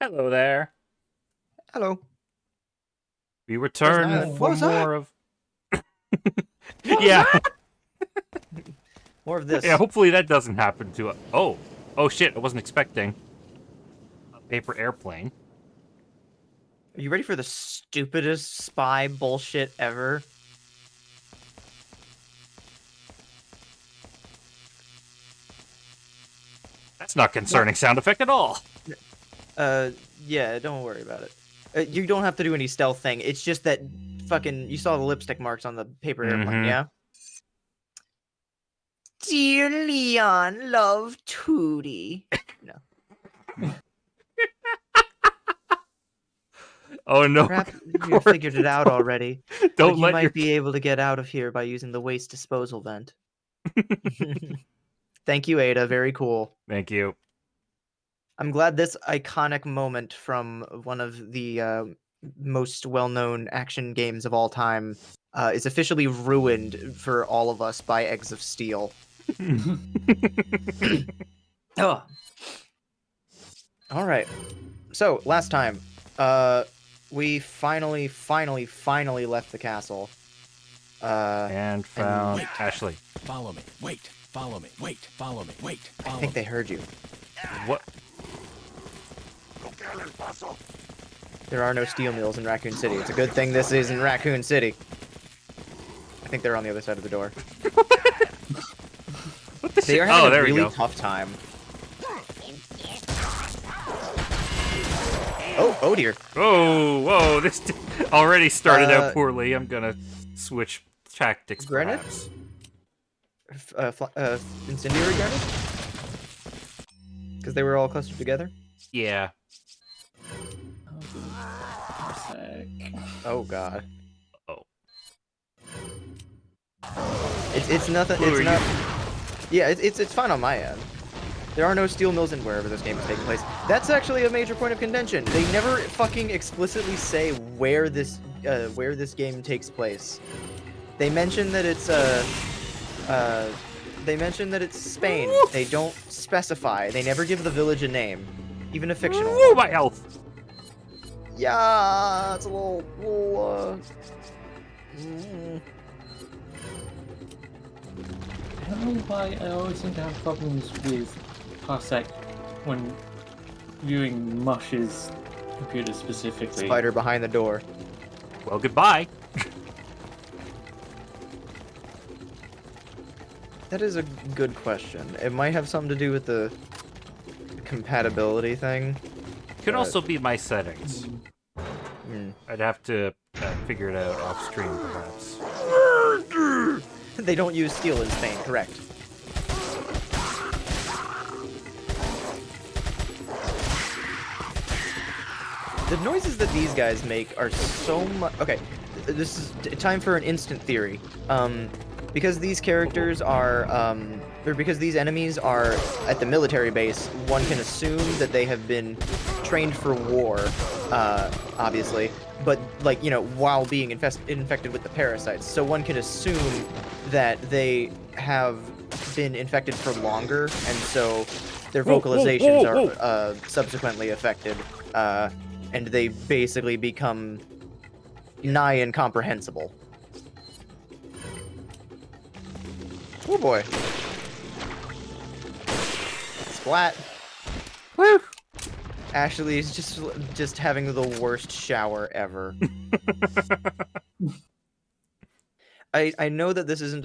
Hello there. Hello. We return for What was that? more of. What was Yeah. that? More of this. Yeah. Hopefully that doesn't happen to us. Oh shit! I wasn't expecting a paper airplane. Are you ready for the stupidest spy bullshit ever? That's not concerning sound effect at all. Yeah, don't worry about it. You don't have to do any stealth thing. It's just that fucking you saw the lipstick marks on the paper airplane, yeah? Dear Leon, love Tootie. No. Oh no! Perhaps you figured it out already. Don't but you let might your. be able to get out of here by using the waste disposal vent. Thank you, Ada. Very cool. Thank you. I'm glad this iconic moment from one of the most well-known action games of all time is officially ruined for all of us by Eggs of Steel. Oh. All right. So last time, we finally left the castle. And found Wait. Ashley. Follow me. Wait. Follow me. Wait. Follow me. Wait. Follow I think me. they heard you. What? There are no steel mills in Raccoon City. It's a good thing this isn't Raccoon City. I think they're on the other side of the door. What the They shit? are having a there we really go. tough time. Oh dear. Whoa! This already started out Uh, poorly. I'm gonna switch tactics, Granite? perhaps. Incendiary grenade? Because they were all clustered together? Yeah. Oh god. Oh. It's nothing. Who It's are not. Yeah, it's fine on my end. There are no steel mills in wherever this game is taking place. That's actually a major point of contention. They never fucking explicitly say where this game takes place. They mention that it's Spain. They don't specify. They never give the village a name, even a fictional Ooh, one. my health. Yeah, it's a little I don't know why I always seem to have problems with Parsec when viewing Mush's computer specifically. Spider behind the door. Well, goodbye. That is a good question. It might have something to do with the compatibility thing. Could also be my settings. I'd have to figure it out off stream, perhaps. They don't use steel in Spain, correct? The noises that these guys make are so much. Okay, this is time for an instant theory. Because these characters are, or because these enemies are at the military base, one can assume that they have been trained for war, obviously, but, like, you know, while being infected with the parasites. So one can assume that they have been infected for longer, and so their vocalizations are subsequently affected, and they basically become nigh incomprehensible. Oh boy. Splat. Woo! Ashley's just having the worst shower ever. I know that this isn't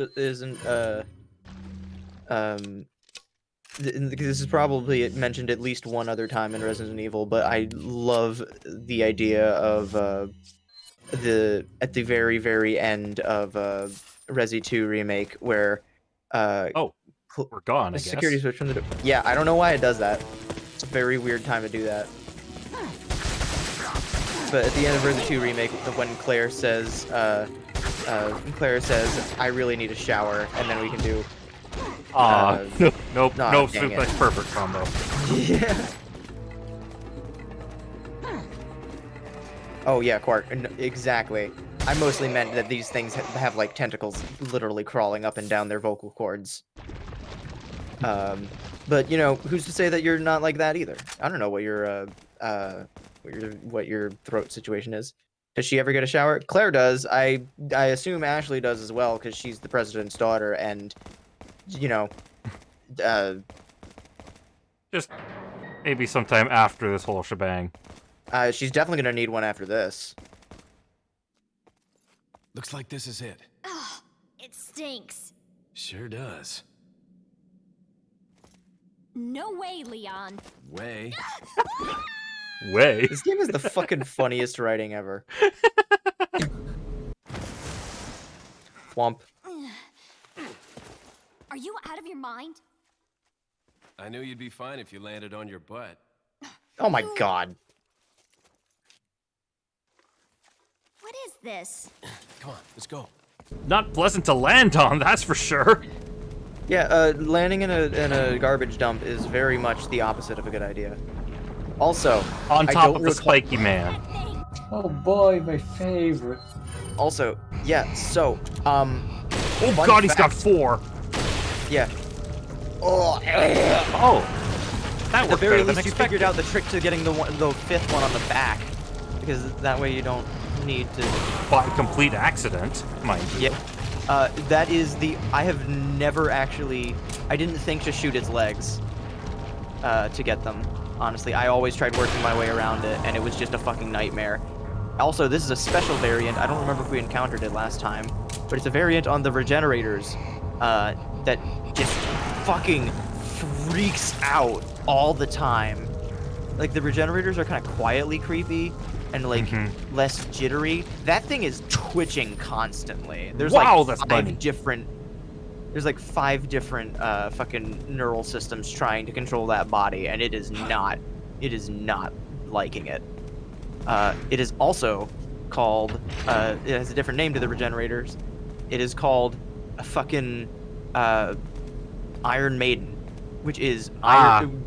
this is probably mentioned at least one other time in Resident Evil, but I love the idea of at the very end of Resi 2 remake where We're gone, I guess. security switch from the door. Yeah, I don't know why it does that. It's a very weird time to do that. But at the end of Resi 2 remake, when Claire says, "I really need a shower," and then we can do. Nope. Nah, No, dang it. that's perfect combo. Yeah. Oh yeah, Quark. Exactly. I mostly meant that these things have like tentacles literally crawling up and down their vocal cords. But you know, who's to say that you're not like that either? I don't know what your what your throat situation is. Does she ever get a shower? Claire does. I assume Ashley does as well because she's the president's daughter, and you know, Just maybe sometime after this whole shebang. she's definitely gonna need one after this. Looks like this is it. Ugh, it stinks. Sure does. No way, Leon. Way. Way. This game is the fucking funniest writing ever. Womp. Are you out of your mind? I knew you'd be fine if you landed on your butt. Oh my god. What is this? Come on, let's go. Not pleasant to land on, that's for sure. Yeah, landing in a garbage dump is very much the opposite of a good idea. Also, On I top don't of the recall- spiky man. That thing. Oh boy, my favorite. Also, yeah, so, Oh fun god, he's got fact- 4. yeah. Oh, Oh. That at the worked very better than least you expected. figured out the trick to getting the 5th one on the back. Because that way you don't need to... By complete accident, mind you. Yeah. That is I have never actually... I didn't think to shoot its legs to get them. Honestly, I always tried working my way around it, and it was just a fucking nightmare. Also, this is a special variant. I don't remember if we encountered it last time, but it's a variant on the regenerators that just fucking freaks out all the time. Like, the regenerators are kind of quietly creepy and, like, less jittery. That thing is twitching constantly. There's, Wow, like, that's 5 funny. different... There's like 5 different fucking neural systems trying to control that body, and it is not liking it. It is also called, it has a different name to the regenerators. It is called a fucking Iron Maiden, which is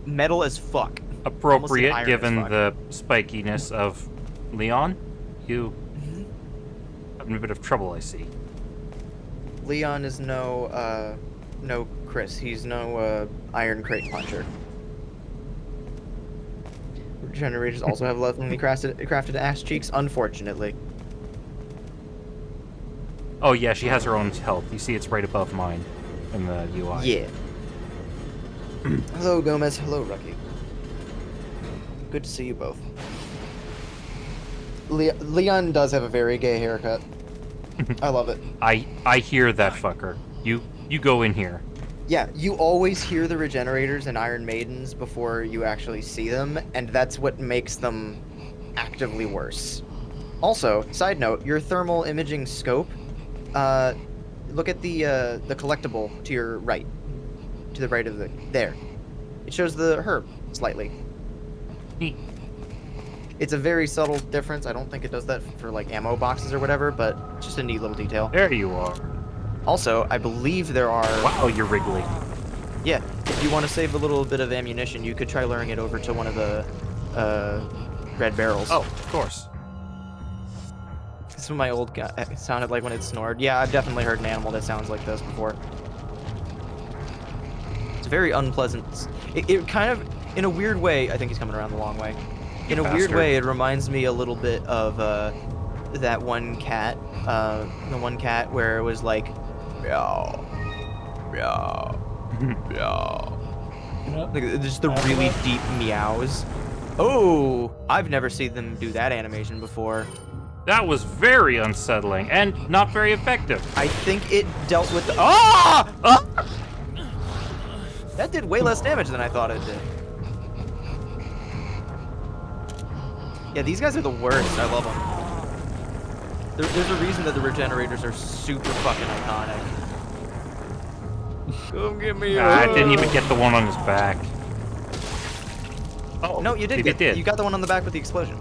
metal as fuck. Appropriate iron as given fuck. the spikiness of Leon. You having a bit of trouble, I see. Leon is no Chris. He's no Iron Crate Puncher. Regenerators also have lovingly crafted ass cheeks, unfortunately. Oh yeah, she has her own health. You see it's right above mine in the UI. Yeah. Hello, Gomez. Hello, Rucky. Good to see you both. Leon does have a very gay haircut. I love it. I hear that fucker. You go in here. Yeah, you always hear the regenerators and Iron Maidens before you actually see them, and that's what makes them actively worse. Also, side note, your thermal imaging scope, look at the collectible to your right. To the right of there. It shows the herb slightly. Neat. It's a very subtle difference. I don't think it does that for like ammo boxes or whatever, but it's just a neat little detail. There you are. Also, I believe there are... Wow, you're wriggly. Yeah, if you want to save a little bit of ammunition, you could try luring it over to one of the red barrels. Oh, of course. This is what my old guy it sounded like when it snored. Yeah, I've definitely heard an animal that sounds like this before. It's very unpleasant. It kind of, in a weird way, I think he's coming around the long way. In a weird bastard. way, it reminds me a little bit of that one cat. The one cat where it was like, meow, meow, meow. Like, just the really deep meows. Oh, I've never seen them do that animation before. That was very unsettling and not very effective. I think it dealt with the... Ah! Ah! That did way less damage than I thought it did. Yeah, these guys are the worst. I love them. There's a reason that the regenerators are super fucking iconic. Come get me. I didn't even get the one on his back. Oh, No, you did maybe get. it did. You got the one on the back with the explosion.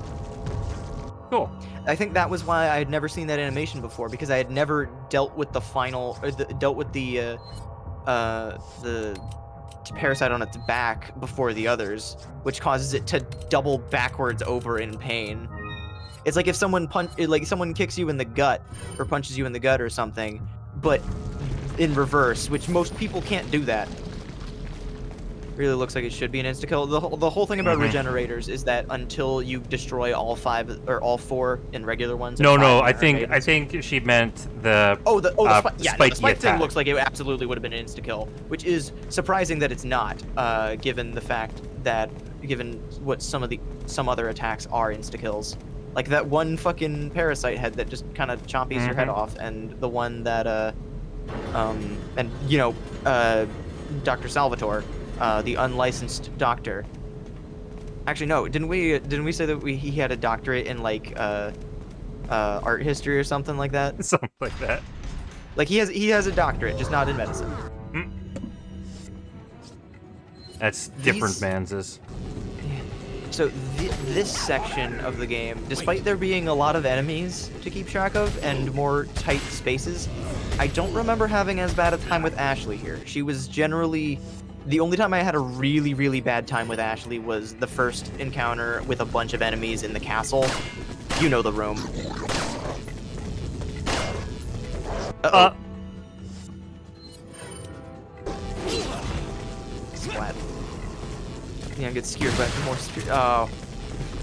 Cool. I think that was why I had never seen that animation before, because I had never dealt with the final, or dealt with the parasite on its back before the others, which causes it to double backwards over in pain. It's like if someone someone kicks you in the gut or punches you in the gut or something, but in reverse, which most people can't do that. really looks like it should be an insta-kill. The whole thing about regenerators is that until you destroy all 5 or all 4 in regular ones. And No, 5 no. in I Iron think Maidens- she meant the yeah, no, the spiky spike thing attack. looks like it absolutely would have been an insta-kill, which is surprising that it's not, given the fact that, given what some other attacks are insta-kills. Like that one fucking parasite head that just kind of chompies your head off, and the one that, and, you know, Dr. Salvatore, the unlicensed doctor. Actually, no, didn't we say that he had a doctorate in, like, art history or something like that? Something like that. Like he has a doctorate, just not in medicine. That's different These- manses. So this section of the game, despite there being a lot of enemies to keep track of and more tight spaces, I don't remember having as bad a time with Ashley here. She was generally... The only time I had a really, really bad time with Ashley was the first encounter with a bunch of enemies in the castle. You know the room. Uh-oh. Splat. Leon gets skewered by more oh.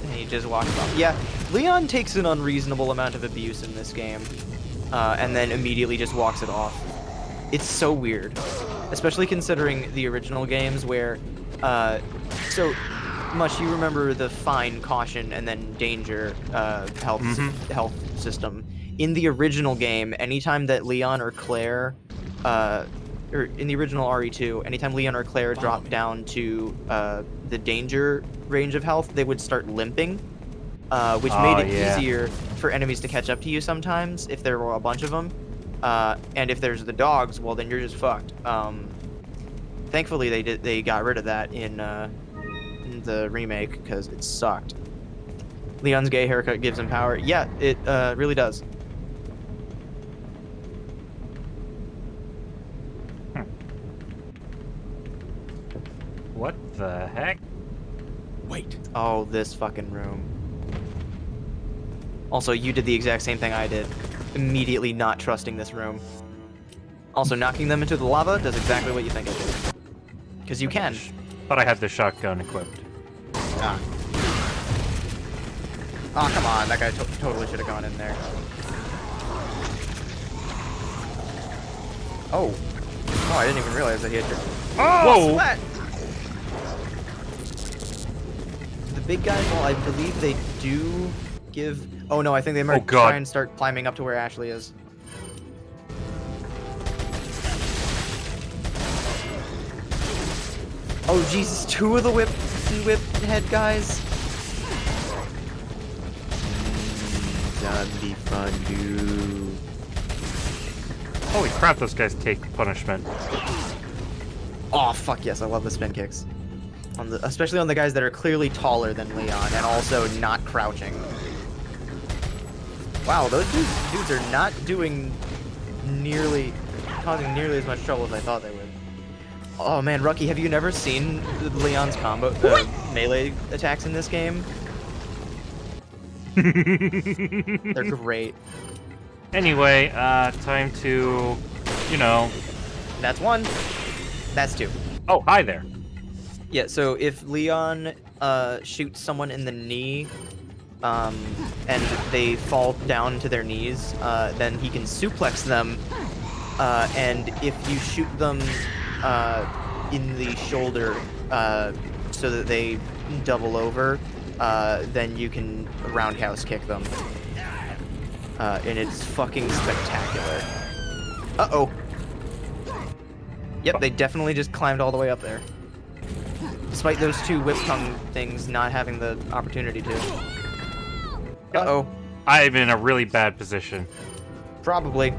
And he just walks off. Yeah, Leon takes an unreasonable amount of abuse in this game, and then immediately just walks it off. It's so weird, especially considering the original games where, so Mush, you remember the fine, caution, and then danger health system. In the original game, anytime that Leon or Claire, or in the original RE2, anytime Leon or Claire dropped down to the danger range of health, they would start limping, which made it easier for enemies to catch up to you sometimes if there were a bunch of them. And if there's the dogs, well, then you're just fucked. Thankfully, they got rid of that in the remake because it sucked. Leon's gay haircut gives him power. Yeah, it really does. What the heck? Wait. Oh, this fucking room. Also, you did the exact same thing I did. Immediately not trusting this room. Also, knocking them into the lava does exactly what you think it did. Because you can. Thought I had the shotgun equipped. Ah. Oh, come on. That guy totally should have gone in there. Oh. Oh, I didn't even realize that he had your... Oh! Splat! The big guys, well, I believe they do give... Oh, no, I think they might try and start climbing up to where Ashley is. Oh, Jesus, 2 of the whip head guys? That'd be fun, dude. Holy crap, those guys take punishment. Oh, fuck yes, I love the spin kicks. Especially on the guys that are clearly taller than Leon and also not crouching. Wow, those dudes are not causing nearly as much trouble as I thought they would. Oh man, Rucky, have you never seen Leon's combo melee attacks in this game? They're great. Anyway, time to, you know... That's 1. That's 2. Oh, hi there. Yeah, so if Leon shoots someone in the knee, and they fall down to their knees, then he can suplex them, and if you shoot them in the shoulder so that they double over, then you can roundhouse kick them. And it's fucking spectacular. Uh-oh. Yep, they definitely just climbed all the way up there. Despite those 2 whip tongue things not having the opportunity to. Uh-oh. I'm in a really bad position. Probably.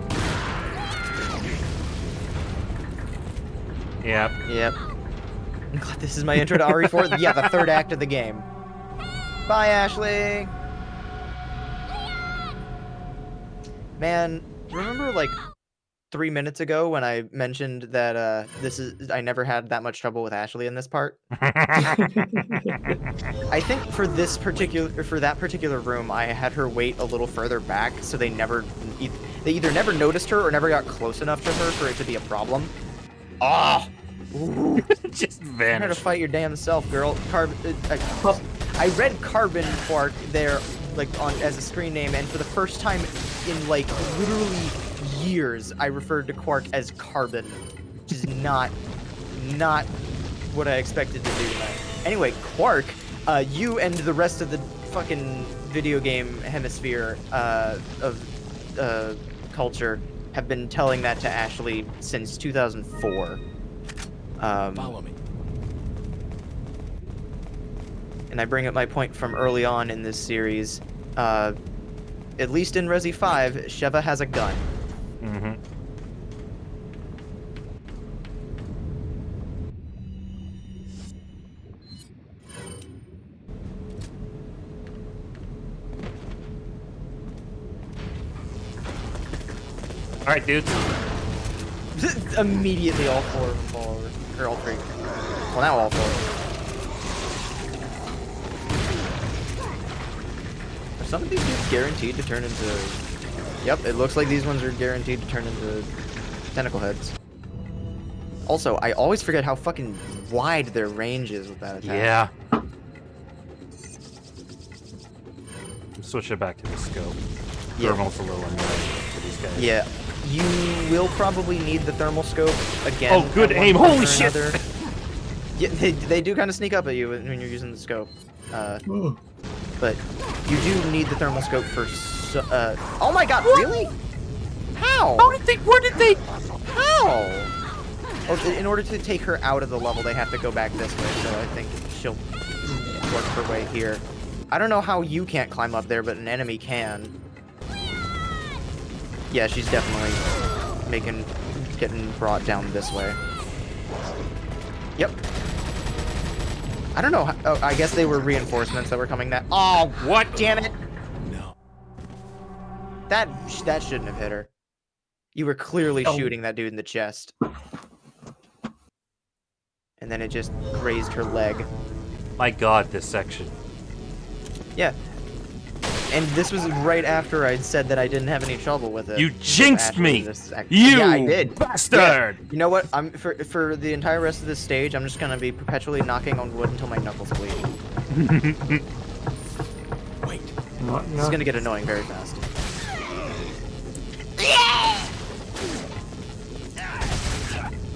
Yep. Yep. I'm glad this is my intro to RE4. Yeah, the 3rd act of the game. Bye, Ashley! Man, remember like 3 minutes ago when I mentioned that I never had that much trouble with Ashley in this part? I think for that particular room, I had her wait a little further back, so they either never noticed her or never got close enough to her for it to be a problem. Ah! Just Try to vanished. fight your damn self, girl. I read Carbon Quark there, like as a screen name, and for the first time in like literally years, I referred to Quark as Carbon, which is not what I expected to do tonight. Anyway, Quark, you and the rest of the fucking video game hemisphere of culture have been telling that to Ashley since 2004. Follow me. And I bring up my point from early on in this series. At least in Resi 5, Sheva has a gun. Mm-hmm. All right, dudes. Immediately all four of them fall over. Or all three. Well, now all four. Are some of these dudes guaranteed to turn into... Yep, it looks like these ones are guaranteed to turn into tentacle heads. Also, I always forget how fucking wide their range is with that attack. Yeah. Switch it back to the scope. Yeah. Thermal's a little annoying for these guys. Yeah. You will probably need the thermal scope again. Oh, good at one aim. point Holy or shit. another. Yeah, they do kind of sneak up at you when you're using the scope. But you do need the thermal scope for... oh my god, really? How? Where did they? How? Oh, in order to take her out of the level, they have to go back this way, so I think she'll work her way here. I don't know how you can't climb up there, but an enemy can. Yeah, she's definitely getting brought down this way. Yep. I don't know how, oh, I guess they were reinforcements that were coming that. Oh, what? Damn it! No. That shouldn't have hit her. You were clearly shooting that dude in the chest. And then it just grazed her leg. My god, this section. Yeah. And this was right after I'd said that I didn't have any trouble with it. You jinxed Actually, me! Yeah, You I did. bastard! Yeah. You know what? I'm for the entire rest of this stage, I'm just gonna be perpetually knocking on wood until my knuckles bleed. Wait. This is gonna get annoying very fast.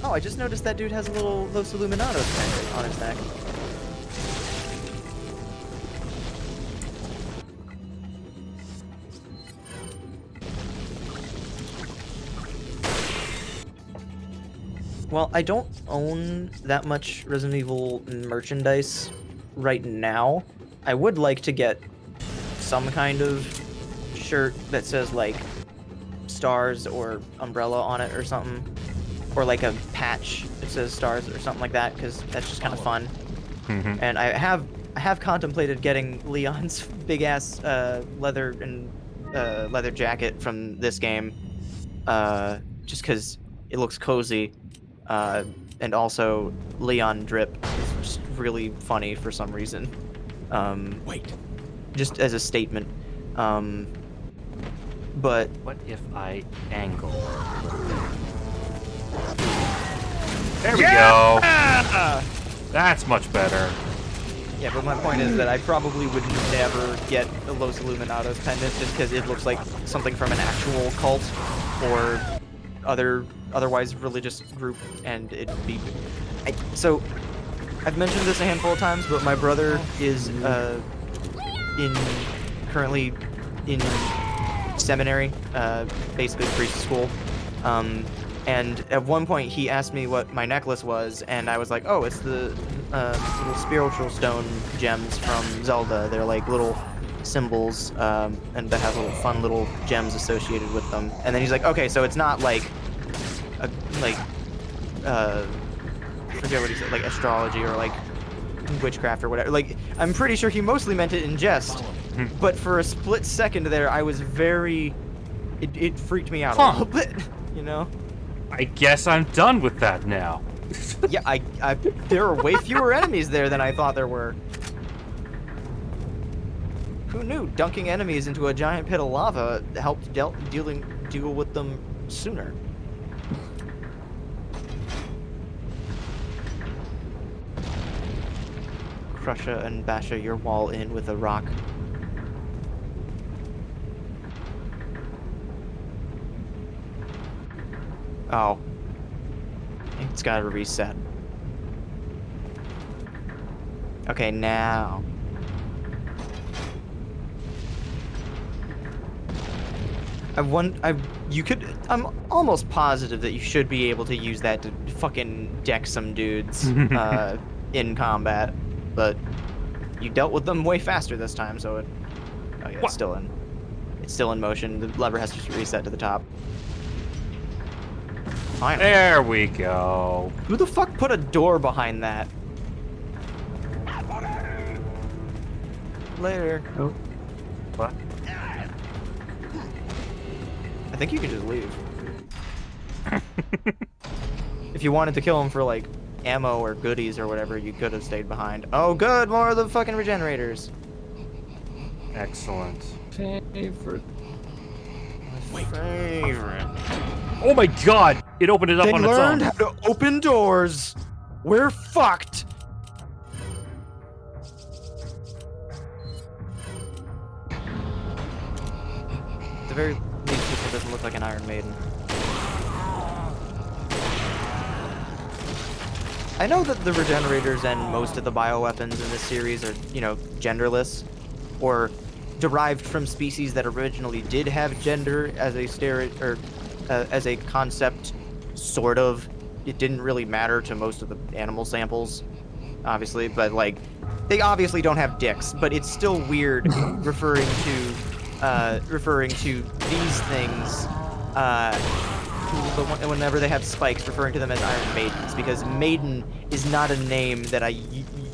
Oh, I just noticed that dude has a little Los Illuminados pendant on his neck. Well, I don't own that much Resident Evil merchandise right now. I would like to get some kind of shirt that says, like, stars or umbrella on it or something. Or, like, a patch that says stars or something like that, because that's just kind of fun. Mhm. And I have contemplated getting Leon's big-ass leather jacket from this game, just because it looks cozy. And also, Leon drip is just really funny for some reason. Wait. Just as a statement. But What if I angle? There we go. That's much better. yeah, but my point is that I probably would never get a Los Illuminados pendant just because it looks like something from an actual cult or otherwise religious group, and it'd be... So, I've mentioned this a handful of times, but my brother is currently in seminary, basically priest school. And at one point he asked me what my necklace was, and I was like, oh, it's the little spiritual stone gems from Zelda. They're like little symbols, and that have little fun little gems associated with them. And then he's like, okay, so it's not like I forget what he said, like astrology or like witchcraft or whatever. Like, I'm pretty sure he mostly meant it in jest, but for a split second there, I was very... It freaked me out a little bit, you know? I guess I'm done with that now. Yeah, there are way fewer enemies there than I thought there were. Who knew dunking enemies into a giant pit of lava helped deal with them sooner? Crusher and Basher your wall in with a rock. Oh. It's gotta reset. Okay, now. I'm almost positive that you should be able to use that to fucking deck some dudes in combat, but you dealt with them way faster this time, so it. Oh yeah, it's still in motion. The lever has to reset to the top. Finally. There we go. Who the fuck put a door behind that? Later. Oh, What? I think you can just leave. If you wanted to kill him for like ammo or goodies or whatever, you could have stayed behind. Oh good, more of the fucking regenerators. Excellent. favorite. Favorite. Oh my god! It opened it up They on its learned own. how to open doors. We're fucked. At the very least, this one doesn't look like an Iron Maiden. I know that the regenerators and most of the bioweapons in this series are, you know, genderless, or derived from species that originally did have gender as a as a concept, sort of. It didn't really matter to most of the animal samples, obviously, but like, they obviously don't have dicks, but it's still weird referring to these things, whenever they have spikes, referring to them as Iron Maidens, because Maiden is not a name that I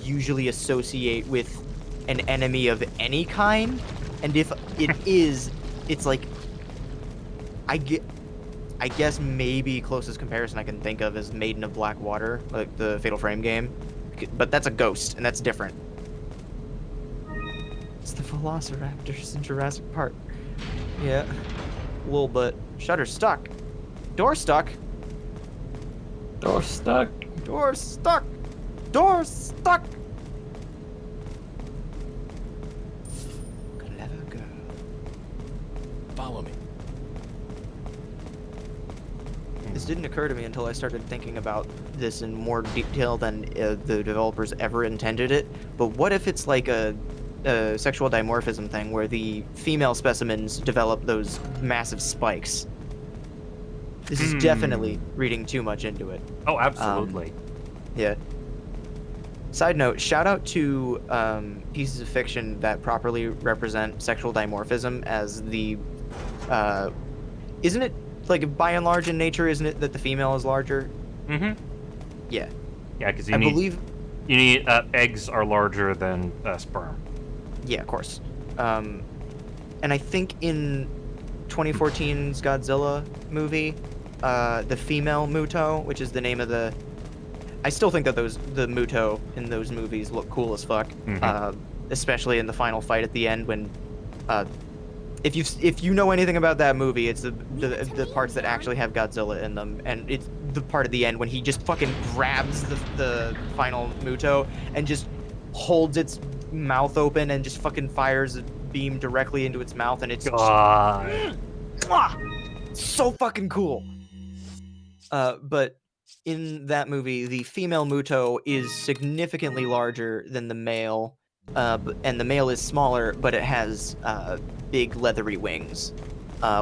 usually associate with an enemy of any kind, and if it is, it's like, I guess maybe closest comparison I can think of is Maiden of Blackwater, like the Fatal Frame game, but that's a ghost, and that's different. It's the Velociraptors in Jurassic Park. Yeah, a little bit. Shutter stuck. Door stuck. Door stuck. Door stuck. Door stuck. Clever girl. Follow me. This didn't occur to me until I started thinking about this in more detail than the developers ever intended it. But what if it's like a sexual dimorphism thing where the female specimens develop those massive spikes? This is definitely reading too much into it. Oh, absolutely. Yeah. Side note, shout out to pieces of fiction that properly represent sexual dimorphism as the... isn't it, like, by and large in nature, isn't it that the female is larger? Mm-hmm. Yeah. Yeah, because I believe... you need eggs are larger than sperm. Yeah, of course. And I think in 2014's Godzilla movie, the female Muto, which is the name of the... I still think that the Muto in those movies look cool as fuck. Especially in the final fight at the end when... if you know anything about that movie, it's the parts that actually have Godzilla in them, and it's the part at the end when he just fucking grabs the final Muto and just holds its mouth open and just fucking fires a beam directly into its mouth, and it's so fucking cool. But in that movie, the female Muto is significantly larger than the male, and the male is smaller, but it has big leathery wings,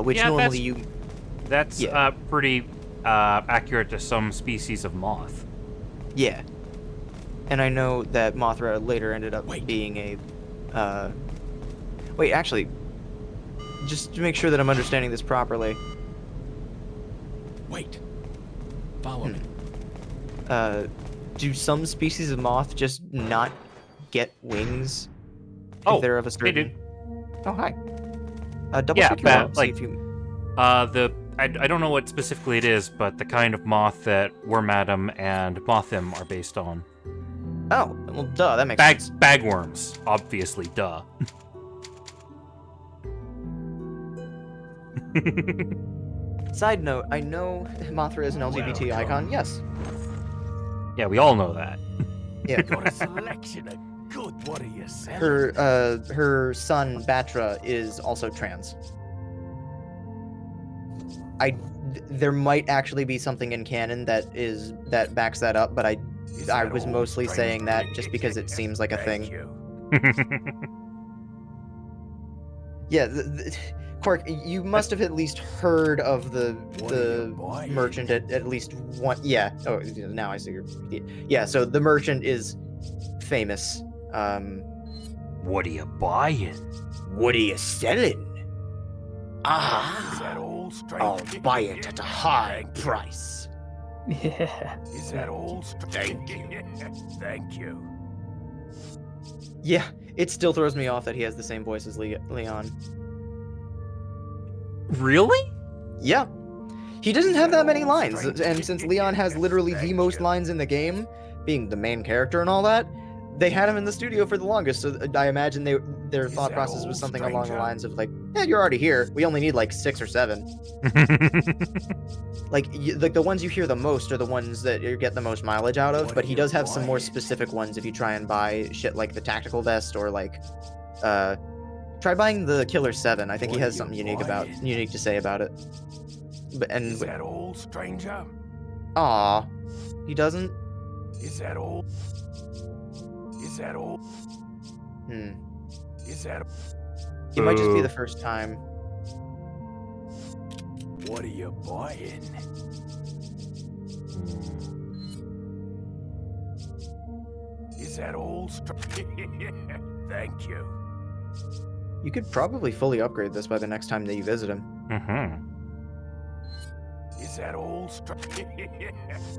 which Yeah, normally that's Yeah. pretty accurate to some species of moth. Yeah. And I know that Mothra later ended up being a... Wait, actually, just to make sure that I'm understanding this properly... Wait. Follow me. Do some species of moth just not get wings? Oh, if they're of a certain... they do. Oh, hi. Double Yeah, check your roll, see like, if you... I don't know what specifically it is, but the kind of moth that Wormadam and Mothim are based on. Oh, well, duh, that makes sense. Bagworms, obviously, duh. Side note, I know Mothra is an LGBT icon, yes. Yeah, we all know that. Yeah. Got a selection of What are you selling? her son Batra is also trans. There might actually be something in canon that backs that up, but I was mostly saying that just because it seems like a thing. Yeah, Quark, you must have at least heard of the merchant at least one. Yeah. Oh, now I see your. Yeah. So the merchant is famous. What are you buying? What are you selling? Is that all, stranger? I'll buy it at a high price. Yeah. Is that all, Thank you. Thank you. Yeah, it still throws me off that he has the same voice as Leon. Really? Yeah. He doesn't have that many lines, and since Leon has literally the most lines in the game, being the main character and all that, they had him in the studio for the longest, so I imagine their thought process was something along the lines of like, yeah, you're already here, we only need like 6 or 7. Like the ones you hear the most are the ones that you get the most mileage out of, but he does have some more specific ones if you try and buy shit like the tactical vest or like, try buying the Killer 7. I think he has something unique to say about it. Is that all, stranger? Aw, he doesn't? Is that all? Is that all? Is that? It might just be the first time. What are you buying? Is that all? Thank you. You could probably fully upgrade this by the next time that you visit him. Mm-hmm. Is that all?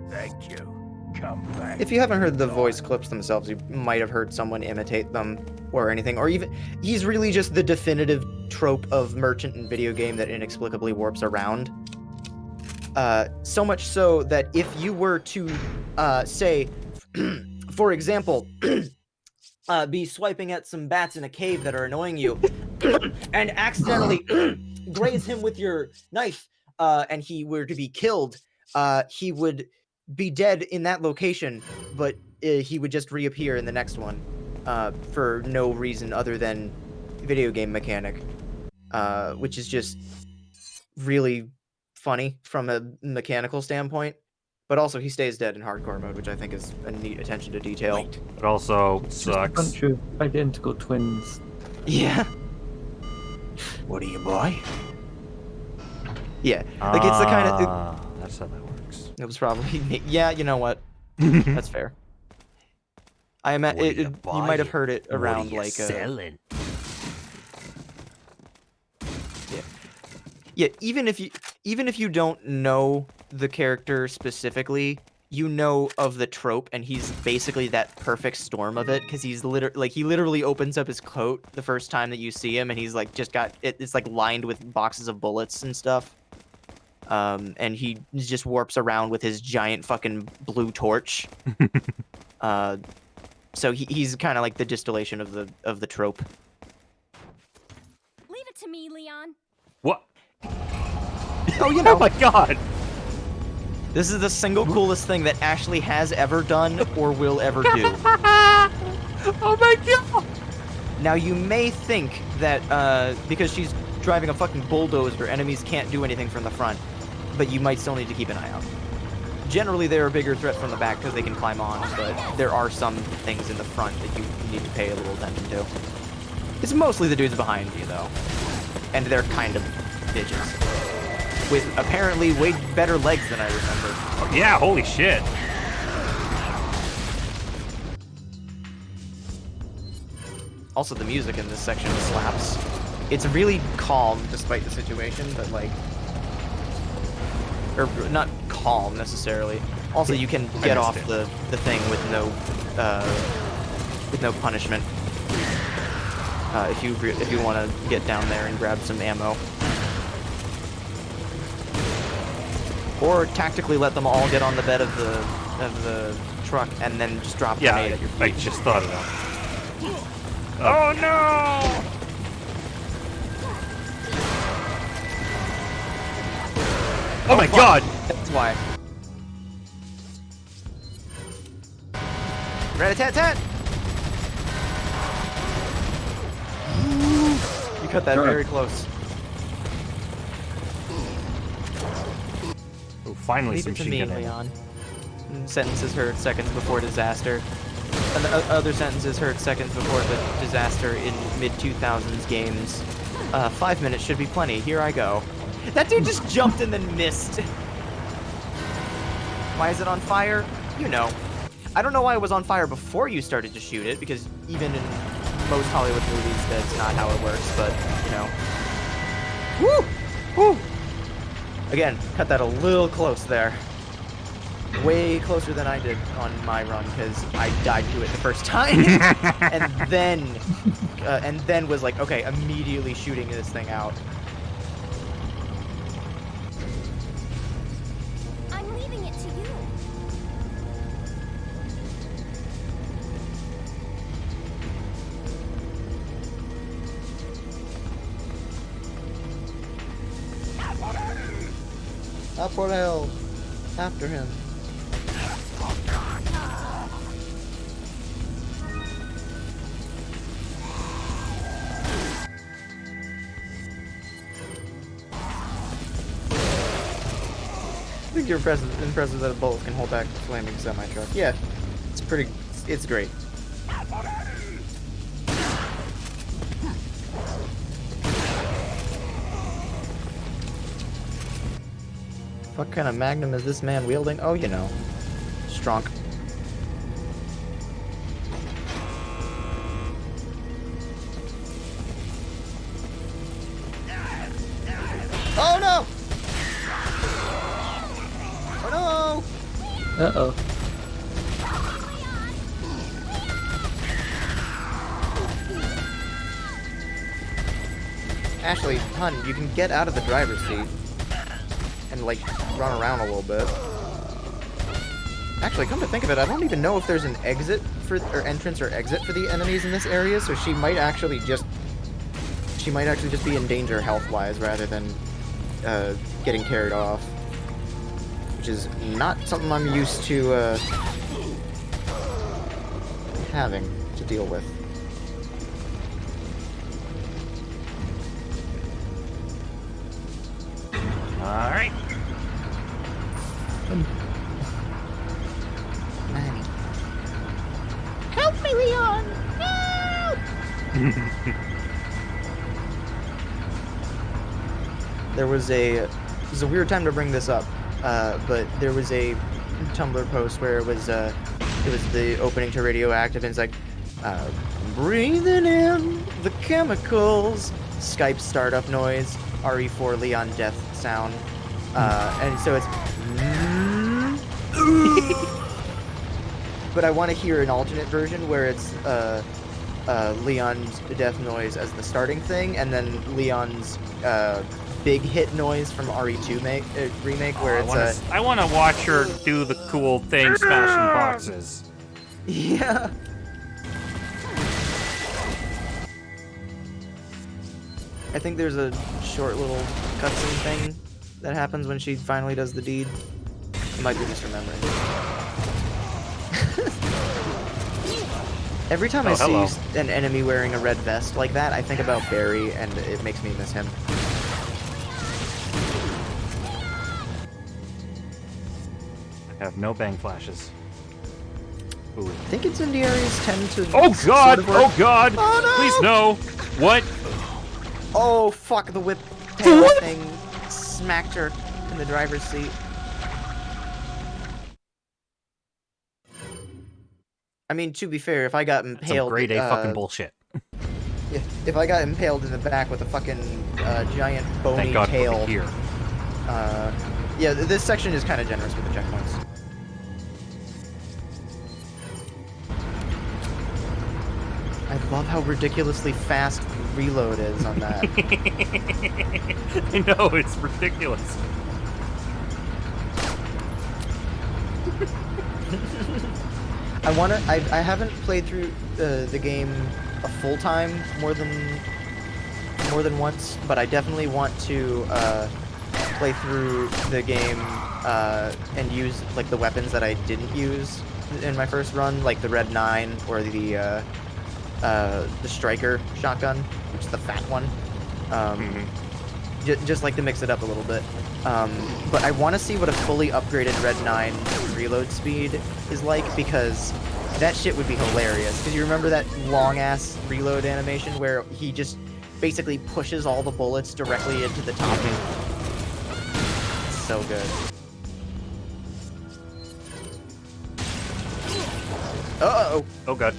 Thank you. Come back. If you haven't heard the voice clips themselves, you might have heard someone imitate them or anything, or even he's really just the definitive trope of merchant in video game that inexplicably warps around. So much so that if you were to say, for example, be swiping at some bats in a cave that are annoying you and accidentally graze him with your knife, and he were to be killed, he would be dead in that location, but he would just reappear in the next one for no reason other than video game mechanic, which is just really funny from a mechanical standpoint. But also, he stays dead in hardcore mode, which I think is a neat attention to detail. It also Just a sucks. bunch of identical twins. Yeah. What do you buy? Yeah, like it's the kind of. That's how that works. It was probably yeah. You know what? That's fair. I imagine you might have heard it around like selling? Yeah. Even if you don't know the character specifically, you know of the trope, and he's basically that perfect storm of it, because he's he literally opens up his coat the first time that you see him, and he's like just got it's like lined with boxes of bullets and stuff. And he just warps around with his giant fucking blue torch. So he's kind of like the distillation of the trope. Leave it to me, Leon. What? Oh, you know, Oh my god! this is the single coolest thing that Ashley has ever done or will ever do. Oh my god! Now you may think that because she's driving a fucking bulldozer, enemies can't do anything from the front, but you might still need to keep an eye out. Generally, they're a bigger threat from the back because they can climb on, but there are some things in the front that you need to pay a little attention to. It's mostly the dudes behind you, though. And they're kind of bitches. With apparently way better legs than I remember. Yeah, holy shit. Also, the music in this section slaps. It's really calm despite the situation, but like... Or not calm, necessarily. Also, you can get off the thing with no punishment. If you want to get down there and grab some ammo. Or tactically let them all get on the bed of the truck and then just drop a grenade at your feet. I just thought of that. Oh no! Oh my god! That's why. Rat-a-tat-tat! You cut that Sure. very close. Oh, finally Leave some it to me, Shinken ammo. Leon. Sentences heard seconds before disaster. And the other sentences heard seconds before the disaster in mid-2000s games. 5 minutes should be plenty. Here I go. That dude just jumped and then missed. Why is it on fire? You know. I don't know why it was on fire before you started to shoot it, because even in most Hollywood movies, that's not how it works, but, you know. Woo! Woo! Again, cut that a little close there. Way closer than I did on my run, because I died to it the first time. and then was like, okay, immediately shooting this thing out. I'm leaving it to you. Up for hell. After him. I think you're impressive that a bullet can hold back a flaming semi-truck. Yeah, it's great. What kind of magnum is this man wielding? Oh, you know. Strong. Oh no! Oh no! Uh-oh. Ashley, hun, you can get out of the driver's seat and, like, run around a little bit. Actually, come to think of it, I don't even know if there's an exit for, or entrance or exit for the enemies in this area, so she might actually just be in danger health-wise rather than getting carried off. Which is not something I'm used to having to deal with. All right. Nanny. Help me, Leon! Help! It was a weird time to bring this up, but there was a Tumblr post where it was the opening to Radioactive, and it's like, breathing in the chemicals, Skype startup noise, RE4 Leon death sound, and so it's. But I want to hear an alternate version where it's Leon's death noise as the starting thing, and then Leon's big hit noise from RE2 remake, where it's I want to watch her do the cool thing, smashing boxes. yeah. I think there's a short little cutscene thing that happens when she finally does the deed. I might be misremembering. Every time I hello. see an enemy wearing a red vest like that, I think about Barry, and it makes me miss him. I have no bang flashes. Ooh. I think incendiaries tend to. Oh god! sort of work. Oh god! Oh, no! Please no! What? Oh fuck! The whip tail thing smacked her in the driver's seat. I mean, to be fair, if I got Some impaled, grade A fucking bullshit. if I got impaled in the back with a fucking giant bony Thank god tail, for here. yeah, this section is kind of generous with the checkpoints. I love how ridiculously fast reload is on that. I know, it's ridiculous. I haven't played through the game a full time more than once, but I definitely want to play through the game and use like the weapons that I didn't use in my first run, like the Red 9 or the Striker shotgun, which is the fat one. Just like to mix it up a little bit. But I want to see what a fully upgraded Red 9 reload speed is like, because that shit would be hilarious. Because you remember that long-ass reload animation where he just basically pushes all the bullets directly into the top? It's so good. Uh-oh! Oh god.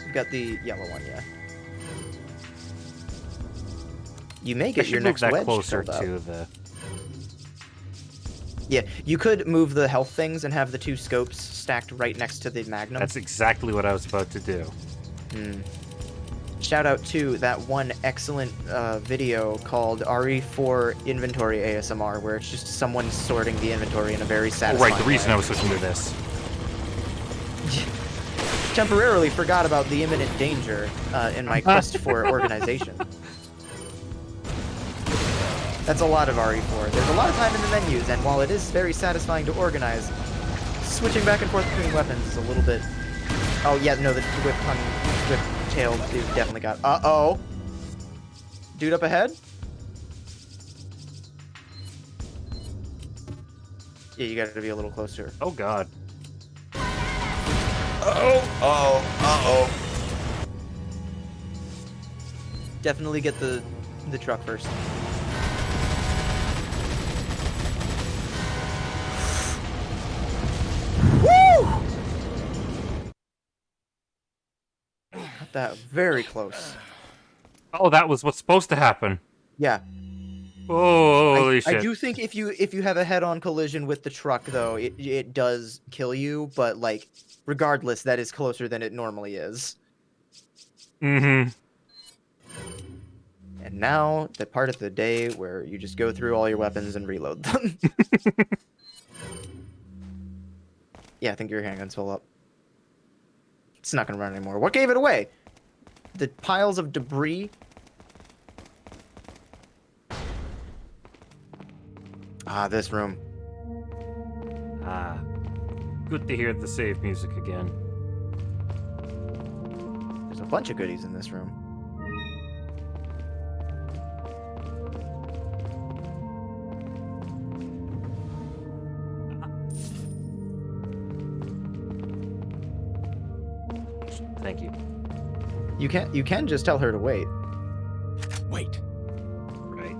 We've got the yellow one, yeah. You may I get should your move next that wedge closer filled up. to the. Yeah, you could move the health things and have the two scopes stacked right next to the Magnum. That's exactly what I was about to do. Shout out to that one excellent video called RE4 Inventory ASMR, where it's just someone sorting the inventory in a very Oh, satisfying right, the reason way. I was switching to this. Temporarily forgot about the imminent danger in my quest for organization. That's a lot of RE4. There's a lot of time in the menus, and while it is very satisfying to organize, switching back and forth between weapons is a little bit... Oh, yeah, no, the whip-tailed dude definitely got... Uh-oh! Dude up ahead? Yeah, you gotta be a little closer. Oh god. Uh-oh! Definitely get the truck first. Got that very close. Oh, that was what's supposed to happen. Yeah. Oh, holy shit. I do think if you have a head-on collision with the truck, though, it does kill you, but, like, regardless, that is closer than it normally is. Mm-hmm. And now, the part of the day where you just go through all your weapons and reload them. Yeah, I think your handgun's full up. It's not gonna run anymore. What gave it away? The piles of debris? Ah, this room. Ah. Good to hear the save music again. There's a bunch of goodies in this room. Thank you. You can just tell her to wait. Wait. Right.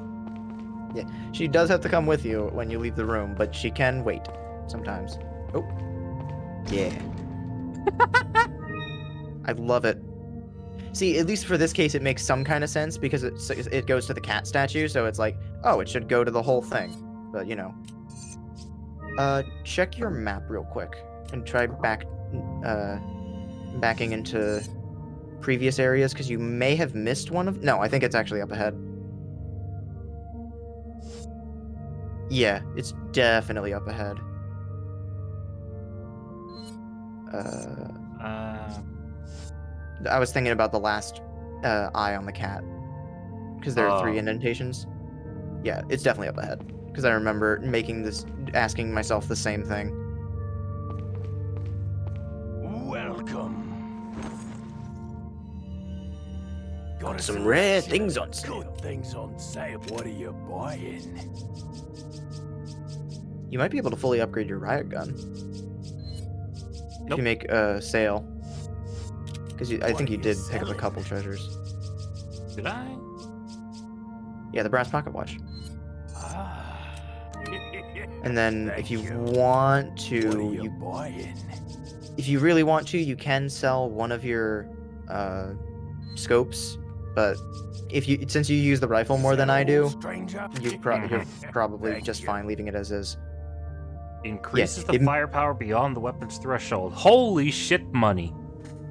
Yeah, she does have to come with you when you leave the room, but she can wait sometimes. Oh, yeah. I love it. See, at least for this case, it makes some kind of sense because it goes to the cat statue, so it's like, oh, it should go to the whole thing. But you know, check your map real quick and try backing into previous areas because you may have missed one of. No, I think it's actually up ahead. Yeah, it's definitely up ahead. I was thinking about the last eye on the cat because there are 3 indentations. Yeah, it's definitely up ahead because I remember asking myself the same thing. Welcome. Got Some rare things on sale. Good things on sale. What are you buying? You might be able to fully upgrade your riot gun if Nope. you make a sale. Because I What think are you you did pick up a selling? couple treasures. Did I? Yeah, the brass pocket watch. Ah. And then Thank if you you. want What are to, you buying? if you really want to, you can sell one of your scopes. But since you use the rifle more than I do, Stranger. you're probably Thank just you. fine leaving it as is. Increases Yeah, the firepower beyond the weapon's threshold. Holy shit money.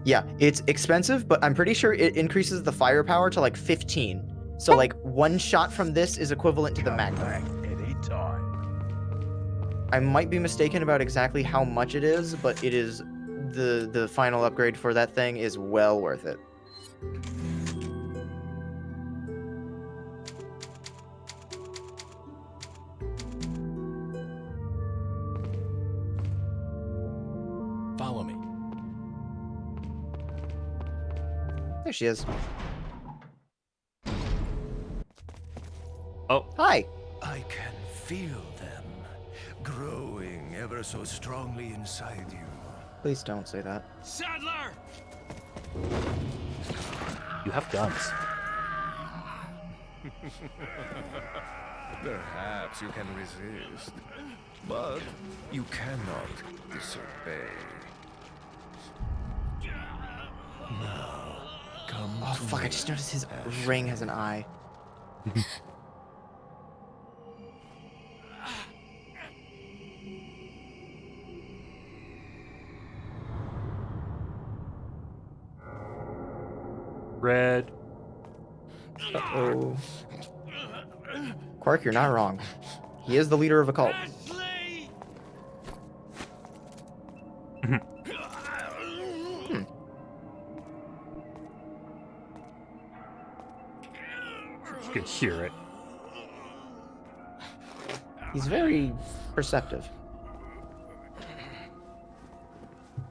Yeah, it's expensive, but I'm pretty sure it increases the firepower to like 15. So like one shot from this is equivalent to the Magnum. Back anytime. I might be mistaken about exactly how much it is, but it is the final upgrade for that thing is well worth it. Follow me. There she is. feel them growing ever so strongly inside you. Please don't say that. Sadler! You have guns. Perhaps you can resist, but you cannot disobey. Now, come Oh to fuck! I me, just noticed his Ashley. ring has an eye. Red. Uh-oh. Quark, you're not wrong. He is the leader of a cult. Ashley! You can hear it. He's very perceptive.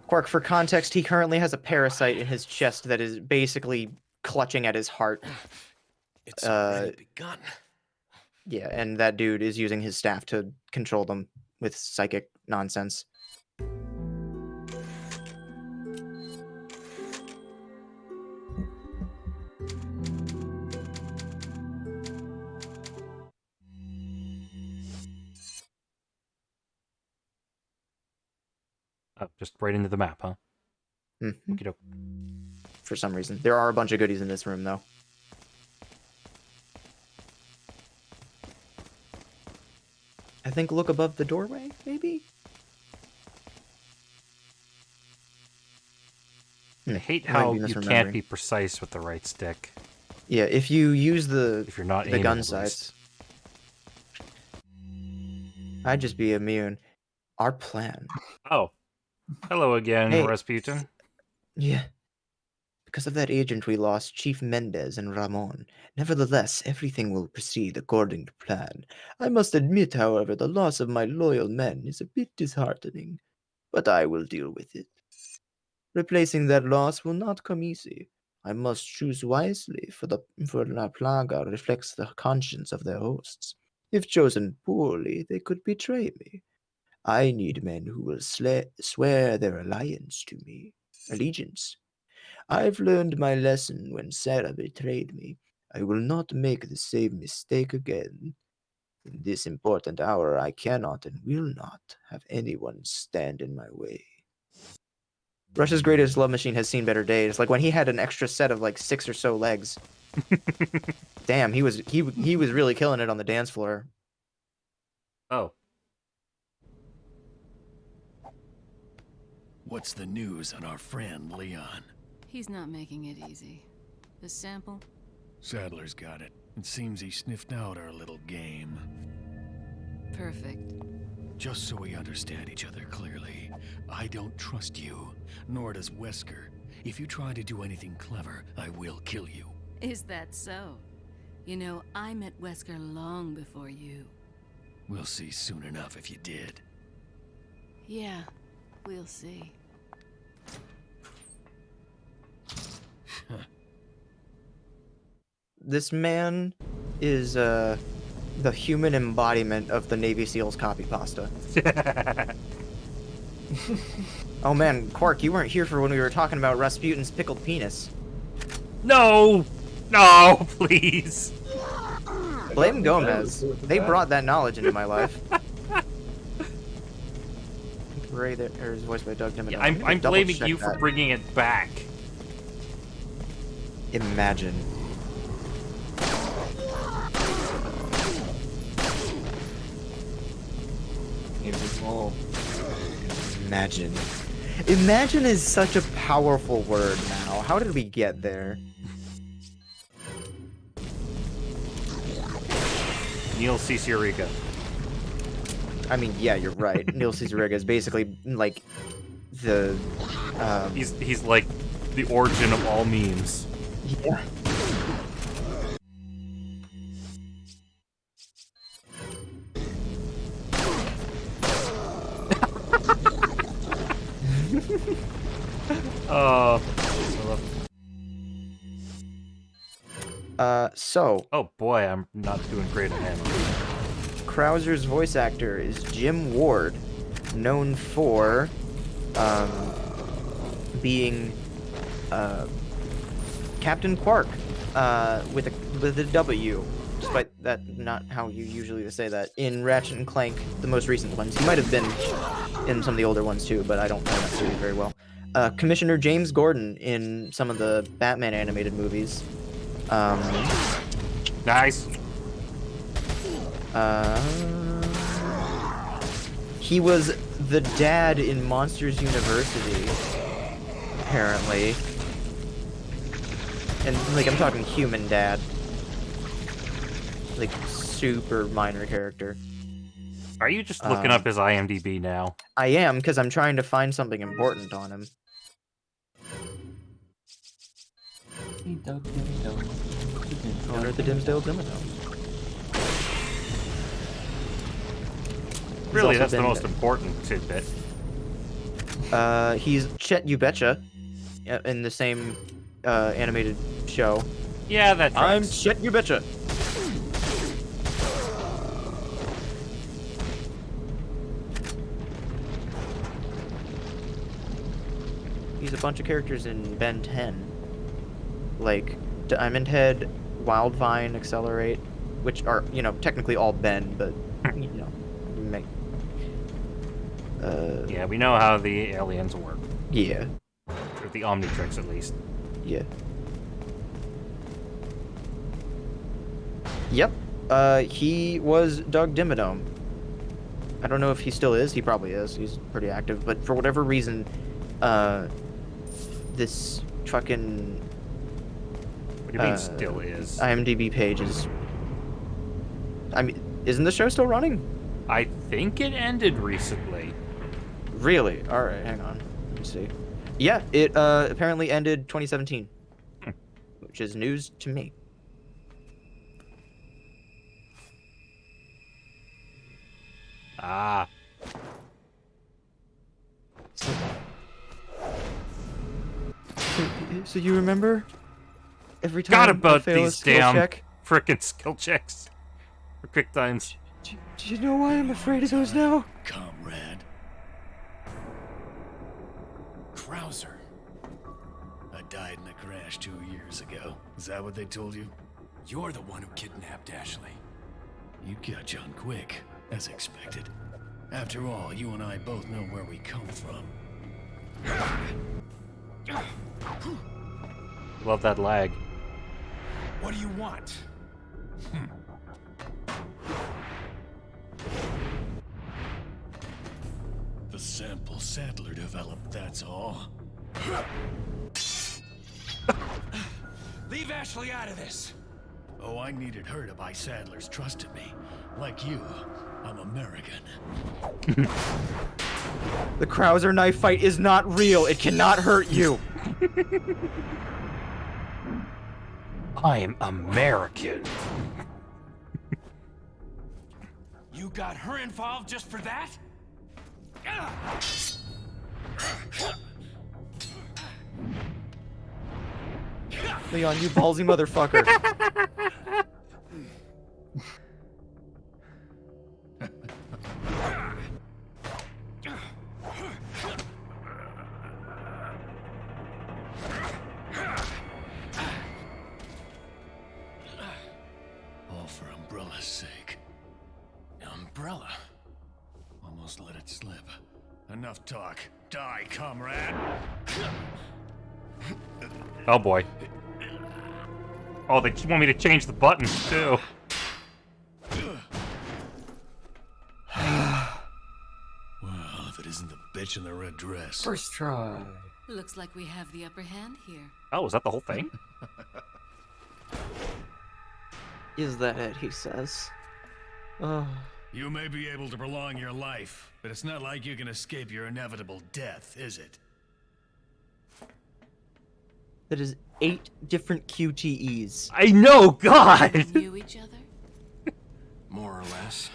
Quark, for context, he currently has a parasite in his chest that is basically clutching at his heart. It's already Uh, begun. Yeah, and that dude is using his staff to control them with psychic nonsense. Oh, just right into the map, huh? Mhm. Okie doke. For some reason. There are a bunch of goodies in this room, though. I think look above the doorway, maybe? I hate might how be you can't misremembering. be precise with the right stick Yeah, if you use if you're not the aiming gun at sights, least. I'd just be immune. Our plan. Oh, hello again, Hey. Rasputin. Yeah. Because of that agent we lost, Chief Mendez and Ramon. Nevertheless, everything will proceed according to plan. I must admit, however, the loss of my loyal men is a bit disheartening. But I will deal with it. Replacing that loss will not come easy. I must choose wisely, for La Plaga reflects the conscience of their hosts. If chosen poorly, they could betray me. I need men who will swear their allegiance. I've learned my lesson when Sarah betrayed me. I will not make the same mistake again. In this important hour, I cannot and will not have anyone stand in my way. Russia's Greatest Love Machine has seen better days. Like when he had an extra set of like 6 or so legs. Damn, he was really killing it on the dance floor. Oh, What's the news on our friend Leon? He's not making it easy. The sample? Sadler's got it. It seems he sniffed out our little game. Perfect. Just so we understand each other clearly, I don't trust you, nor does Wesker. If you try to do anything clever, I will kill you. Is that so? You know, I met Wesker long before you. We'll see soon enough if you did. Yeah, we'll see. This man is the human embodiment of the Navy SEALs copy pasta. Oh man, Quark, you weren't here for when we were talking about Rasputin's pickled penis. no! No, please! Blame Gomez. They brought that knowledge into my life. Ray there, or his voice by Doug Dimmadome. Yeah, I'm I'm double blaming check you for that. bringing it back. Imagine. Imagine. Imagine is such a powerful word now. How did we get there? Neil Cicierega. I mean, yeah, you're right. Neil Cicierega is basically like the. He's like the origin of all memes. Yeah. Oh, I love. So Oh boy, I'm not doing great at handling. Krauser's voice actor is Jim Ward, known for being Captain Quark with a W, despite that not how you usually say that. In Ratchet and Clank, the most recent ones, he might have been in some of the older ones too, but I don't know that series very well. Commissioner James Gordon in some of the Batman animated movies. Nice. He was the dad in Monsters University, apparently. And, like, I'm talking human dad. Like, super minor character. Are you just looking up his IMDb now? I am, because I'm trying to find something important on him. Owner of the Dimsdale Dimmadome. Really, that's the most important tidbit. He's Chet You Betcha in the same animated show. Yeah, that tracks. I'm Chet You Betcha. He's a bunch of characters in Ben 10. Like Diamond Head, Wildvine, Accelerate, which are, you know, technically all Ben, but, you know, make... Yeah, we know how the aliens work. Yeah. Or the Omnitrix, at least. Yeah. Yep. He was Doug Dimmadome. I don't know if he still is. He probably is. He's pretty active. But for whatever reason, this fucking... What do you mean still is? IMDb page is... I mean, isn't the show still running? I think it ended recently. Really? Alright, hang on. Let me see. Yeah, it apparently ended 2017. Which is news to me. Ah. So you remember? Every time Forgot I about fail a these skill damn check? frickin' skill checks. For quick times. Do you know why I'm afraid of those now? Comrade. Krauser. I died in a crash 2 years ago. Is that what they told you? You're the one who kidnapped Ashley. You got on quick, as expected. After all, you and I both know where we come from. Love that lag. What do you want? The sample Sadler developed, that's all. Leave Ashley out of this. Oh, I needed her to buy Sadler's trust in me. Like you, I'm American. The Krauser knife fight is not real. It cannot hurt you. I am American. You got her involved just for that? Leon, you ballsy motherfucker. All for Umbrella's sake. Umbrella. Almost let it slip. Enough talk. Die, comrade! Oh boy. Oh, they just want me to change the buttons too. Well, if it isn't the bitch in the red dress. First try. Looks like we have the upper hand here. Oh, is that the whole thing? Is that it, he says. Oh. You may be able to prolong your life, but it's not like you can escape your inevitable death, is it? That is 8 different QTEs. I know, God! Knew each other? More or less.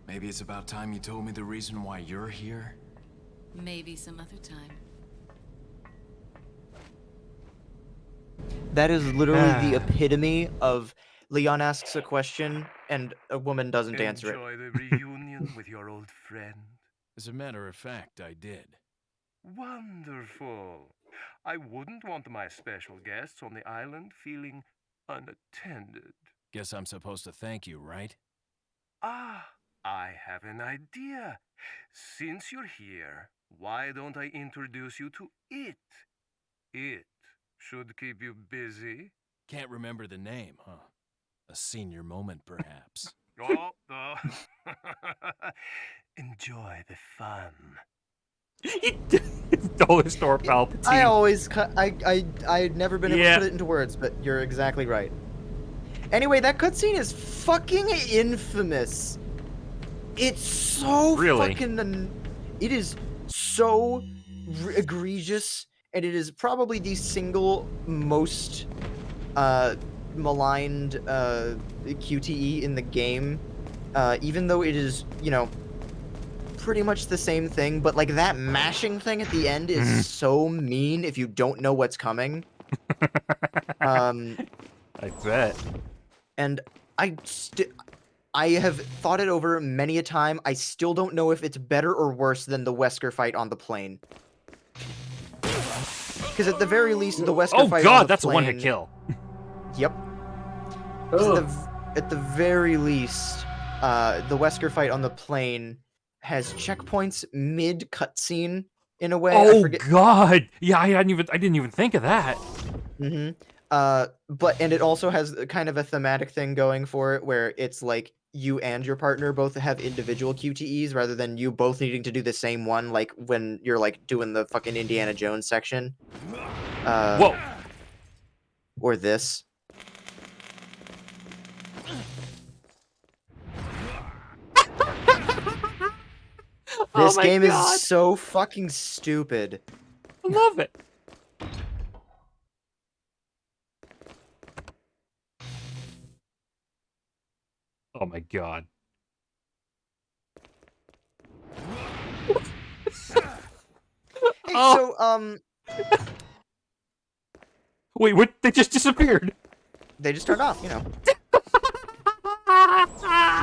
Maybe it's about time you told me the reason why you're here. Maybe some other time. That is literally the epitome of Leon asks a question and a woman doesn't answer it. Enjoy the reunion with your old friend. As a matter of fact, I did. Wonderful. I wouldn't want my special guests on the island feeling unattended. Guess I'm supposed to thank you, right? Ah, I have an idea. Since you're here, why don't I introduce you to it? It should keep you busy. Can't remember the name, huh? A senior moment, perhaps. Oh. Enjoy the fun. Dullest or Palpatine. I'd never been able to put it into words, but you're exactly right. Anyway, that cutscene is fucking infamous. It's so Really? it is so egregious, and it is probably the single most maligned QTE in the game. Even though it is, pretty much the same thing, but like that mashing thing at the end is so mean if you don't know what's coming. I bet. And I have thought it over many a time. I still don't know if it's better or worse than the Wesker fight on the plane. Because at the very least, the Wesker fight on the that's plane... a one-hit kill. Yep. At the very least, the Wesker fight on the plane has checkpoints mid cutscene in a way. Oh God! Yeah, I didn't even think of that. Mm-hmm. And it also has kind of a thematic thing going for it, where it's like you and your partner both have individual QTEs rather than you both needing to do the same one, like when you're like doing the fucking Indiana Jones section. Whoa! Or this. This game is so fucking stupid. I love it. Oh my God. Hey, so, Wait, what? They just disappeared. They just turned off,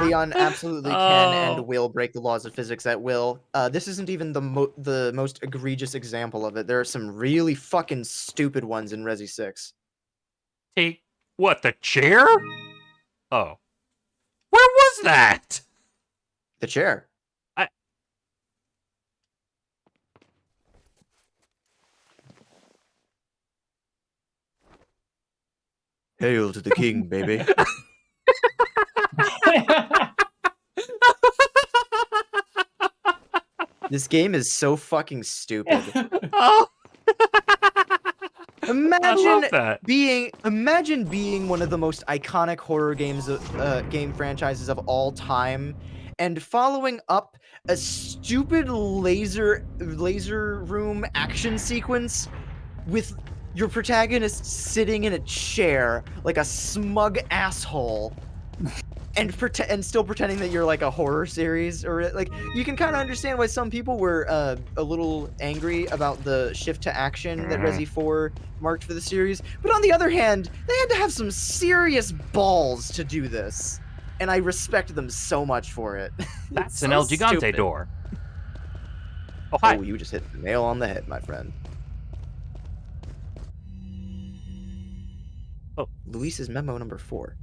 Leon absolutely can and will break the laws of physics at will. This isn't even the most egregious example of it. There are some really fucking stupid ones in Resi 6. Take what? The chair? Oh. Where was that? The chair. Hail to the king, baby. This game is so fucking stupid. Oh. Imagine being one of the most iconic horror game franchises of all time, and following up a stupid laser room action sequence with your protagonist sitting in a chair like a smug asshole. And still pretending that you're like a horror series, or like you can kind of understand why some people were a little angry about the shift to action that Resi 4 marked for the series. But on the other hand, they had to have some serious balls to do this, and I respect them so much for it. That's so an El Gigante stupid. door. Oh, hi. Oh, you just hit the nail on the head, my friend. Oh. Luis's memo number 4.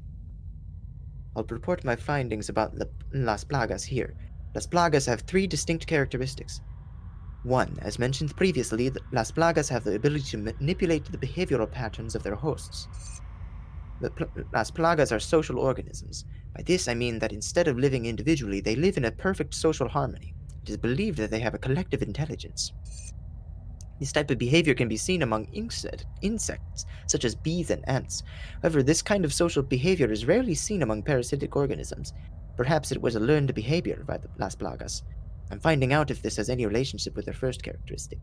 I'll report my findings about Las Plagas here. Las Plagas have 3 distinct characteristics. 1. As mentioned previously, Las Plagas have the ability to manipulate the behavioral patterns of their hosts. Las Plagas are social organisms. By this I mean that instead of living individually, they live in a perfect social harmony. It is believed that they have a collective intelligence. This type of behavior can be seen among insects, such as bees and ants. However, this kind of social behavior is rarely seen among parasitic organisms. Perhaps it was a learned behavior by the Las Plagas. I'm finding out if this has any relationship with their first characteristic.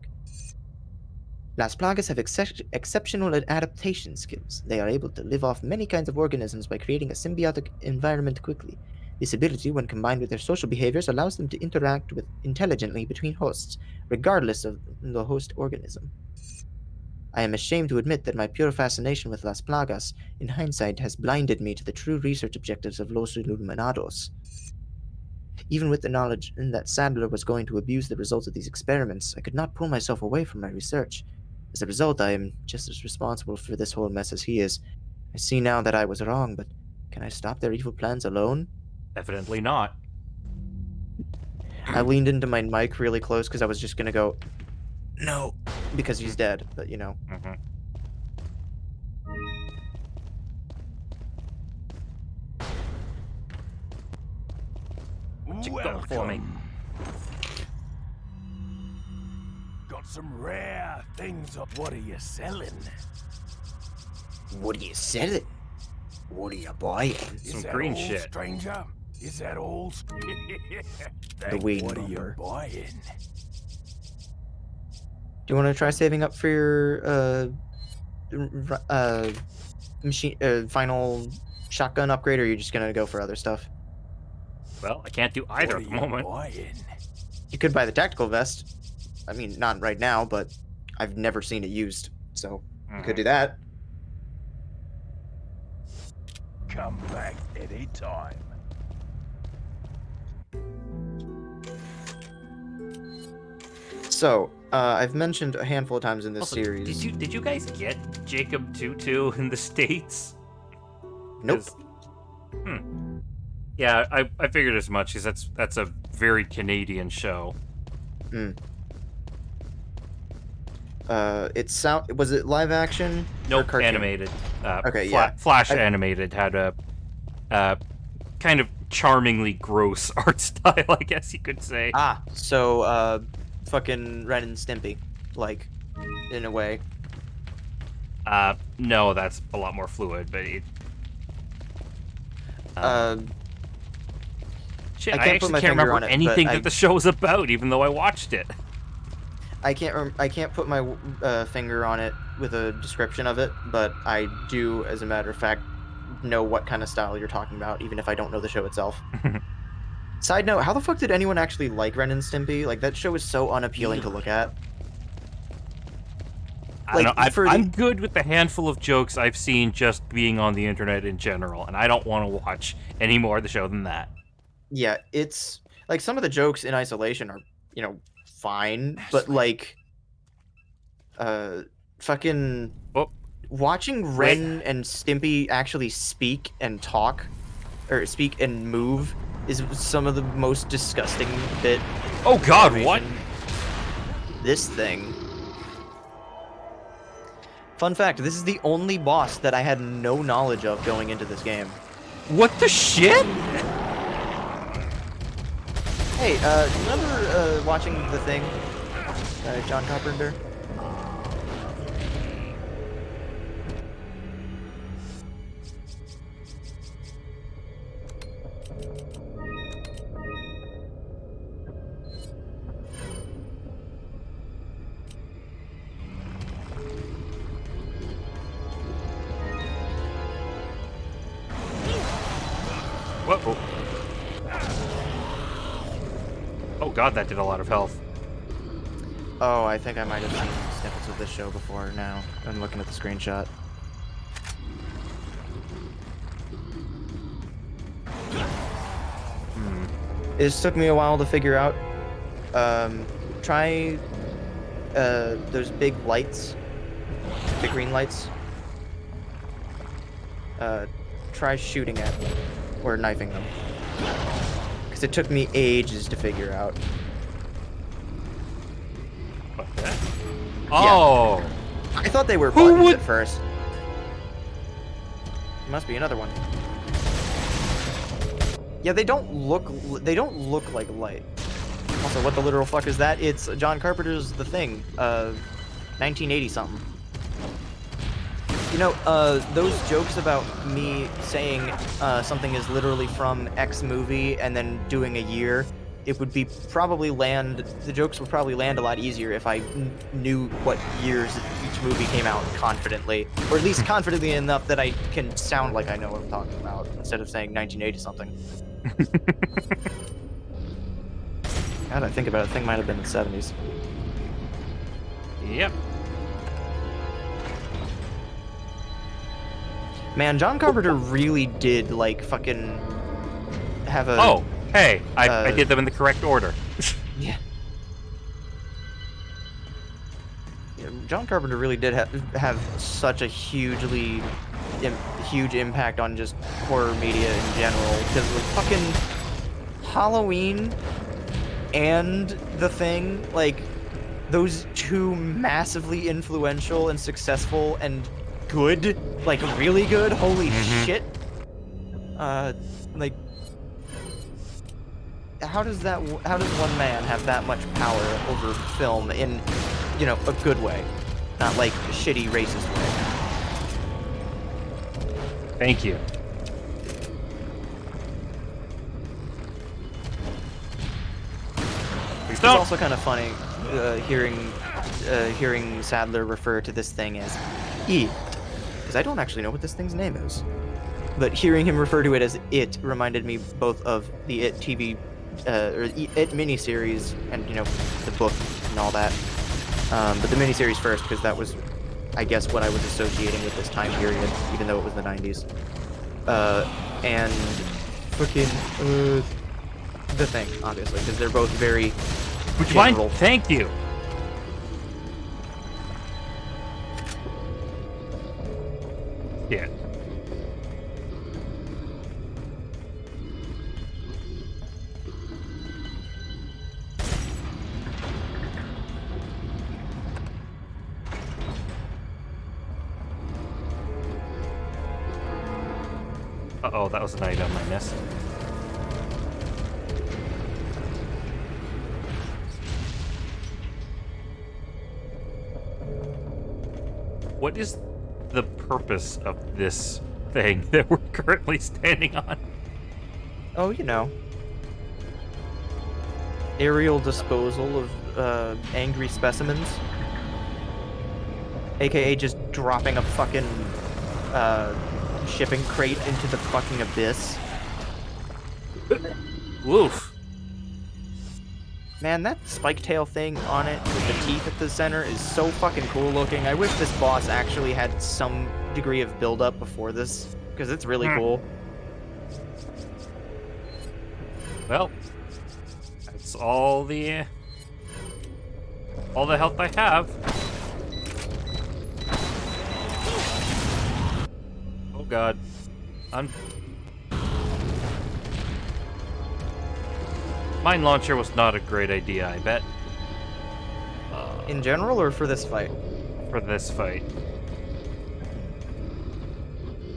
Las Plagas have exceptional adaptation skills. They are able to live off many kinds of organisms by creating a symbiotic environment quickly. This ability, when combined with their social behaviors, allows them to interact intelligently between hosts, regardless of the host organism. I am ashamed to admit that my pure fascination with Las Plagas, in hindsight, has blinded me to the true research objectives of Los Iluminados. Even with the knowledge that Sadler was going to abuse the results of these experiments, I could not pull myself away from my research. As a result, I am just as responsible for this whole mess as he is. I see now that I was wrong, but can I stop their evil plans alone? Evidently not. I leaned into my mic really close because I was just gonna go, no, because he's dead, but you know. Mm-hmm. What you got for me? Got some rare things up. What are you selling? What are you selling? What are you buying? Some Is that green all, shit. stranger? Is that all? The weed What are you bumper. buying? Do you want to try saving up for your machine final shotgun upgrade, or are you just gonna go for other stuff? Well, I can't do either What at are the you moment. buying? You could buy the tactical vest. I mean, not right now, but I've never seen it used, so you could do that. Come back anytime. So, I've mentioned a handful of times in this Also, series. did you guys get Jacob Tutu in the States? Nope. 'Cause- Yeah, I figured as much, because that's a very Canadian show. Was it live action? or Nope, cartoon? animated. Okay, yeah. Flash I- animated had a kind of charmingly gross art style, I guess you could say. Ah, so fucking Ren and Stimpy, like, in a way. No, that's a lot more fluid, but it. Shit, I I can't put actually my can't finger remember on it, anything but that the show was about, even though I watched it. I can't put my finger on it with a description of it, but I do, as a matter of fact, know what kind of style you're talking about, even if I don't know the show itself. Side note: how the fuck did anyone actually like Ren and Stimpy? Like, that show is so unappealing to look at. I don't Like, know. I'm good with the handful of jokes I've seen just being on the internet in general, and I don't want to watch any more of the show than that. Yeah, it's like some of the jokes in isolation are, fine, but like, fucking Oh, watching Ren and Stimpy actually speak and talk, or speak and move, is some of the most disgusting bit. oh God, what? animation. This thing. Fun fact: this is the only boss that I had no knowledge of going into this game. What the shit? Hey, remember watching The Thing? John Carpenter? Whoa. Oh God, that did a lot of health. Oh, I think I might have seen snippets of this show before now. I'm looking at the screenshot. This took me a while to figure out. Try those big lights, the green lights. Try shooting at them or knifing them, because it took me ages to figure out. What that? Oh, I thought they were Who buttons would- at first. Must be another one. Yeah, they don't look like light. Also, what the literal fuck is that? It's John Carpenter's The Thing, 1980 something. You know, those jokes about me saying something is literally from X movie and then doing a year, it would be the jokes would probably land a lot easier if I knew what years each movie came out confidently, or at least confidently enough that I can sound like I know what I'm talking about, instead of saying 1980 something. God, I think about it, the thing might have been the 70s. yep. Man, John Carpenter really did, like, fucking have a... Oh, hey, I did them in the correct order. Yeah. Yeah, John Carpenter really did have such a huge impact on just horror media in general, because with fucking Halloween and The Thing, like, those two massively influential and successful and good, like, really good, holy shit, like, how does one man have that much power over film in, you know, a good way, not like a shitty racist way? Thank you. Please It's don't. also kind of funny hearing Sadler refer to this thing as it, because I don't actually know what this thing's name is. But hearing him refer to it as it reminded me both of the It TV, or It miniseries, and, you know, the book and all that. But the miniseries first, because that was, I guess, what I was associating with this time period, even though it was the 90s. And fucking The Thing, obviously, because they're both very Would you general. mind? Thank you. Yeah. Uh-oh, that was an item I missed. What is the purpose of this thing that we're currently standing on? Oh, you know. Aerial disposal of angry specimens. AKA just dropping a fucking shipping crate into the fucking abyss. Woof. Man, that spike tail thing on it with the teeth at the center is so fucking cool looking. I wish this boss actually had some degree of build-up before this, because it's really cool. Well, that's all the health I have. Oh god. Mine launcher was not a great idea, I bet. In general, or for this fight? For this fight.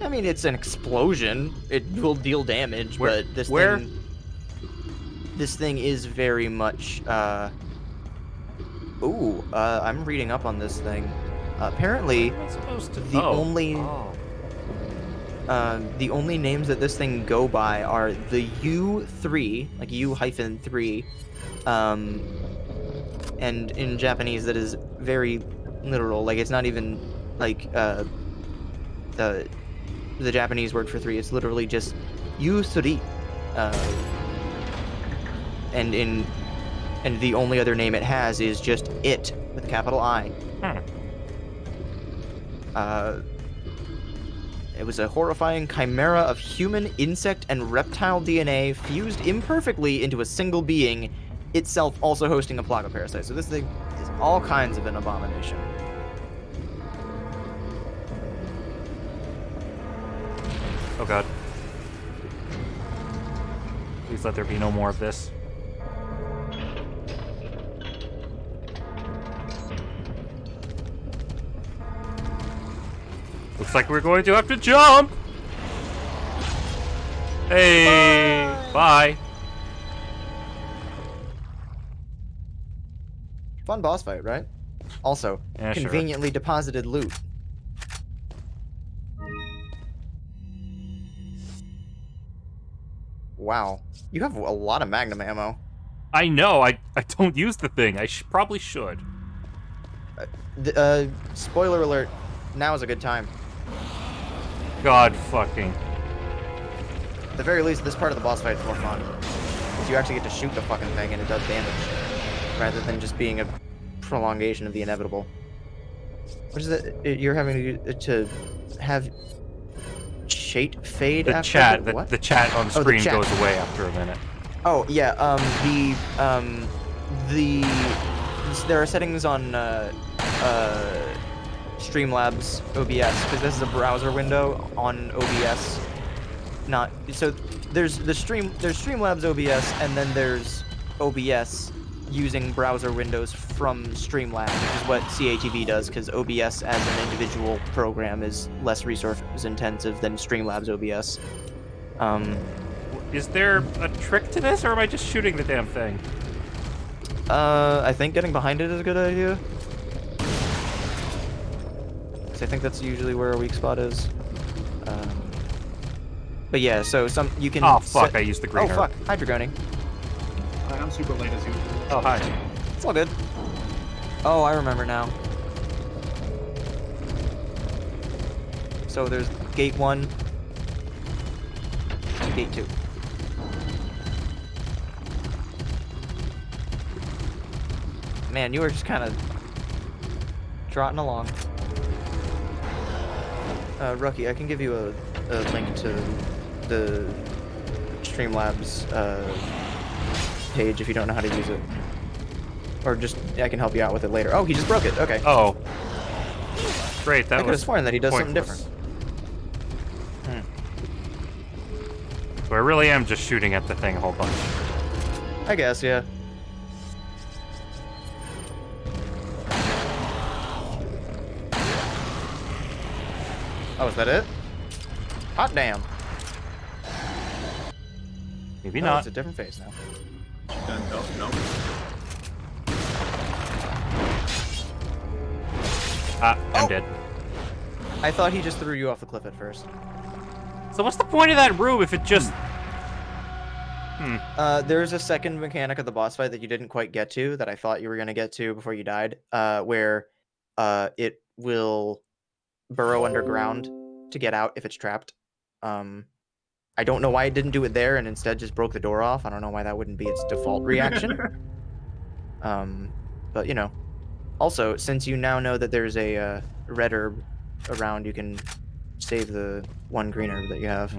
I mean, it's an explosion. It will deal damage, Where- but this where? thing... This thing is very much, Ooh, I'm reading up on this thing. Apparently, Am I supposed to? the only... Oh. The only names that this thing go by are the U3, like U-3, and in Japanese that is very literal, like it's not even like the Japanese word for 3, it's literally just U3, and the only other name it has is just it with a capital I. It was a horrifying chimera of human, insect, and reptile DNA fused imperfectly into a single being, itself also hosting a plagoparasite. So this thing is all kinds of an abomination. Oh god. Please let there be no more of this. Looks like we're going to have to jump! Hey! Bye! Fun boss fight, right? Also, Yeah, sure. conveniently deposited loot. Wow. You have a lot of magnum ammo. I know, I don't use the thing. I probably should. Spoiler alert, now is a good time. God fucking. At the very least, this part of the boss fight is more fun. Because you actually get to shoot the fucking thing and it does damage. Rather than just being a prolongation of the inevitable. What is it? You're having to have chat fade The after chat, what? the chat on the screen chat. goes away after a minute. Oh yeah, there are settings on Streamlabs OBS because this is a browser window on OBS. Not so there's Streamlabs OBS and then there's OBS using browser windows from Streamlabs, which is what CATV does because OBS as an individual program is less resource intensive than Streamlabs OBS. Is there a trick to this, or am I just shooting the damn thing? I think getting behind it is a good idea. 'Cause I think that's usually where a weak spot is. But yeah, so you can. Oh fuck! I used the green. Oh fuck! Hydrogoning. I'm super late as usual. Oh hi. It's all good. Oh, I remember now. So there's gate 1, gate 2. Man, you were just kind of trotting along. Rookie, I can give you a link to the Streamlabs page if you don't know how to use it. Or just, I can help you out with it later. Oh, he just broke it. Okay. Oh. Great, that I could have was sworn that he does something pointless. different. So I really am just shooting at the thing a whole bunch. I guess, yeah. Oh, is that it? Hot damn. Maybe No, not. it's a different face now. No. I'm Oh. dead. I thought he just threw you off the cliff at first. So what's the point of that room if it just... There's a second mechanic of the boss fight that you didn't quite get to that I thought you were going to get to before you died, where it will burrow underground to get out if it's trapped. I don't know why it didn't do it there and instead just broke the door off. I don't know why that wouldn't be its default reaction. But, you know. Also, since you now know that there's a red herb around, you can save the one green herb that you have.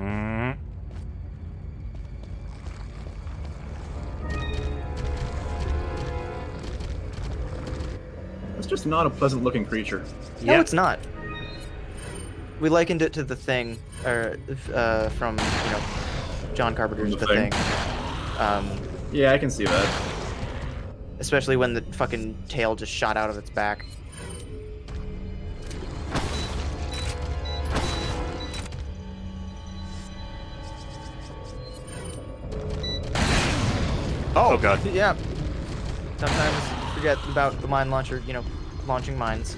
It's just not a pleasant looking creature. No, it's not. We likened it to the Thing, from John Carpenter's The The Thing. Thing. Yeah, I can see that. Especially when the fucking tail just shot out of its back. Oh god. Yeah. Sometimes forget about the mine launcher, launching mines.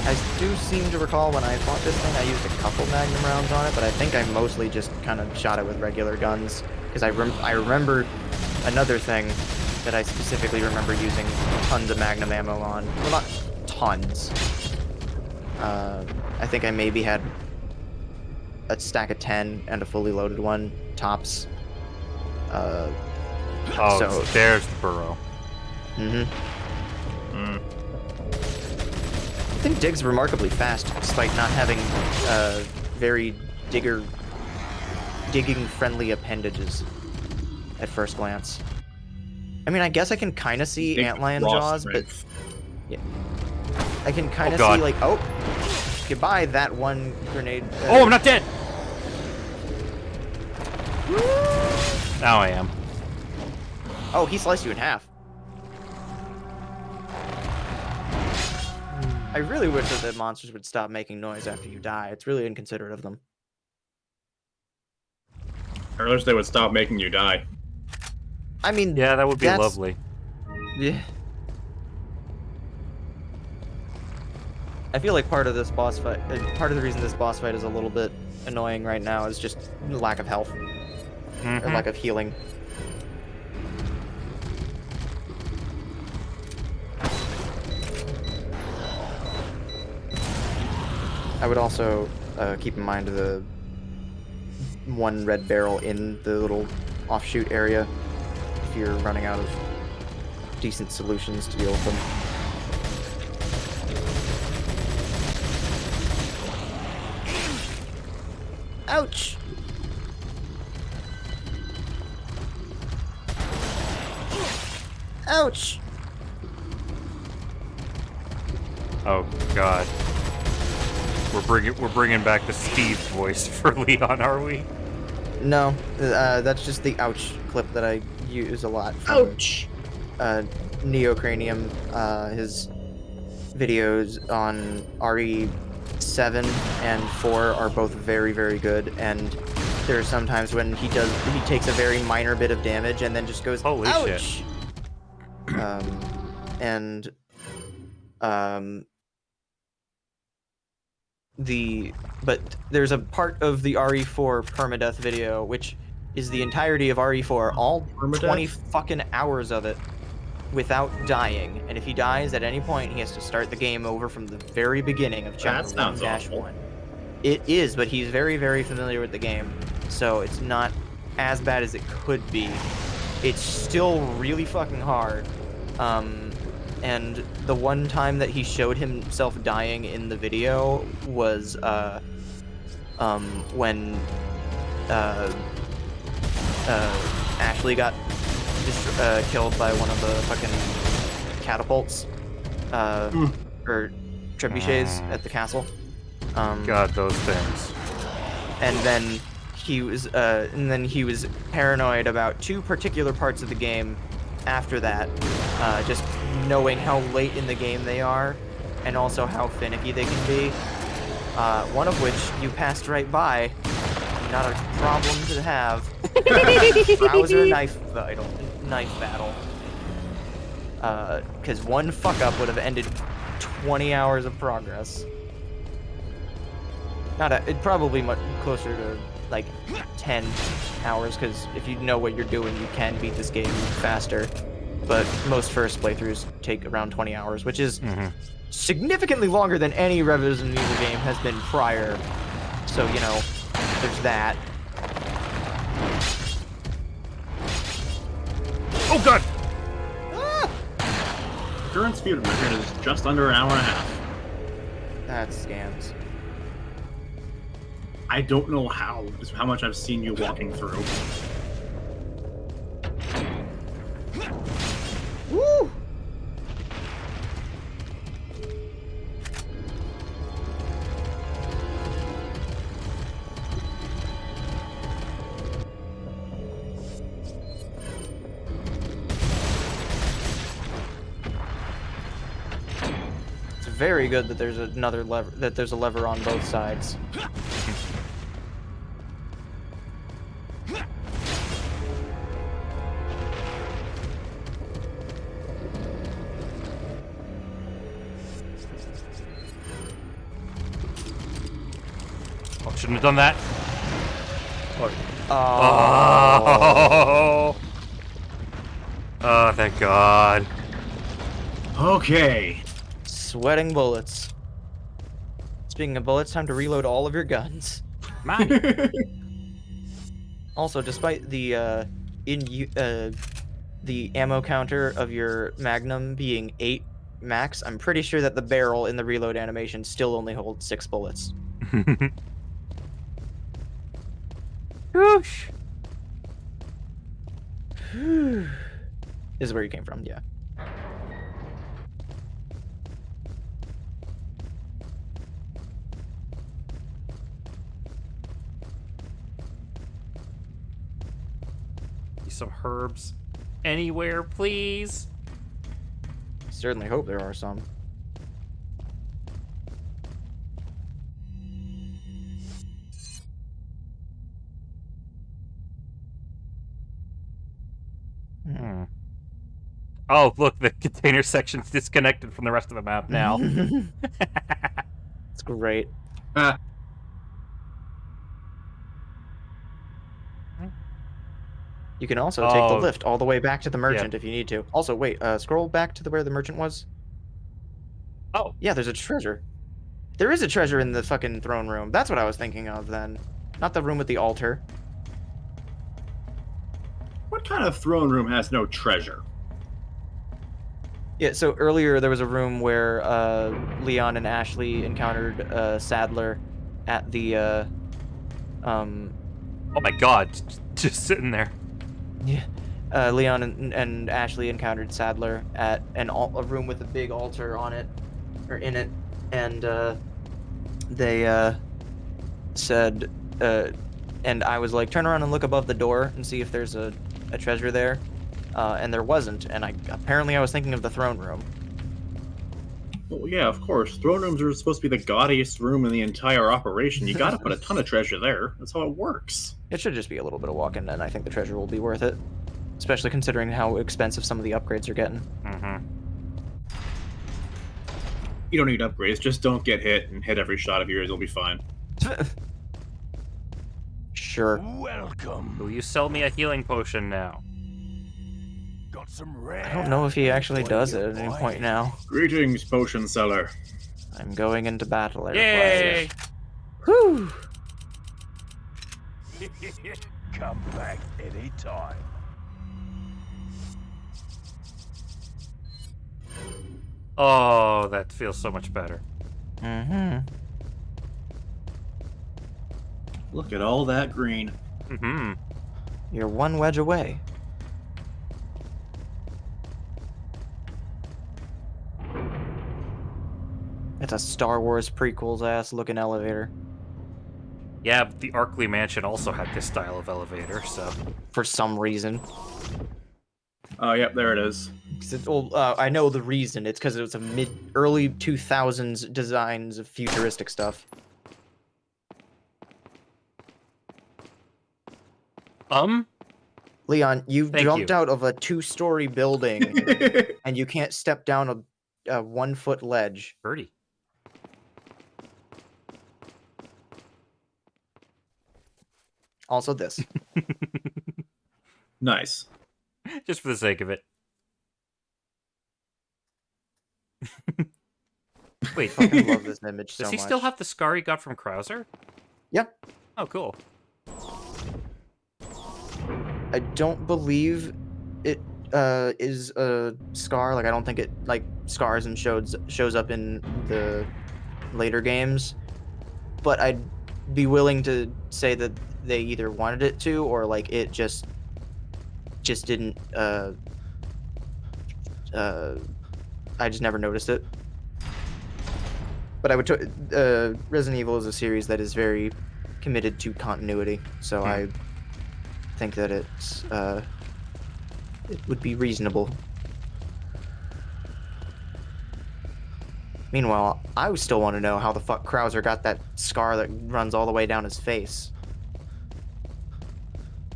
I do seem to recall when I fought this thing, I used a couple magnum rounds on it, but I think I mostly just kind of shot it with regular guns. Because I remember another thing that I specifically remember using tons of magnum ammo on. Well, not tons. I think I maybe had a stack of 10 and a fully loaded one, tops. Oh, So- there's the burrow. I think Dig's remarkably fast, despite not having very digging-friendly appendages at first glance. I mean, I guess I can kind of see Big antlion raw jaws, but strength. yeah, I can kind of God. see goodbye that one grenade. Oh, I'm not dead! Now I am. Oh, he sliced you in half. I really wish that the monsters would stop making noise after you die. It's really inconsiderate of them. I wish they would stop making you die. I mean, Yeah, that would be that's- lovely. Yeah. I feel like part of this boss fight, part of the reason this boss fight is a little bit annoying right now is just lack of health or lack of healing. I would also keep in mind the one red barrel in the little offshoot area if you're running out of decent solutions to deal with them. Ouch! Ouch! Oh God. We're bringing back the Steve voice for Leon, are we? No, that's just the ouch clip that I use a lot from Ouch! Neocranium. His videos on RE7 and 4 are both very, very good, and there are some times when he takes a very minor bit of damage and then just goes, Holy ouch! shit. But there's a part of the RE4 permadeath video, which is the entirety of RE4, all Permadeath? 20 fucking hours of it, without dying. And if he dies at any point, he has to start the game over from the very beginning of chapter That sounds 1-1. It is, but he's very, very familiar with the game, so it's not as bad as it could be. It's still really fucking hard. And the one time that he showed himself dying in the video was when Ashley got killed by one of the fucking catapults, or trebuchets at the castle. God, those things. And then he was paranoid about two particular parts of the game after that, just knowing how late in the game they are, and also how finicky they can be. One of which you passed right by. Not a problem to have. Browser knife battle. Because one fuck up would have ended 20 hours of progress. It'd probably much closer to like 10 hours, because if you know what you're doing, you can beat this game faster. But most first playthroughs take around 20 hours, which is significantly longer than any Resident Evil game has been prior. So, you know, there's that. Oh God! Current speed of movement is just under an hour and a half. That's scams. I don't know how much I've seen you walking through. Woo! It's very good that there's another lever, that there's a lever on both sides. Oh, shouldn't have done that. Oh. Oh, thank God. Okay. Sweating bullets. Speaking of bullets, time to reload all of your guns. Also, despite the the ammo counter of your Magnum being 8 max, I'm pretty sure that the barrel in the reload animation still only holds 6 bullets. Whoosh. This is where you came from, yeah. Some herbs anywhere, please. Certainly hope there are some. Oh, look, the container section's disconnected from the rest of the map now. It's great. You can also take the lift all the way back to the merchant if you need to. Also, wait, scroll back to where the merchant was. Oh. Yeah, there's a treasure. There is a treasure in the fucking throne room. That's what I was thinking of then. Not the room with the altar. What kind of throne room has no treasure? Yeah, so earlier there was a room where Leon and Ashley encountered Sadler at the Oh my god, just sitting there. yeah. Leon and Ashley encountered Sadler at a room with a big altar on it, or in it, and they said, and I was like, turn around and look above the door and see if there's a treasure there, and there wasn't, and apparently I was thinking of the throne room. Well, yeah, of course. Throne rooms are supposed to be the gaudiest room in the entire operation. You gotta put a ton of treasure there. That's how it works. It should just be a little bit of walking, and I think the treasure will be worth it, especially considering how expensive some of the upgrades are getting. Mm-hmm. You don't need upgrades. Just don't get hit and hit every shot of yours. You'll be fine. Sure. Welcome. Will you sell me a healing potion now? Got some rare. I don't know if he actually does it at any point now. Greetings, potion seller. I'm going into battle. I Yay! Whew. Come back anytime. Oh, that feels so much better. Mm-hmm. Look at all that green. Mm-hmm. You're one wedge away. It's a Star Wars prequels ass looking elevator. Yeah, but the Arkley Mansion also had this style of elevator, so... For some reason. Oh, yep, there it is. I know the reason. It's because it was a early 2000s designs of futuristic stuff. Leon, you've Thank jumped you. out of a 2-story building, and you can't step down a 1-foot ledge. Birdie. Also this. Nice. Just for the sake of it. Wait, I fucking love this image so does much. he still have the scar he got from Krauser? Yep. Oh, cool. I don't believe it is a scar. Like, I don't think it, like, scars and shows up in the later games. But I'd be willing to say that they either wanted it to, or, like, it just didn't, I just never noticed it. But I would, Resident Evil is a series that is very committed to continuity, so I think that it's, it would be reasonable. Meanwhile, I still want to know how the fuck Krauser got that scar that runs all the way down his face.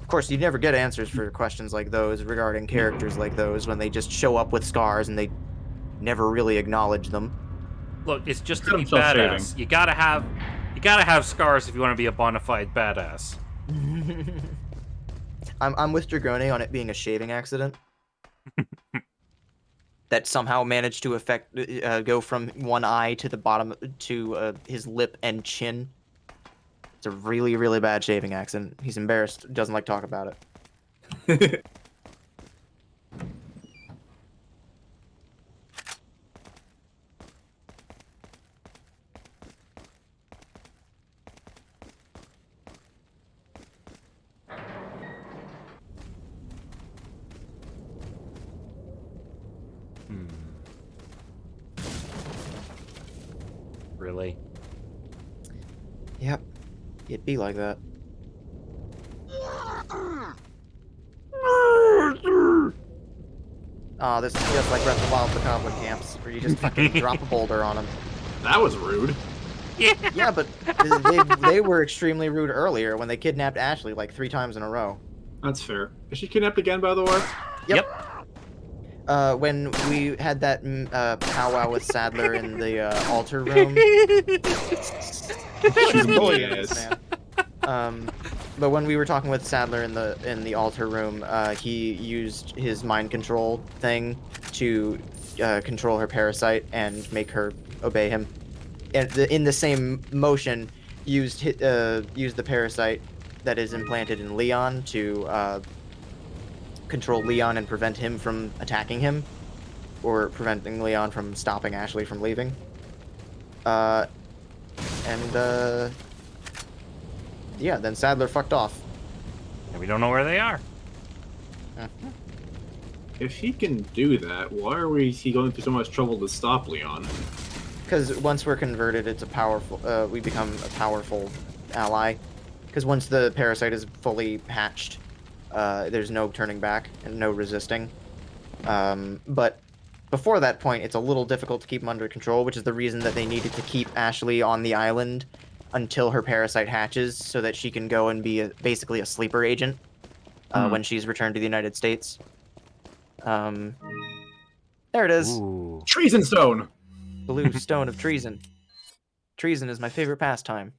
Of course, you never get answers for questions like those regarding characters like those when they just show up with scars and they never really acknowledge them. Look, it's just to Cut be himself badass. shaving. You gotta have scars if you want to be a bona fide badass. I'm with Dragoni on it being a shaving accident. That somehow managed to go from one eye to the bottom to his lip and chin. It's a really, really bad shaving accident. He's embarrassed, doesn't like to talk about it. Really? Yep. It'd be like that. Oh, this is just like Breath of the Wild, the Goblin Camps, where you just fucking drop a boulder on them. That was rude. Yeah, but they were extremely rude earlier when they kidnapped Ashley like 3 times in a row. That's fair. Is she kidnapped again, by the way? Yep. When we had that powwow with Sadler in the altar room. She's bullying yes. this man. But when we were talking with Sadler in the altar room, he used his mind control thing to control her parasite and make her obey him. And in the same motion, used the parasite that is implanted in Leon to control Leon and prevent him from attacking him, or preventing Leon from stopping Ashley from leaving. Yeah, then Sadler fucked off. And we don't know where they are. If he can do that, why are he going through so much trouble to stop Leon? Because once we're converted, it's a powerful. We become a powerful ally. Because once the parasite is fully hatched, there's no turning back and no resisting. But before that point, it's a little difficult to keep him under control, which is the reason that they needed to keep Ashley on the island until her parasite hatches, so that she can go and be basically a sleeper agent when she's returned to the United States. There it is. Ooh. Treason Stone! Blue Stone of Treason. Treason is my favorite pastime.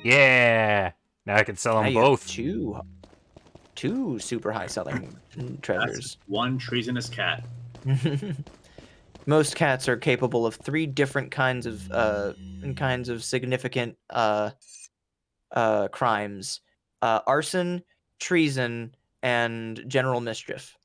Yeah. Now I can sell Now them you have both. two super high selling treasures. That's one treasonous cat. Most cats are capable of 3 different kinds of significant crimes: arson, treason, and general mischief.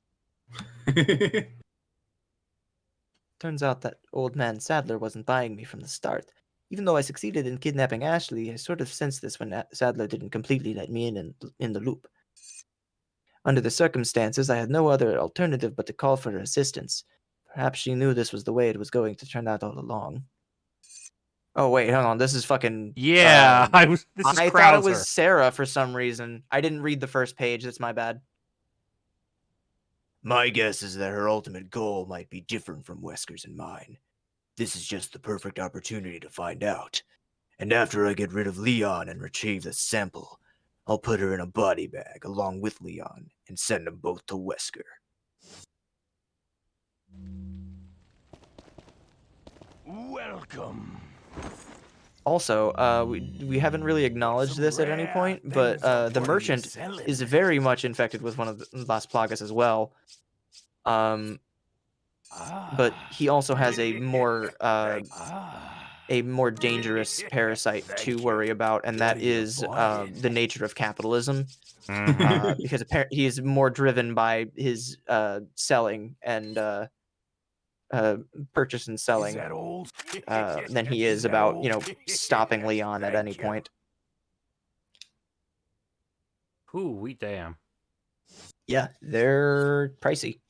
Turns out that old man Sadler wasn't buying me from the start. Even though I succeeded in kidnapping Ashley, I sort of sensed this when Sadler didn't completely let me in the loop. Under the circumstances, I had no other alternative but to call for her assistance. Perhaps she knew this was the way it was going to turn out all along. Oh wait, hang on. This is fucking. Yeah, this is I thought it was Sarah for some reason. I didn't read the first page. That's my bad. My guess is that her ultimate goal might be different from Wesker's and mine. This is just the perfect opportunity to find out. And after I get rid of Leon and retrieve the sample, I'll put her in a body bag along with Leon and send them both to Wesker. Welcome. Also, we haven't really acknowledged this at any point, but the merchant is very much infected with one of the Las Plagas as well. But he also has a more dangerous parasite to worry about, and that is the nature of capitalism. Because he is more driven by his selling and purchase and selling than he is about, stopping Leon at any point. Ooh, we damn. Yeah, they're pricey.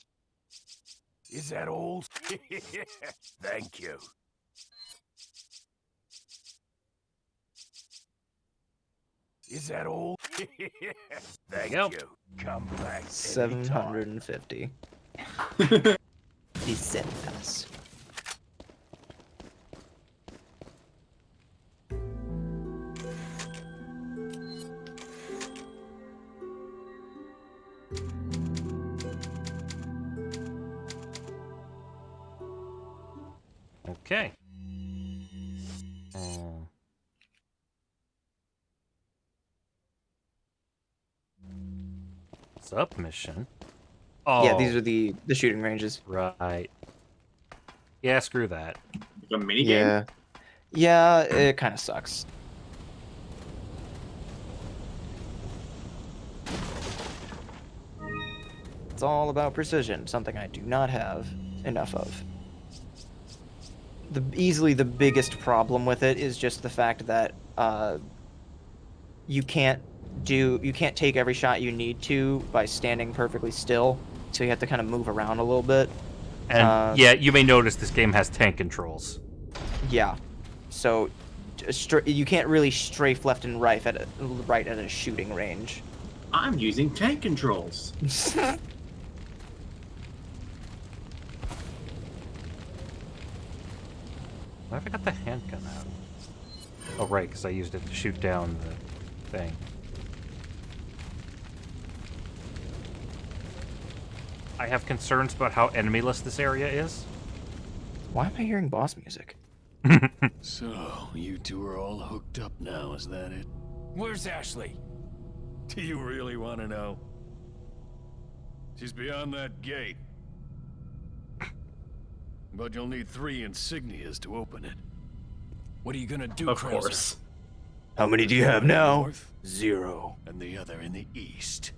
Is that old? Thank you. Is that old? Thank you. Come back. 750. He sent us. Okay. Submission? Oh. Yeah, these are the shooting ranges. Right. Yeah, screw that. A minigame? Yeah. Yeah, it kind of sucks. It's all about precision, something I do not have enough of. Easily the biggest problem with it is just the fact that you can't take every shot you need to by standing perfectly still, so you have to kind of move around a little bit. And yeah, you may notice this game has tank controls. Yeah, so you can't really strafe left and right at a shooting range. I'm using tank controls. Why have I got the handgun out? Oh, right, because I used it to shoot down the thing. I have concerns about how enemyless this area is. Why am I hearing boss music? So, you two are all hooked up now, is that it? Where's Ashley? Do you really want to know? She's beyond that gate. But you'll need 3 insignias to open it. What are you gonna do, Of Krauser? course. How many do you have now? North, 0. and the other in the east.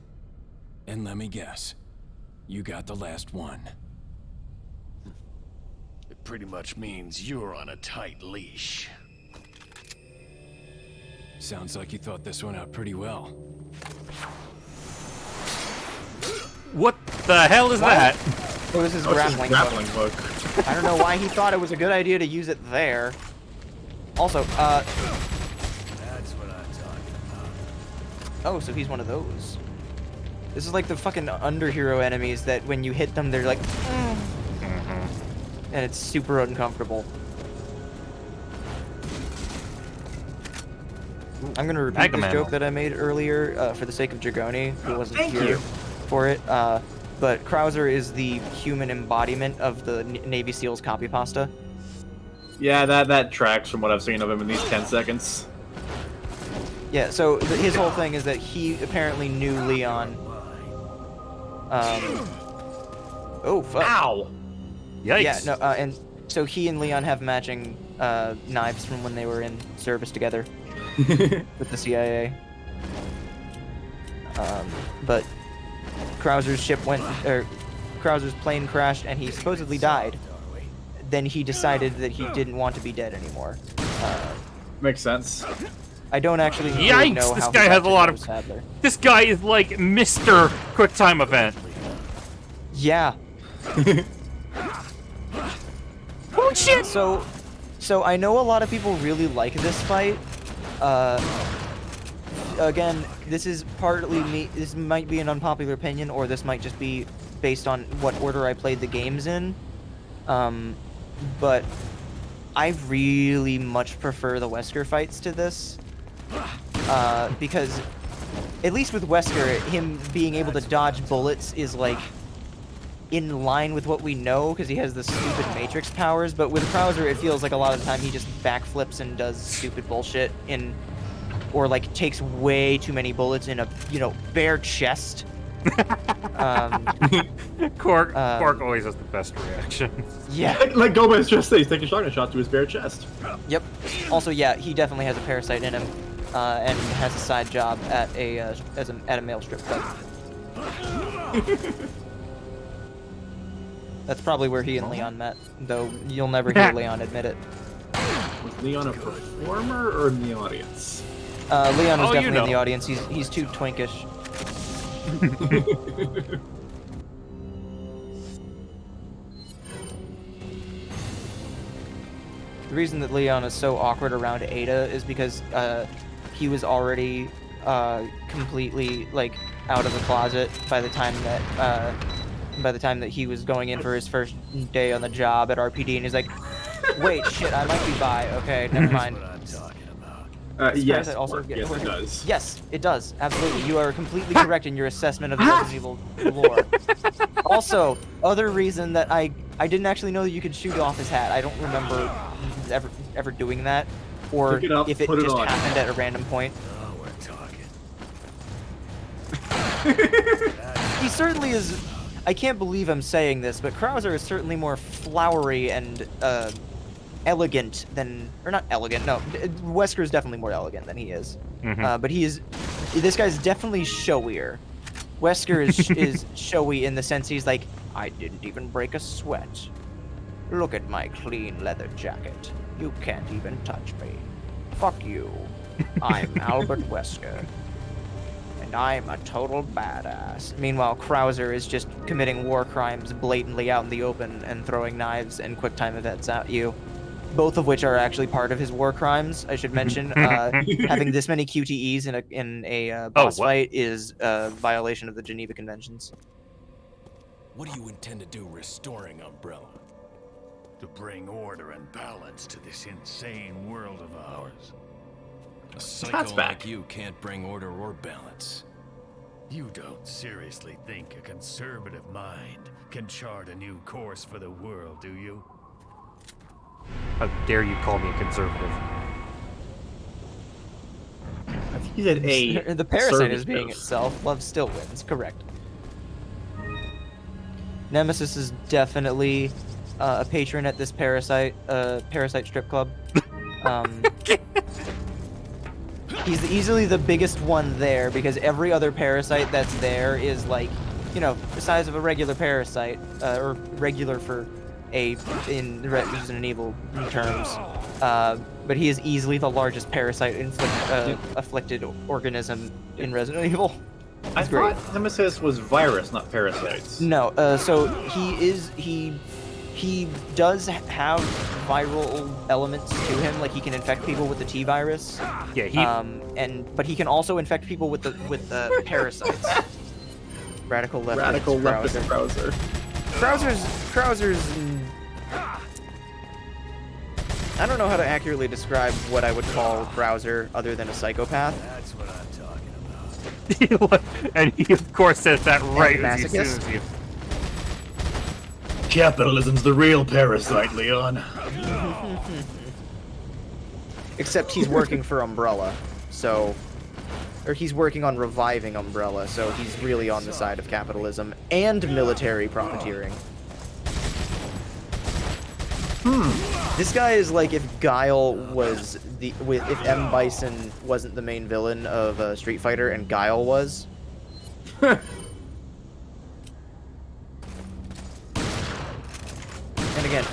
And let me guess. You got the last one. It pretty much means you're on a tight leash. Sounds like you thought this one out pretty well. What the hell is that? It was his Oh, it's his grappling grappling hook. hook. I don't know why he thought it was a good idea to use it there. Also, That's what I'm talking about. oh, so he's one of those. This is like the fucking underhero enemies that when you hit them, they're like, and it's super uncomfortable. I'm gonna repeat this Agamemnon. joke that I made earlier for the sake of Dragoni, who wasn't Thank here you. for it. But Krauser is the human embodiment of the Navy SEALs copy pasta. Yeah, that tracks from what I've seen of him in these 10 seconds. Yeah, so his whole thing is that he apparently knew Leon. Oh, fuck. Ow! Yikes. Yeah, no, and so he and Leon have matching knives from when they were in service together with the CIA. But Krauser's ship went, or Krauser's plane crashed, and he supposedly died. Then he decided that he didn't want to be dead anymore. Makes sense. I don't actually really Yikes, know this how guy he has got a lot to of- know Sadler. This guy is like Mr. QuickTime Event. Yeah. Oh shit! So I know a lot of people really like this fight. Again, this is partly me. This might be an unpopular opinion, or this might just be based on what order I played the games in. But I really much prefer the Wesker fights to this. Because at least with Wesker, him being able to dodge bullets is like in line with what we know because he has the stupid Matrix powers. But with Krauser, it feels like a lot of the time he just backflips and does stupid bullshit or like takes way too many bullets in a bare chest. Quark always has the best reaction. Yeah. Like Gomez just said, he's taking shotgun shots to his bare chest. Yep. Also, yeah, he definitely has a parasite in him, and has a side job at a male strip club. That's probably where he and Leon met, though you'll never hear Leon admit it. Was Leon a performer or in the audience? Leon was Oh, you definitely in the know. audience. He's too twinkish. The reason that Leon is so awkward around Ada is because he was already completely like out of the closet by the time that he was going in for his first day on the job at RPD, and he's like, "Wait, shit, I might be bi. Okay, never mind." What I'm talking about. Yes, Parasite also Mark, get- yes, it does. Yes, it does. Absolutely. You are completely correct in your assessment of the Resident Evil lore. Also, other reason that I didn't actually know that you could shoot off his hat. I don't remember ever doing that, or Pick it up, if it put it just on. happened at a random point. Oh, we're talking. He certainly is. I can't believe I'm saying this, but Krauser is certainly more flowery and elegant than, or not elegant. No, Wesker is definitely more elegant than he is. Mhm. But this guy's definitely showier. Wesker is showy in the sense he's like, I didn't even break a sweat. Look at my clean leather jacket. You can't even touch me. Fuck you. I'm Albert Wesker. And I'm a total badass. Meanwhile, Krauser is just committing war crimes blatantly out in the open and throwing knives and QuickTime events at you. Both of which are actually part of his war crimes, I should mention. Having this many QTEs in a boss what? fight is a violation of the Geneva Conventions. What do you intend to do restoring Umbrella? To bring order and balance to this insane world of ours. A psycho That's back. like you can't bring order or balance. You don't seriously think a conservative mind can chart a new course for the world, do you? How dare you call me a conservative? I think he said a. The parasite is being conservative. itself. Love still wins. Correct. Nemesis is definitely a patron at this parasite strip club. He's easily the biggest one there because every other parasite that's there is like you know, the size of a regular parasite, or regular for in Resident Evil terms. But he is easily the largest parasite afflicted organism in Resident Evil. I It's great. thought Nemesis was virus, not parasites. No, so he does have viral elements to him, like he can infect people with the T virus. Yeah, but he can also infect people with the parasites. Radical leftist. Radical leftist Krauser. Krauser's. I don't know how to accurately describe what I would call Krauser other than a psychopath. That's what I'm talking about. and he of course says that right And as he masochist. sees you. Capitalism's the real parasite, Leon. Except he's working for Umbrella, so... Or he's working on reviving Umbrella, so he's really on the side of capitalism and military profiteering. This guy is like if Guile was if M. Bison wasn't the main villain of Street Fighter and Guile was. And again,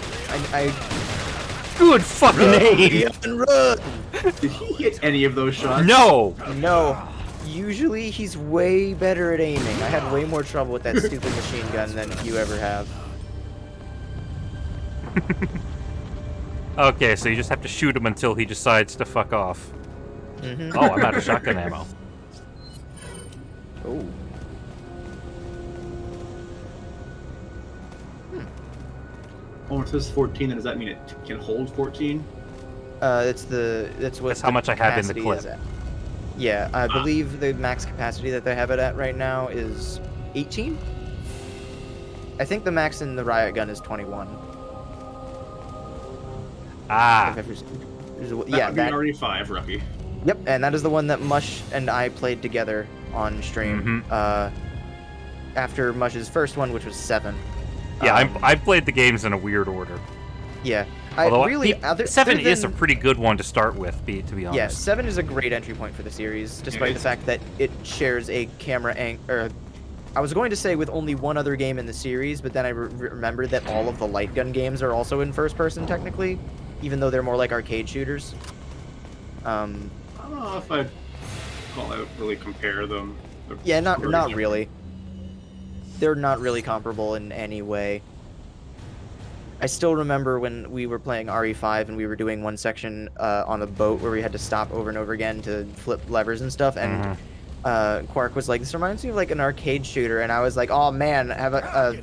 I Good fucking aim! run! Did he hit any of those shots? No! No. Usually he's way better at aiming. I had way more trouble with that stupid machine gun than you ever have. Okay, so you just have to shoot him until he decides to fuck off. Mm-hmm. Oh, I'm out of shotgun ammo. Oh. Oh, it says 14, then does that mean it can hold 14? That's what That's how much I have in the capacity clip. is at. Yeah, I believe the max capacity that they have it at right now is 18. I think the max in the riot gun is 21. Ah, Yeah, that would be RE5, Rucky. Yep, and that is the one that Mush and I played together on stream. After Mush's first one, which was 7. yeah, I played the games in a weird order. Yeah, Although seven is a pretty good one to start with, to be honest. Yeah, 7 is a great entry point for the series, despite the fact that it shares a camera angle. I was going to say with only one other game in the series, but then I remembered that all of the light gun games are also in first person technically, even though they're more like arcade shooters. I don't know if I'd really compare them. Yeah, not really. They're not really comparable in any way. I still remember when we were playing RE5 and we were doing one section on a boat where we had to stop over and over again to flip levers and stuff, and Quark was like, "This reminds me of like an arcade shooter," and I was like, "Oh man, have I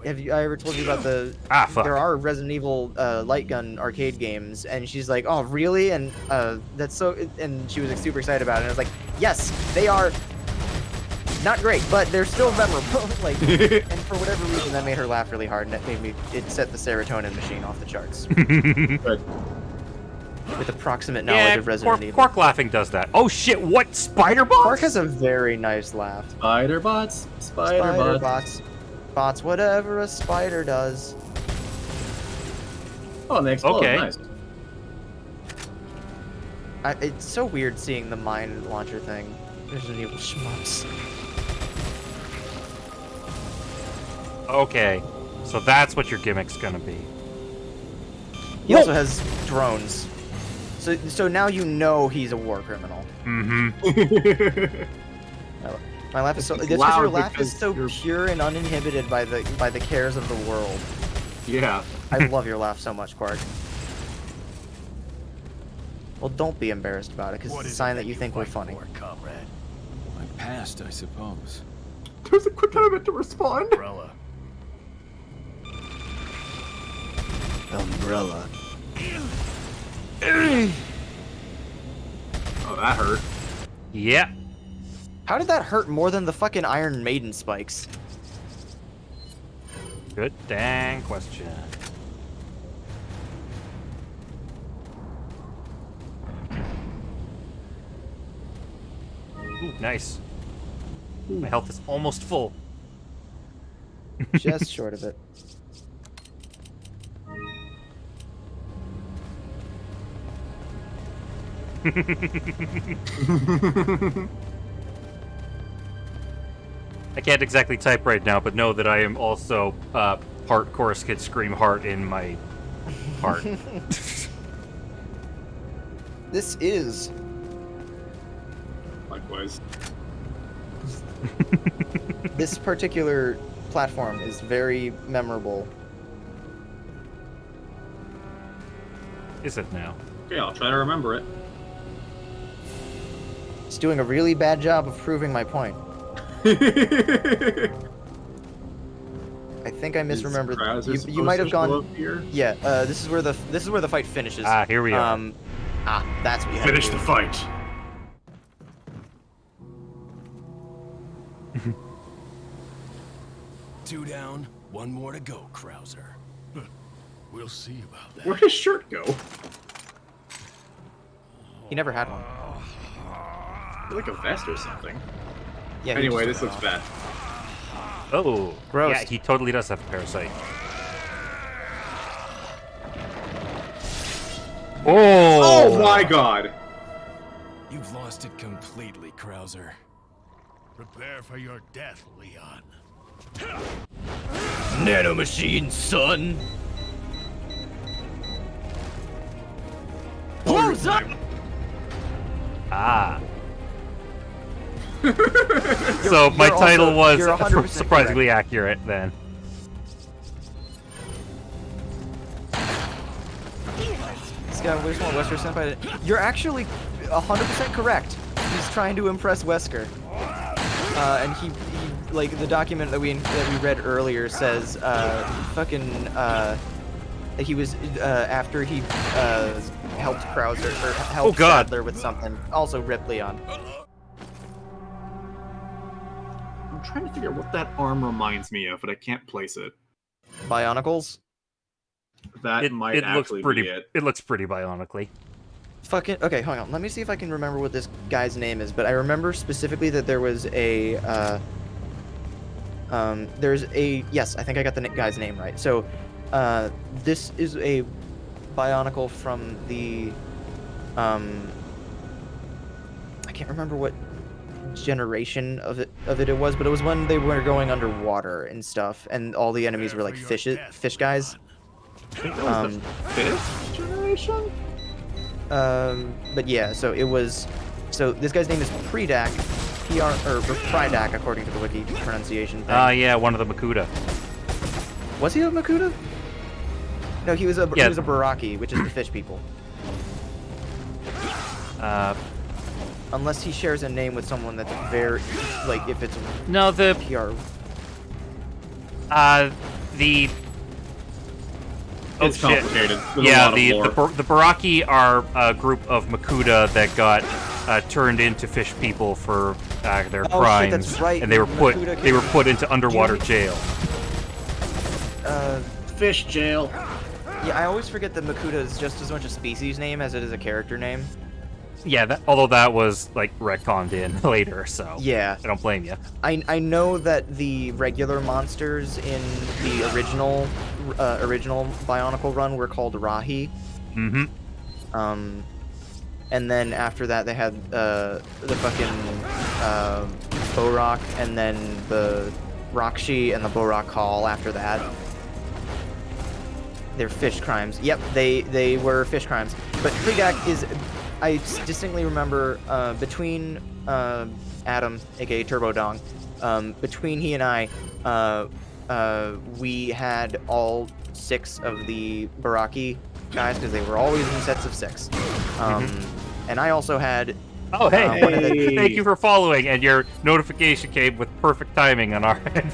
ever told you about the? Fuck. There are Resident Evil light gun arcade games," and she's like, "Oh really?" And that's so, and she was like, super excited about it. And I was like, "Yes, they are." Not great, but they're still memorable. Like, and for whatever reason, that made her laugh really hard, and it set the serotonin machine off the charts. Good. With approximate knowledge of Resident Evil. Quark laughing does that. Oh shit! What spider bots? Quark has a very nice laugh. Spider bots. Bots, whatever a spider does. Oh, and they explode. Okay. Nice. It's so weird seeing the mine launcher thing. Resident Evil shmups. Okay, so that's what your gimmick's gonna be. He also has drones. So now you know he's a war criminal. Mm-hmm. My laugh is so. It's This because your loud laugh is because so you're- pure and uninhibited by the cares of the world. Yeah. I love your laugh so much, Quark. Well, don't be embarrassed about it, because it's a sign that you think we're funny. Comrade? My past, I suppose. There's a quick time to respond. Umbrella. Umbrella. Oh, that hurt. Yeah. How did that hurt more than the fucking Iron Maiden spikes? Good dang question. Ooh, nice. My health is almost full. Just short of it. I can't exactly type right now, but know that I am also part Chorus Kid Scream Heart in my heart. This is Likewise. this particular platform is very memorable. Is it now? Okay, I'll try to remember it. It's doing a really bad job of proving my point. I think I misremembered. You might have gone. Yeah, this is where the fight finishes. Ah, here we are. That's what you had to Finish do. the fight. Two down, one more to go, Krauser. We'll see about that. Where'd his shirt go? He never had one. Like a vest or something. Yeah. he Anyway, just- this looks bad. Oh, Gross. yeah, he totally does have a parasite. Oh my god! You've lost it completely, Krauser. Prepare for your death, Leon. Nanomachine, son. Close up! Ah. So my you're title also- was you're 100% surprisingly accurate then. This guy wish more Wesker Senpai. You're actually 100% correct. He's trying to impress Wesker. And he like the document that we read earlier says he was after he helped Krauser or helped God. Sadler with something. Also Rip Leon. I'm trying to figure out what that arm reminds me of, but I can't place it. Bionicles. That might It looks actually pretty. be it. It looks pretty bionically. Fucking okay, hold on. Let me see if I can remember what this guy's name is. But I remember specifically that there was a there's a yes, I think I got the guy's name right. So this is a bionicle from the I can't remember what generation of it was, but it was when they were going underwater and stuff, and all the enemies were like fish guys. I think that was the 5th generation? But yeah, so it was. So this guy's name is Predak, or Prydak according to the wiki pronunciation thing. Yeah, one of the Makuta. Was he a Makuta? No, he was a Yeah. Baraki, which is the fish people. Unless he shares a name with someone that's very, like, if it's No, the PR. the. It's shit. complicated. There's a Yeah, lot of lore. the Baraki are a group of Makuta that got turned into fish people for their Oh, crimes, shit, that's right. and they were Makuta put into underwater jail. Fish jail. Yeah, I always forget that Makuta is just as much a species name as it is a character name. Yeah, although that was like retconned in later, so Yeah. I don't blame you. I know that the regular monsters in the original Bionicle run were called Rahi. Mm-hmm. And then after that they had the fucking Borok, and then the Rakshi and the Borok Hall after that. They're fish crimes. Yep, they were fish crimes. But Predak is, I distinctly remember between Adam, aka Turbo Dong, between he and I, we had all 6 of the Baraki guys because they were always in sets of 6. And I also had. Oh, hey, one of the- thank you for following, and your notification came with perfect timing on our end.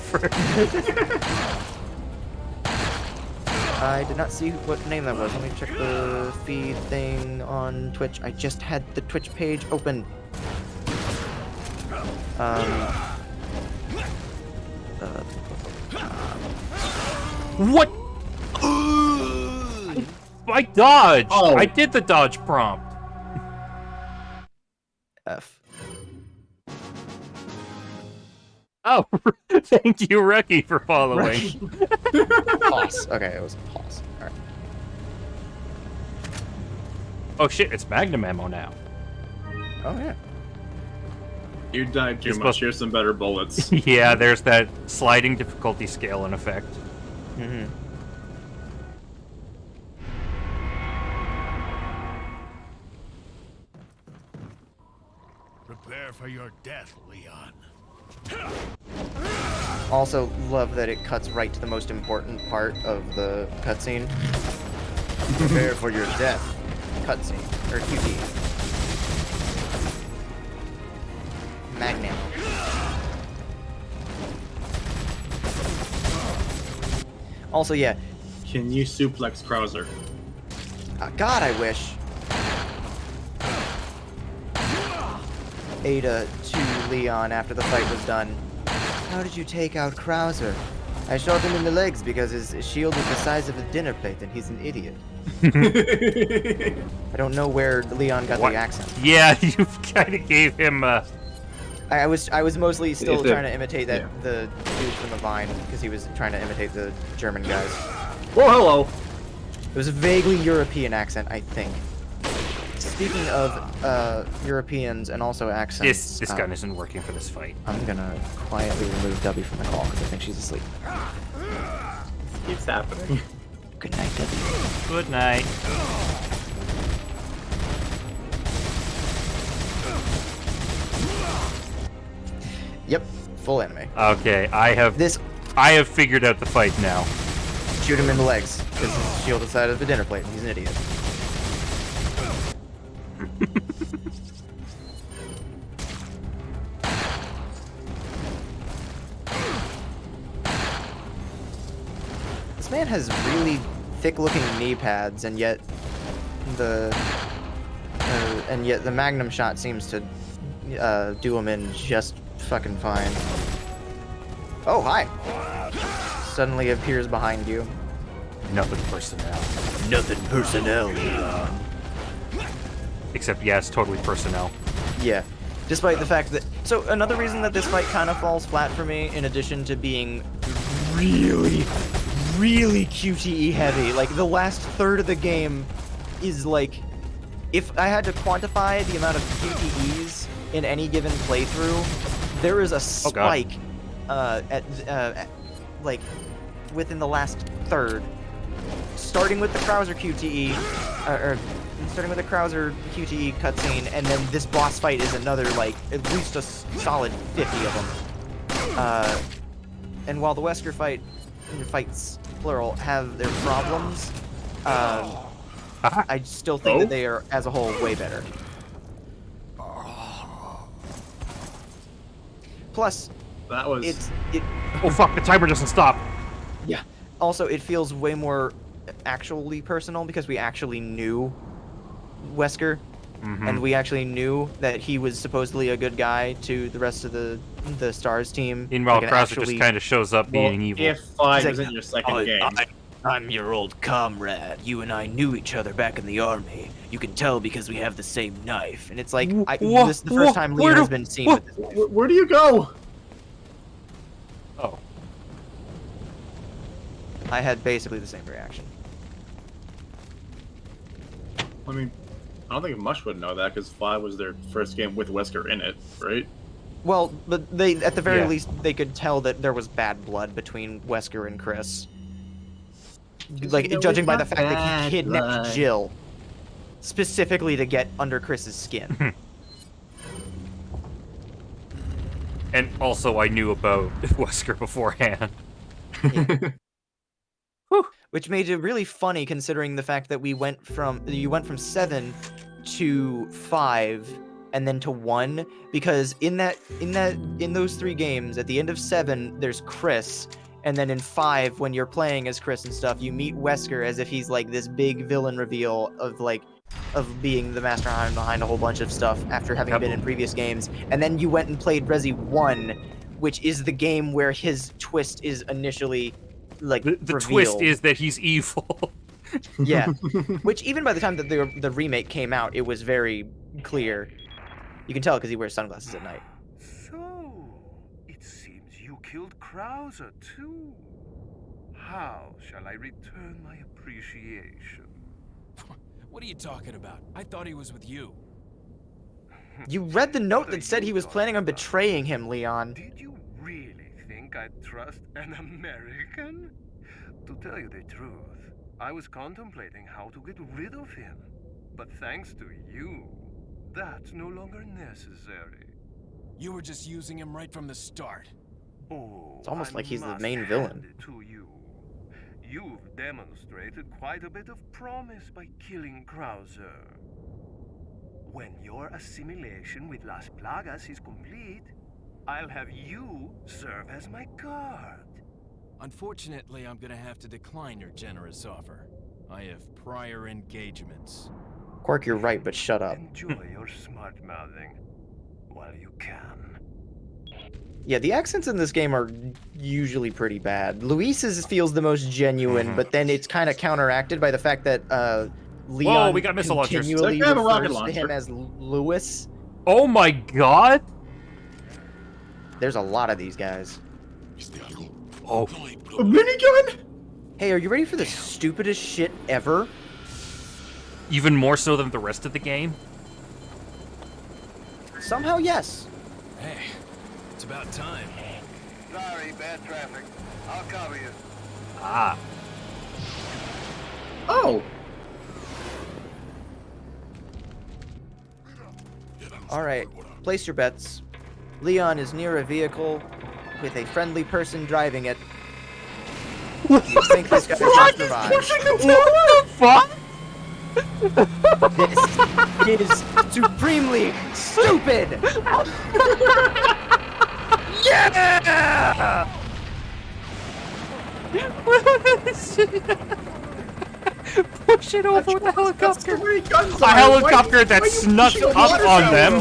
I did not see what name that was. Let me check the feed thing on Twitch. I just had the Twitch page open. What? I dodged! Oh. I did the dodge prompt. F. Oh, thank you, Reki, for following. Pause. Okay, it was a pause. Alright. Oh shit, it's Magnum ammo now. Oh, yeah. You died too You're much. supposed- Here's some better bullets. Yeah, there's that sliding difficulty scale in effect. Mm-hmm. Prepare for your death, Leon. Also, love that it cuts right to the most important part of the cutscene. Prepare for your death. Cutscene. Or QT. Magnum. Also, yeah. Can you suplex Krauser? God, I wish. Ada to Leon after the fight was done. How did you take out Krauser? I shot him in the legs because his shield is the size of a dinner plate and he's an idiot. I don't know where Leon got What? the accent. Yeah, you kind of gave him. I was mostly still It's a- trying to imitate that yeah. the dude from the Vine because he was trying to imitate the German guys. Well, hello. It was a vaguely European accent, I think. Speaking of Europeans and also accents, This gun isn't working for this fight. I'm gonna quietly remove W from the call because I think she's asleep. Keeps happening. Good night, W. Good night. Yep, full anime. Okay, I have figured out the fight now. Shoot him in the legs because his shield is the size of a dinner plate and he's an idiot. This man has really thick-looking knee pads, and yet the Magnum shot seems to do him in just fucking fine. Oh, hi! Suddenly appears behind you. Nothing personnel. Nothing personnel, Leon. Except, yeah, it's totally personnel. Yeah. Despite the fact that... So, another reason that this fight kind of falls flat for me, in addition to being really QTE heavy, like, the last third of the game is, like... If I had to quantify the amount of QTEs in any given playthrough, there is a spike like, within the last third. Starting with the Krauser QTE, starting with the Krauser QTE cutscene, and then this boss fight is another, like, at least a solid 50 of them. And while the Wesker fights, plural, have their problems, I still think that they are, as a whole, way better. Plus, That was. Oh fuck, the timer doesn't stop. Yeah. Also, it feels way more actually personal because we actually knew Wesker, and we actually knew that he was supposedly a good guy to the rest of the Stars team. Meanwhile, like Krauser just kind of shows up being evil. If 5 He's like, isn't your second game. I'm your old comrade. You and I knew each other back in the army. You can tell because we have the same knife. And it's like, this is the first time Leon has been seen with this knife. Where do you go? Oh. I had basically the same reaction. I mean, I don't think Mush would know that because 5 was their first game with Wesker in it, right? Well, but they, at the very Yeah. least, they could tell that there was bad blood between Wesker and Chris. Like, No, judging it's by the not fact that bad he kidnapped blood. Jill specifically to get under Chris's skin. And also, I knew about Wesker beforehand. Which made it really funny considering the fact that you went from 7 to 5 and then to 1, because in those 3 games, at the end of 7 there's Chris, and then in 5, when you're playing as Chris and stuff, you meet Wesker as if he's like this big villain reveal of being the mastermind behind a whole bunch of stuff after having been in previous games. And then you went and played Resi 1, which is the game where his twist is initially like The twist is that he's evil. yeah. Which even by the time that the remake came out, it was very clear. You can tell because he wears sunglasses at night. So, it seems you killed Krauser too. How shall I return my appreciation? What are you talking about? I thought he was with you. You read the note that said he was planning on betraying him, Leon. Did you really think I'd trust an American? To tell you the truth, I was contemplating how to get rid of him. But thanks to you, that's no longer necessary. You were just using him right from the start. Oh, It's almost I like he's the must main hand villain. it to you. You've demonstrated quite a bit of promise by killing Krauser. When your assimilation with Las Plagas is complete, I'll have you serve as my guard. Unfortunately, I'm gonna have to decline your generous offer. I have prior engagements. Quark, you're right, but shut up. Enjoy your smart mouthing while you can. Yeah, the accents in this game are usually pretty bad. Luis's feels the most genuine, but then it's kind of counteracted by the fact that Leon we got missile launchers. continually So grab a rocket refers to him launcher. as Lewis. Oh my god! There's a lot of these guys. Oh. A minigun? Hey, are you ready for the stupidest shit ever? Even more so than the rest of the game? Somehow, yes. Hey, it's about time. Sorry, bad traffic. I'll cover you. Ah. Oh! Alright, place your bets. Leon is near a vehicle with a friendly person driving it. You think this guy can survive? What the fuck? This is supremely stupid! Yeah! Push it over with the helicopter. A helicopter that snuck up on them.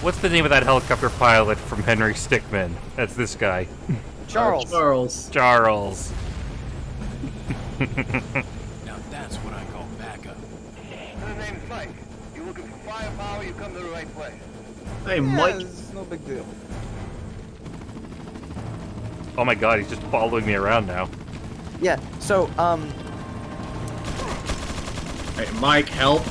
What's the name of that helicopter pilot from Henry Stickmin? That's this guy. Charles. Charles. Now that's what I call backup. My name's Mike. You looking for firepower, you come to the right place. Hey, Yeah, Mike. it's no big deal. Oh my god, he's just following me around now. Yeah, so, Hey, Mike, help.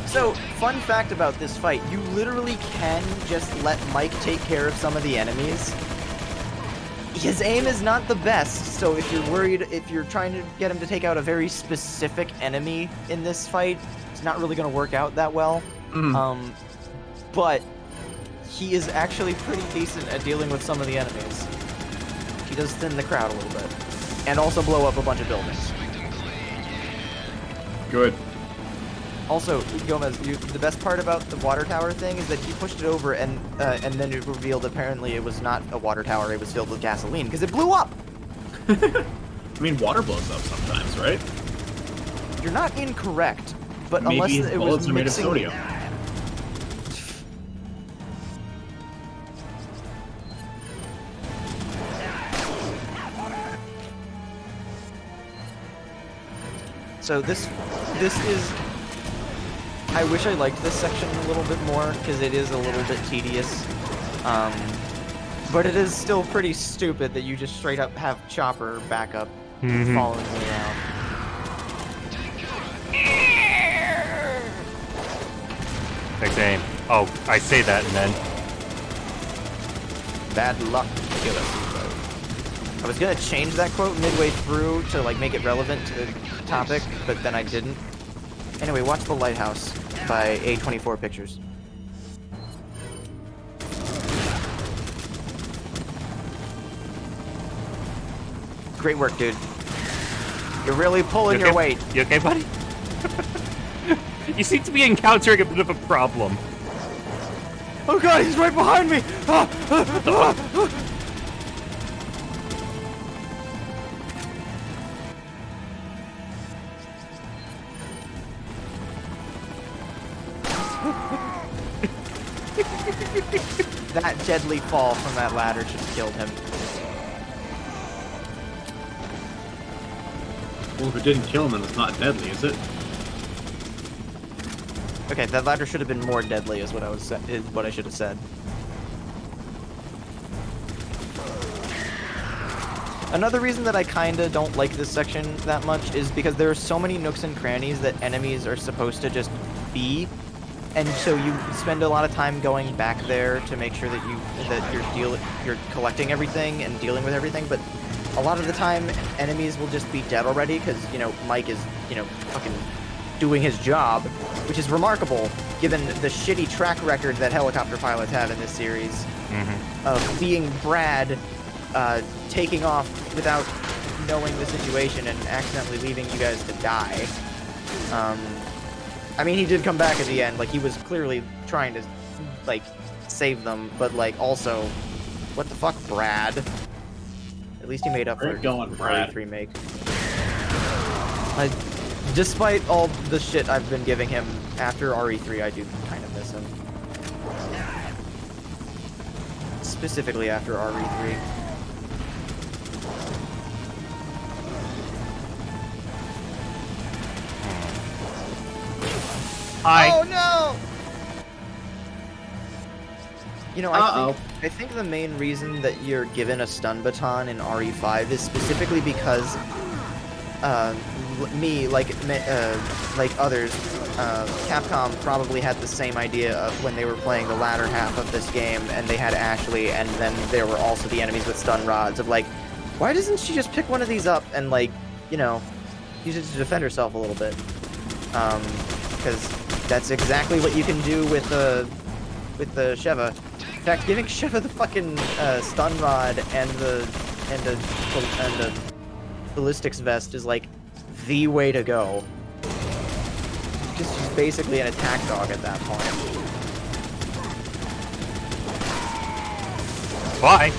So, fun fact about this fight, you literally can just let Mike take care of some of the enemies. His aim is not the best, so if you're worried, if you're trying to get him to take out a very specific enemy in this fight, it's not really going to work out that well. But he is actually pretty decent at dealing with some of the enemies. He does thin the crowd a little bit. And also blow up a bunch of buildings. Good. Also, Gomez, the best part about the water tower thing is that you pushed it over and then it revealed apparently it was not a water tower, it was filled with gasoline, because it blew up! I mean, water blows up sometimes, right? You're not incorrect, but Maybe unless his it bullets was are made of mixing... sodium. So this is... I wish I liked this section a little bit more, because it is a little bit tedious. But it is still pretty stupid that you just straight up have Chopper back up following you around. Next aim. Oh, I say that and then. Bad luck, killer. I was gonna change that quote midway through to like make it relevant to the topic, but then I didn't. Anyway, watch The Lighthouse by A24 Pictures. Great work, dude. You're really pulling your weight. You okay, buddy? You seem to be encountering a bit of a problem. Oh god, he's right behind me! That deadly fall from that ladder should have killed him. Well, if it didn't kill him, then it's not deadly, is it? Okay, that ladder should have been more deadly, is what I should have said. Another reason that I kinda don't like this section that much is because there are so many nooks and crannies that enemies are supposed to just be, and so you spend a lot of time going back there to make sure that you're collecting everything and dealing with everything, but a lot of the time enemies will just be dead already because, you know, Mike is, you know, fucking doing his job, which is remarkable given the shitty track record that helicopter pilots have in this series of being Brad, taking off without knowing the situation and accidentally leaving you guys to die. I mean, he did come back at the end, like, he was clearly trying to, like, save them, but, like, also, what the fuck, Brad? At least he made up for RE3 make. Despite all the shit I've been giving him after RE3, I do kind of miss him. Specifically after RE3. Oh no! You know, I think the main reason that you're given a stun baton in RE5 is specifically because me, like others, Capcom probably had the same idea of when they were playing the latter half of this game, and they had Ashley, and then there were also the enemies with stun rods, of like, why doesn't she just pick one of these up and, like, you know, use it to defend herself a little bit? Because that's exactly what you can do with the Sheva. In fact, giving Sheva the fucking stun rod and the ballistics vest is like the way to go. Just she's basically an attack dog at that point. Bye.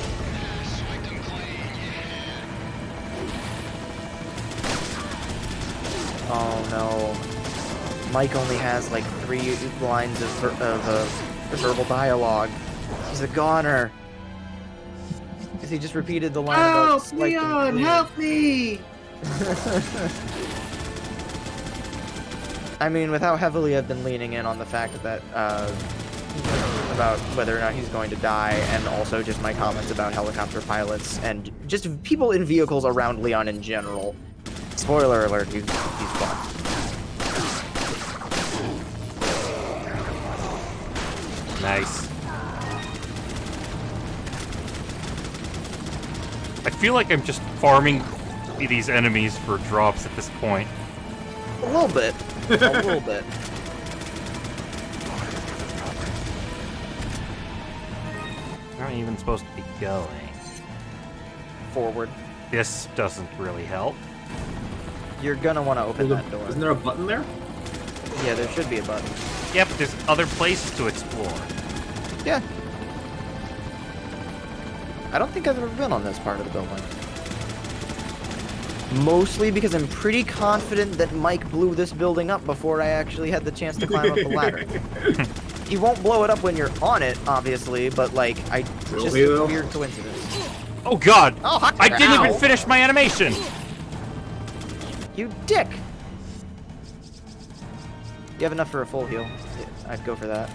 Oh no. Mike only has like 3 lines of verbal dialogue. He's a goner. Because he just repeated the line about Help, Leon, help me! I mean, with how heavily I've been leaning in on the fact that, about whether or not he's going to die, and also just my comments about helicopter pilots, and just people in vehicles around Leon in general. Spoiler alert, he's fucked. Nice. I feel like I'm just farming these enemies for drops at this point. A little bit. A little bit. I'm not even supposed to be going. Forward. This doesn't really help. You're gonna want to open that door. Isn't there a button there? Yeah, there should be a button. Yeah, but there's other places to explore. Yeah. I don't think I've ever been on this part of the building. Mostly because I'm pretty confident that Mike blew this building up before I actually had the chance to climb up the ladder. He won't blow it up when you're on it, obviously, but like, just a weird coincidence. Oh god! Oh, I didn't even finish my animation! You dick! You have enough for a full heal. Yeah, I'd go for that.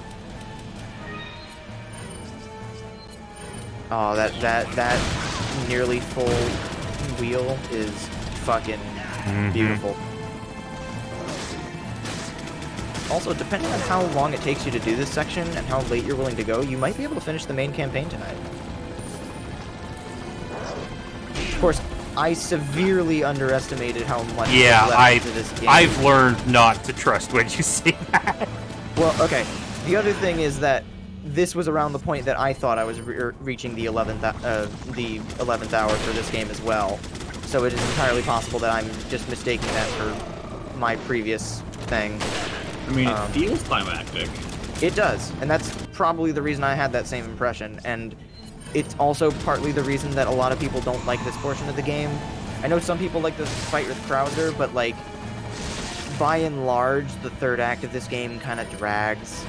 Oh, that nearly full wheel is fucking beautiful. Also, depending on how long it takes you to do this section and how late you're willing to go, you might be able to finish the main campaign tonight. Of course, I severely underestimated how much left to this game. I've learned not to trust when you say that. Well, okay. The other thing is that this was around the point that I thought I was reaching the 11th hour for this game as well. So it is entirely possible that I'm just mistaking that for my previous thing. I mean, it feels climactic. It does, and that's probably the reason I had that same impression, and it's also partly the reason that a lot of people don't like this portion of the game. I know some people like the fight with Krauser, but like, by and large, the third act of this game kind of drags.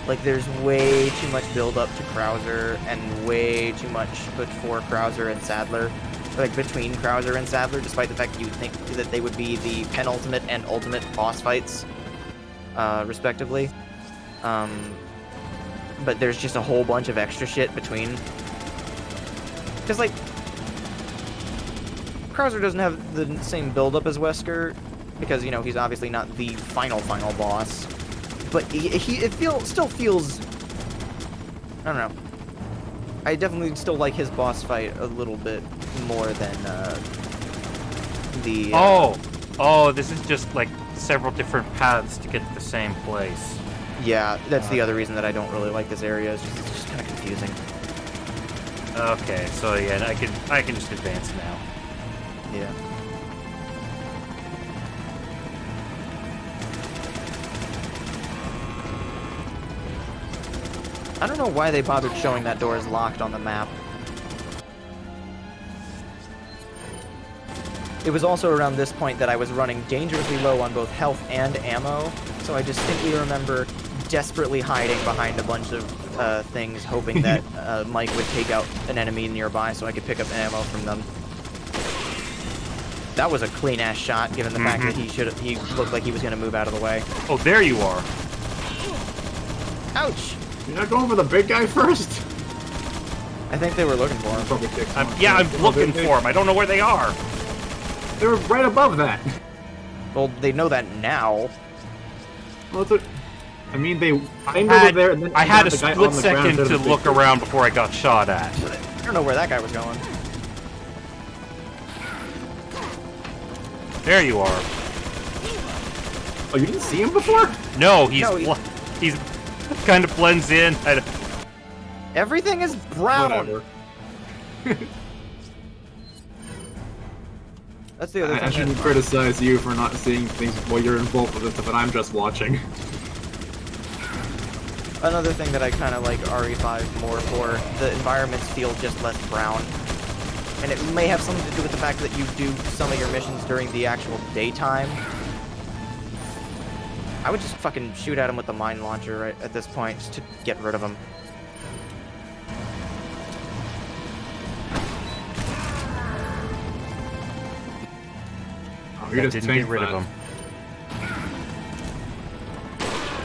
Like, there's way too much build-up to Krauser, and way too much before Krauser and Sadler. Like, between Krauser and Sadler, despite the fact that you would think that they would be the penultimate and ultimate boss fights, respectively. But there's just a whole bunch of extra shit between. Because, like, Krauser doesn't have the same build-up as Wesker, because, you know, he's obviously not the final boss. But still feels... I don't know. I definitely still like his boss fight a little bit more than, the... Oh, this is just, like, several different paths to get to the same place. Yeah, that's the other reason that I don't really like this area. It's just kind of confusing. Okay, so yeah, I can just advance now. Yeah. I don't know why they bothered showing that door is locked on the map. It was also around this point that I was running dangerously low on both health and ammo, so I distinctly remember desperately hiding behind a bunch of things, hoping that Mike would take out an enemy nearby so I could pick up ammo from them. That was a clean-ass shot, given the fact that he looked like he was going to move out of the way. Oh, there you are. Ouch! You're not going for the big guy first? I think they were looking for him. Probably kicked him. I'm looking for them. I don't know where they are. They're right above that. Well, they know that now. Well, I mean, I know they're there, and then I had a the guy split on the ground second did to a big look thing. around before I got shot at. I don't know where that guy was going. There you are. Oh, you didn't see him before? No, he's kind of blends in. Everything is brown. Whatever. That's the other thing. I shouldn't criticize you for not seeing things while you're involved with it, but I'm just watching. Another thing that I kind of like RE5 more for, the environments feel just less brown. And it may have something to do with the fact that you do some of your missions during the actual daytime. I would just fucking shoot at him with the mine launcher right at this point, just to get rid of him. Oh, you just didn't get rid of that. him.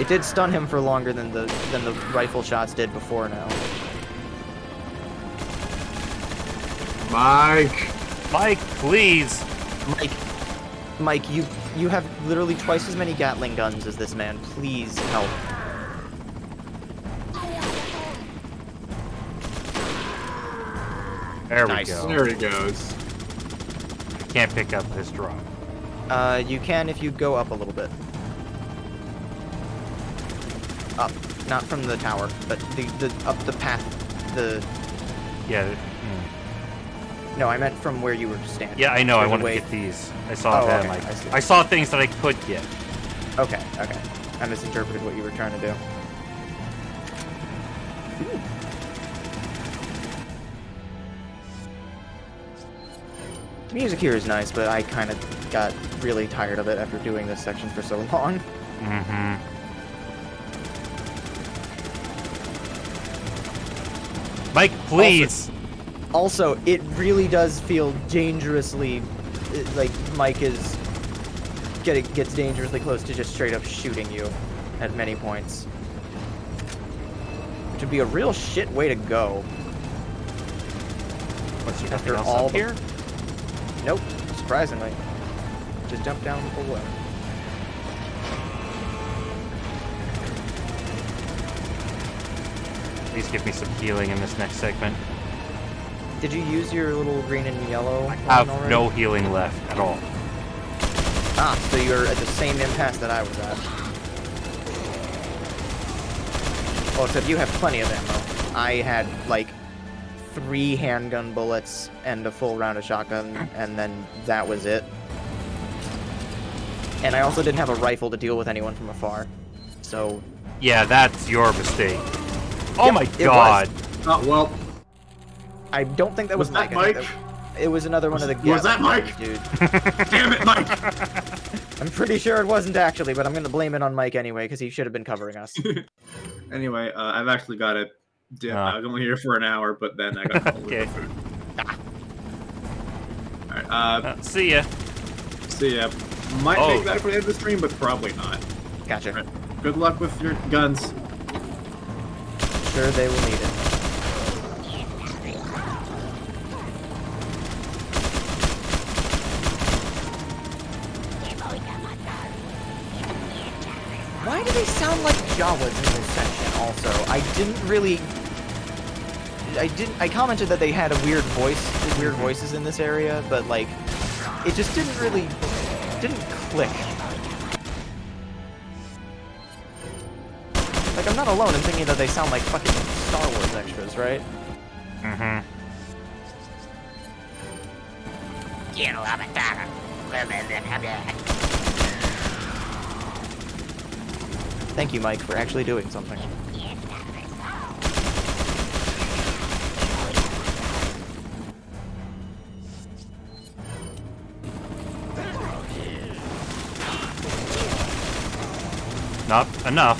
It did stun him for longer than the rifle shots did before now. Mike, please. Mike, you have literally twice as many Gatling guns as this man. Please help. There we Nice. go. There he goes. Can't pick up this drop. You can if you go up a little bit. Up, not from the tower, but the up the path. Yeah. No, I meant from where you were standing. Yeah, I know. I There's a want to way- get these. I saw Oh, them. okay, I see. I saw things that I could get. Okay. I misinterpreted what you were trying to do. The music here is nice, but I kind of got really tired of it after doing this section for so long. Mike, please. Also, it really does feel dangerously, like Mike gets dangerously close to just straight up shooting you at many points. Which would be a real shit way to go. What's your After else all up here? Nope, surprisingly. Just jump down below. Please give me some healing in this next segment. Did you use your little green and yellow I one have already? no healing left at all. Ah, so you're at the same impasse that I was at. Well, except you have plenty of ammo. I had, like, 3 handgun bullets and a full round of shotgun, and then that was it. And I also didn't have a rifle to deal with anyone from afar. So... Yeah, that's your mistake. Oh Yep, my it god. Oh, well. I don't think that was Was that Mike. I Mike? think it was another one of the Was that Gatling Mike? dudes. Damn it, Mike! I'm pretty sure it wasn't actually, but I'm gonna blame it on Mike anyway, because he should have been covering us. Anyway, I've actually got it. I was only here for an hour, but then I got called Okay. with food. Alright, See ya. see ya. Might make that for the end of the stream, but probably not. Gotcha. Alright, good luck with your guns. Sure they will need it. Why do they sound like Jawas in this section also? I commented that they had a weird voices in this area, but like, it just didn't click. Like, I'm not alone in thinking that they sound like fucking Star Wars extras, right? Mm-hmm. Thank you, Mike, for actually doing something. Not enough.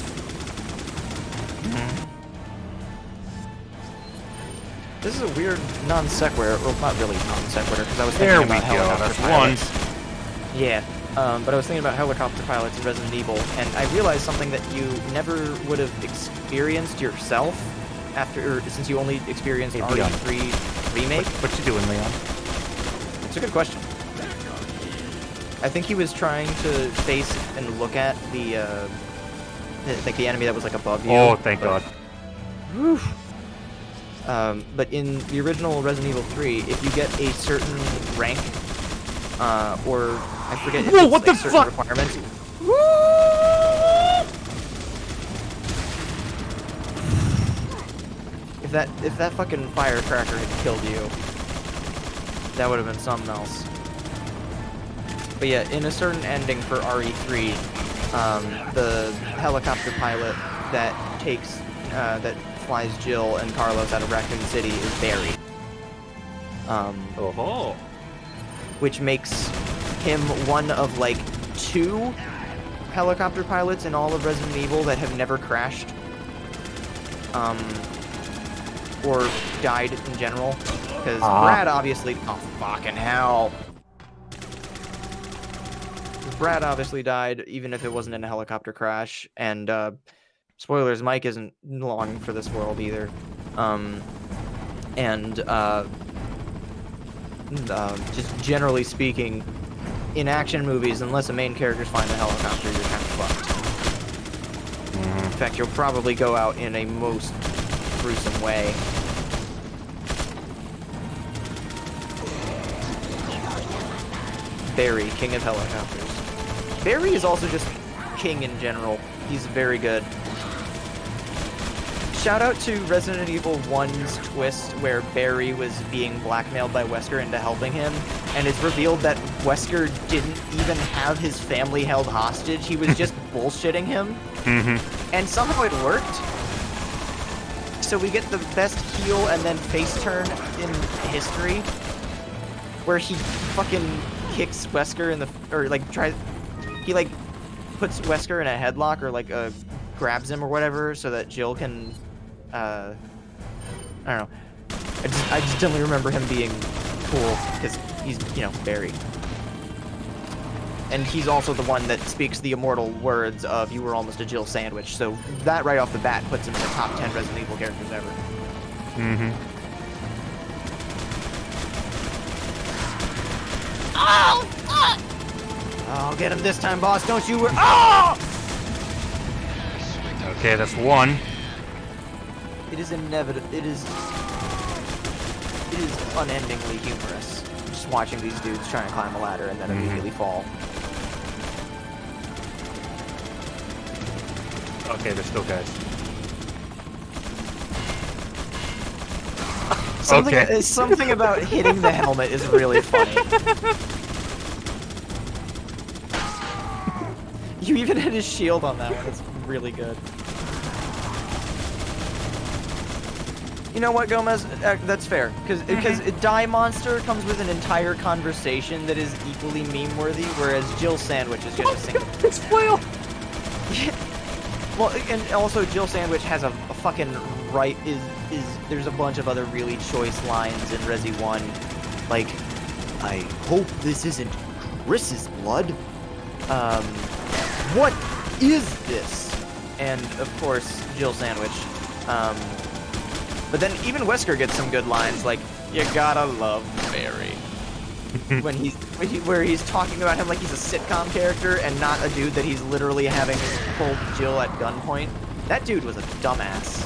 This is a weird non sequitur. Well, not really non sequitur, because I was There thinking we about go. helicopter That's pilots. one. Yeah, but I was thinking about helicopter pilots in Resident Evil, and I realized something that you never would have experienced yourself since you only experienced Hey, Leon. RE3 remake. What you doing, Leon? It's a good question. I think he was trying to face and look at the enemy that was like above you. Oh, thank God. Whew. But in the original Resident Evil 3, if you get a certain rank, or I forget if Whoa, it's what like the certain fuck? requirements. If that fucking firecracker had killed you, that would have been something else. But yeah, in a certain ending for RE3, the helicopter pilot that flies Jill and Carlos out of Raccoon City is Barry. Oh. Which makes him one of like 2 helicopter pilots in all of Resident Evil that have never crashed. Or died in general. Because Brad obviously... Oh, fucking hell. Brad obviously died, even if it wasn't in a helicopter crash. And, spoilers, Mike isn't long for this world either. Just generally speaking, in action movies, unless a main character's flying the helicopter, you're kind of fucked. In fact, you'll probably go out in a most gruesome way. Barry, king of helicopters. Barry is also just king in general. He's very good. Shout out to Resident Evil 1's twist where Barry was being blackmailed by Wesker into helping him, and it's revealed that Wesker didn't even have his family held hostage. He was just bullshitting him. And somehow it worked. So we get the best heel and then face turn in history, where he fucking kicks Wesker in the... or like tries... he like puts Wesker in a headlock or like grabs him or whatever so that Jill can... I don't know. I just don't remember him being cool because he's, you know, Barry. And he's also the one that speaks the immortal words of "you were almost a Jill sandwich." So that right off the bat puts him in the top 10 Resident Evil characters ever. I'll get him this time, boss. Don't you worry. Oh! Okay, that's one. It is inevitable. It is unendingly humorous. Just watching these dudes try and climb a ladder and then immediately fall. Okay, there's still guys. Something about hitting the helmet is really funny. You even had his shield on that one. It's really good. You know what, Gomez? That's fair. Because Die Monster comes with an entire conversation that is equally meme-worthy, whereas Jill Sandwich is just a single... It's Will! Well, and also Jill Sandwich has a fucking right... There's a bunch of other really choice lines in Resi 1. Like, I hope this isn't Chris's blood. What is this? And, of course, Jill Sandwich. But then even Wesker gets some good lines, like, you gotta love Barry. where he's talking about him like he's a sitcom character and not a dude that he's literally having pulled Jill at gunpoint. That dude was a dumbass.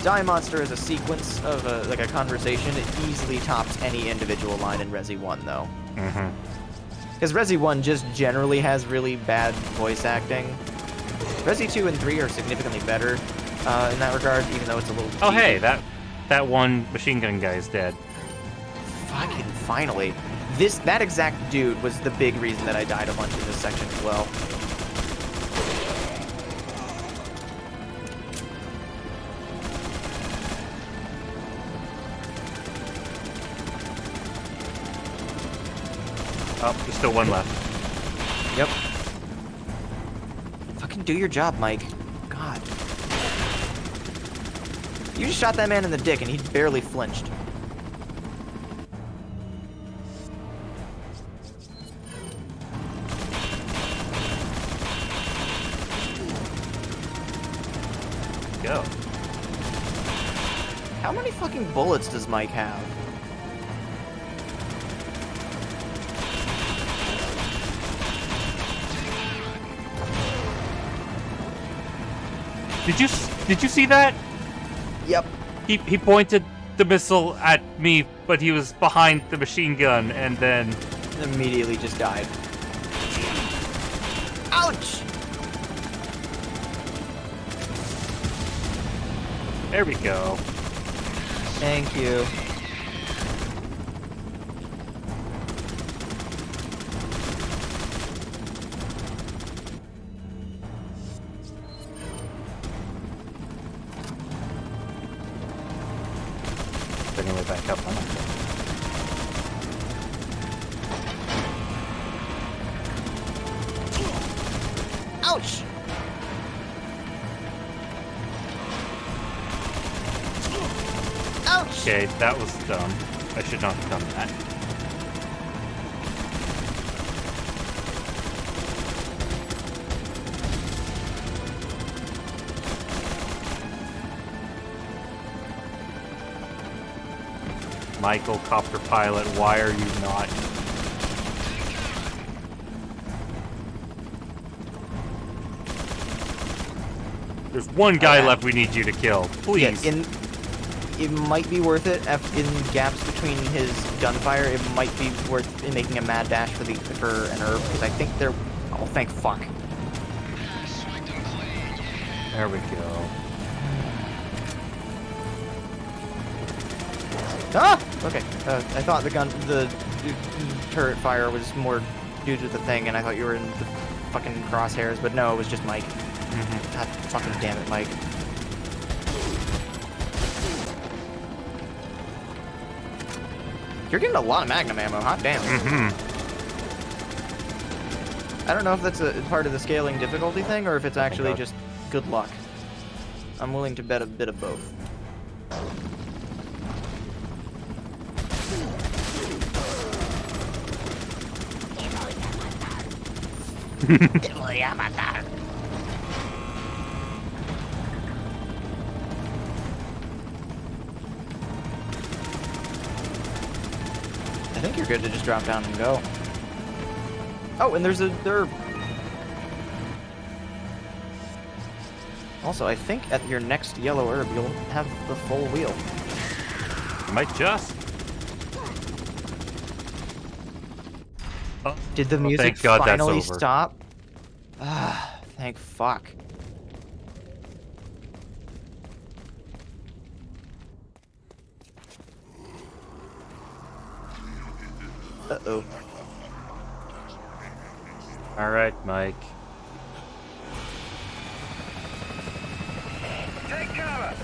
Die Monster is a sequence of like a conversation. It easily tops any individual line in Resi 1, though. Because Resi 1 just generally has really bad voice acting. Resi 2 and 3 are significantly better in that regard, even though it's a little cheesy. Oh, hey, that one machine gun guy is dead. Fucking finally. That exact dude was the big reason that I died a bunch in this section as well. Oh, there's still one left. Yep. Fucking do your job, Mike. God. You just shot that man in the dick and he barely flinched. Go. How many fucking bullets does Mike have? Did you see that? Yep. He pointed the missile at me, but he was behind the machine gun, and then Immediately just died. Ouch! there we go. Thank you. Bring it back up on it. Ouch! Ouch! Okay, that was dumb. I should not have done that. Michael, copter pilot, why are you not? There's one guy left we need you to kill. Please. Yeah, it might be worth it in gaps between his gunfire. It might be worth making a mad dash for an herb because I think they're. Oh, thank fuck. There we go. Ah! Okay. I thought the turret fire was more due to the thing, and I thought you were in the fucking crosshairs, but no, it was just Mike. God fucking damn it, Mike. You're getting a lot of Magnum ammo, hot damn. I don't know if that's a part of the scaling difficulty thing, or if it's actually just good luck. I'm willing to bet a bit of both. I think you're good to just drop down and go. Oh, and there. Also, I think at your next yellow herb, you'll have the full wheel. Might just. Oh, Did the music thank God finally that's over. stop? Ah, thank fuck. Uh-oh. All right, Mike. Take cover!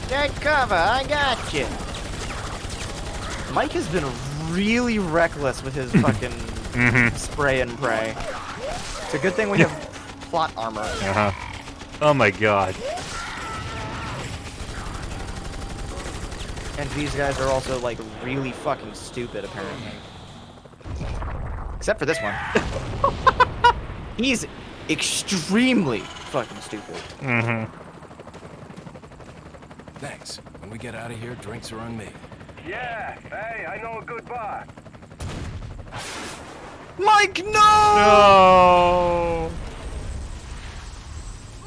Take cover, I got you. Mike has been really reckless with his fucking spray and pray. It's a good thing we have plot armor. Oh my God. And these guys are also, like, really fucking stupid, apparently. Except for this one. He's extremely fucking stupid. Thanks. When we get out of here, drinks are on me. Yeah, hey, I know a good bar. Mike, no! No.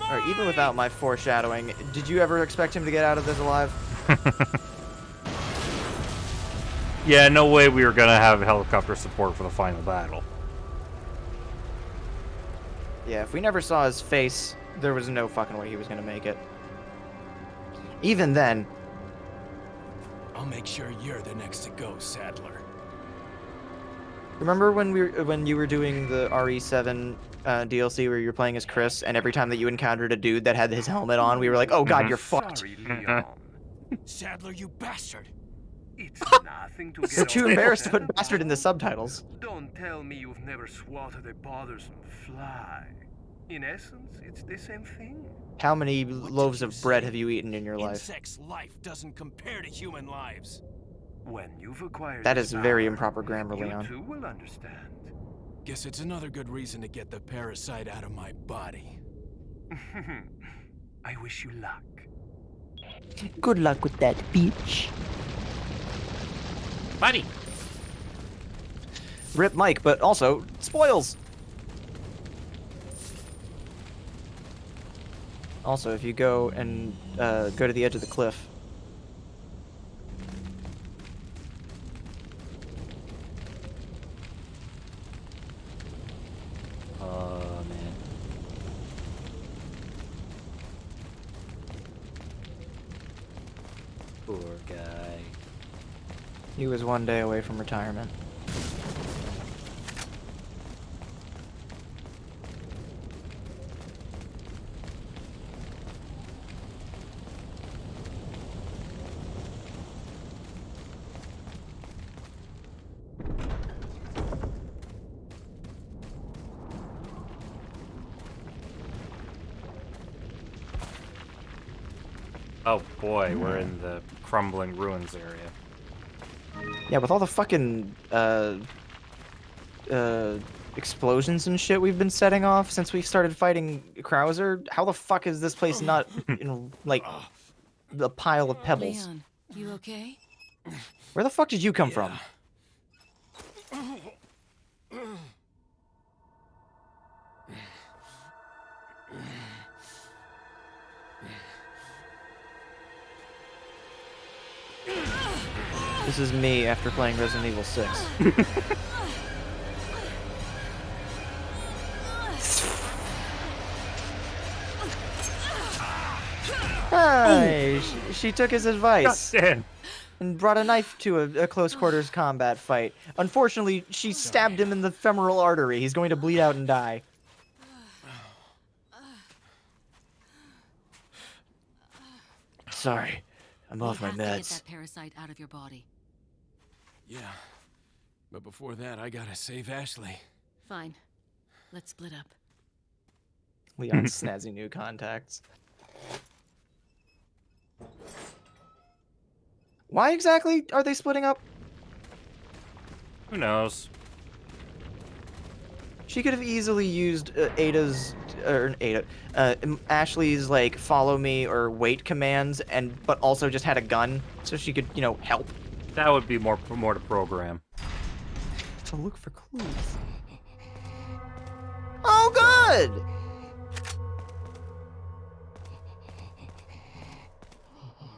Alright, even without my foreshadowing, did you ever expect him to get out of this alive? Yeah, no way we were gonna have helicopter support for the final battle. Yeah, if we never saw his face, there was no fucking way he was gonna make it. Even then, I'll make sure you're the next to go, Sadler. remember when you were doing the RE7 DLC where you were playing as Chris, and every time that you encountered a dude that had his helmet on, we were like, "Oh God, you're fucked." Sorry, Leon. Sadler, you bastard! It's nothing to You're get too all embarrassed to upset put bastard in the about. subtitles. Don't tell me you've never swatted a bothersome fly. In essence, it's the same thing. How many What loaves did you of bread say? have you eaten in your life? Insect's life doesn't compare to human lives. When you've acquired That this is very power, improper grammar, you Leon. too will understand. Guess it's another good reason to get the parasite out of my body. I wish you luck. Good luck with that, bitch. Buddy. Rip Mike, but also spoils. Also, if you go and go to the edge of the cliff. Oh man. Poor guy. He was one day away from retirement. Oh boy, we're in the crumbling ruins area. Yeah, with all the fucking explosions and shit we've been setting off since we started fighting Krauser, how the fuck is this place not in like a pile of pebbles? Leon, you okay? Where the fuck did you come from? This is me after playing Resident Evil 6. Hi, she took his advice Damn. and brought a knife to a close quarters combat fight. Unfortunately, she stabbed him in the femoral artery. He's going to bleed out and die. Sorry, I'm off my You have to get meds. that parasite out of your body. Yeah. But before that, I gotta save Ashley. Fine. Let's split up. Leon's snazzy new contacts. Why exactly are they splitting up? Who knows? She could have easily used Ashley's like follow me or wait commands, but also just had a gun so she could, you know, help. That would be more to program. To look for clues. Oh, good.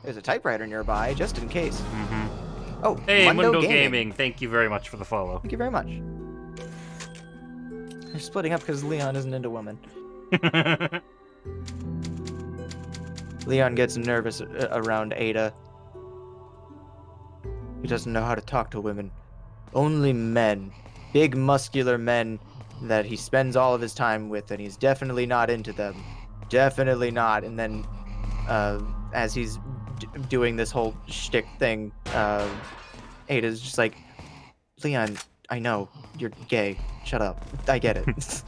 There's a typewriter nearby, just in case. Mm-hmm. Oh, Hey, Mundo Mundo Gaming. Gaming, thank you very much for the follow. Thank you very much. They're splitting up because Leon isn't into women. Leon gets nervous around Ada. He doesn't know how to talk to women. Only men. Big, muscular men that he spends all of his time with, and he's definitely not into them. Definitely not. And then, as he's doing this whole shtick thing, Ada's just like, Leon, I know, you're gay. Shut up. I get it.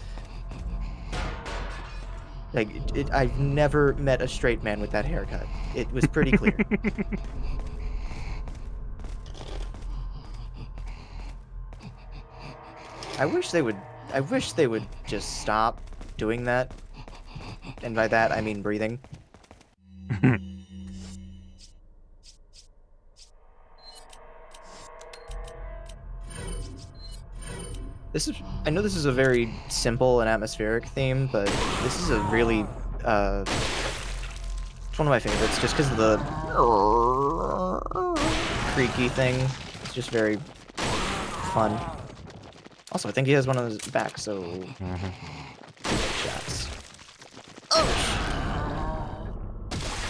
Like, I've never met a straight man with that haircut. It was pretty clear. I wish they would just stop doing that. And by that, I mean breathing. I know this is a very simple and atmospheric theme, but this is a really it's one of my favorites just because of the creaky thing. It's just very fun. Also, I think he has one on his back, so shots. Oh!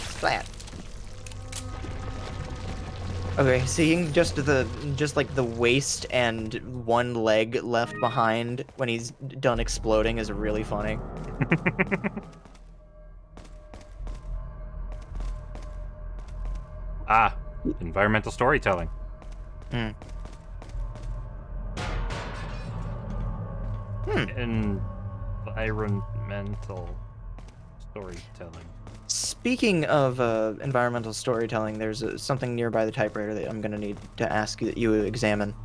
Splat. Okay, seeing just like the waist and one leg left behind when he's done exploding is really funny. Ah, environmental storytelling. Environmental storytelling. Speaking of environmental storytelling, there's something nearby the typewriter that I'm gonna need to ask you that you examine.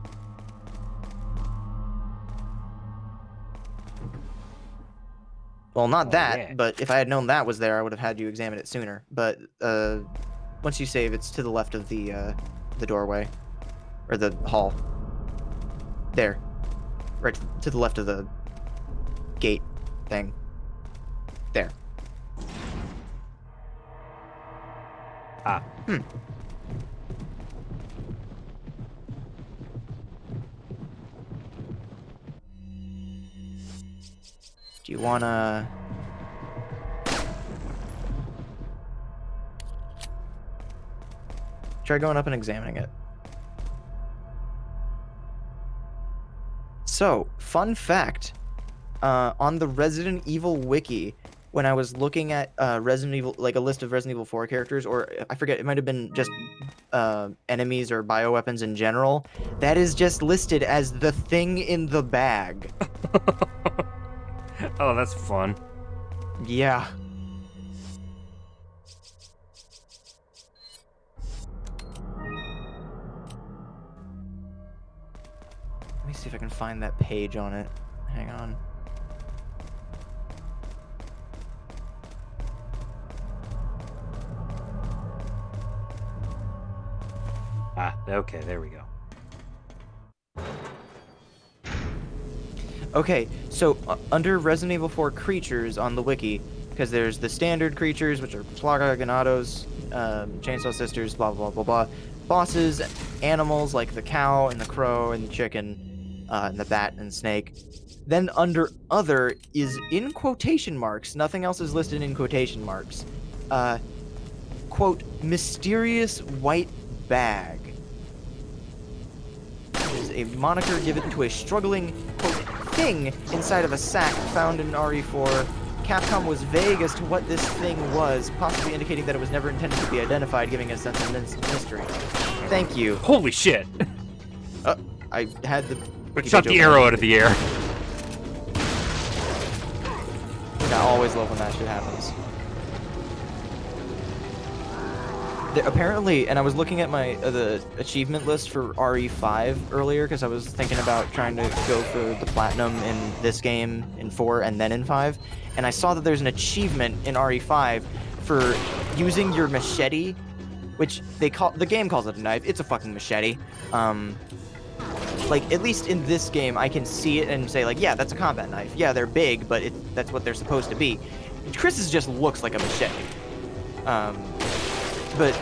Well, not that, yeah. but if I had known that was there, I would have had you examine it sooner. But once you save, it's to the left of the doorway, or the hall. There, right to the left of the gate thing. There. Ah. Do you wanna... Try going up and examining it. So, fun fact. On the Resident Evil wiki, when I was looking at Resident Evil, like a list of Resident Evil 4 characters, or I forget, it might have been just enemies or bioweapons in general, that is just listed as the thing in the bag. Oh, that's fun. Yeah. Let me see if I can find that page on it. Hang on. Ah, okay, there we go. Okay, so under Resident Evil 4 creatures on the wiki, because there's the standard creatures, which are Plaga, Ganados, Chainsaw Sisters, blah, blah, blah, blah. Bosses, animals like the cow and the crow and the chicken, and the bat and snake. Then under other is in quotation marks, nothing else is listed in quotation marks, quote, mysterious white bag. It is a moniker given to a struggling, quote, thing inside of a sack found in RE4. Capcom was vague as to what this thing was, possibly indicating that it was never intended to be identified, giving a sense of mystery. Thank you. Holy shit! I had the... Shot the arrow out of the air. I always love when that shit happens. Apparently, and I was looking at my the achievement list for RE5 earlier because I was thinking about trying to go for the platinum in this game, in 4, and then in 5, and I saw that there's an achievement in RE5 for using your machete, which the game calls it a knife. It's a fucking machete. Like, at least in this game, I can see it and say, like, yeah, that's a combat knife. Yeah, they're big, but that's what they're supposed to be. Chris's just looks like a machete. But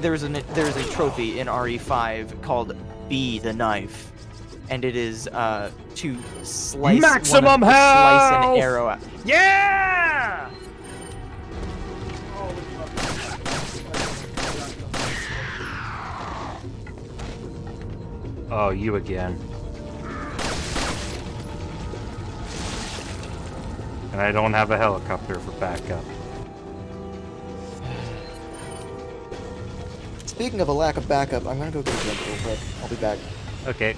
there's a trophy in RE5 called Be the Knife, and it is to slice maximum health! Slice an arrow out. Yeah! Oh, you again. And I don't have a helicopter for backup. Speaking of a lack of backup, I'm gonna go get a drink real quick. I'll be back. Okay.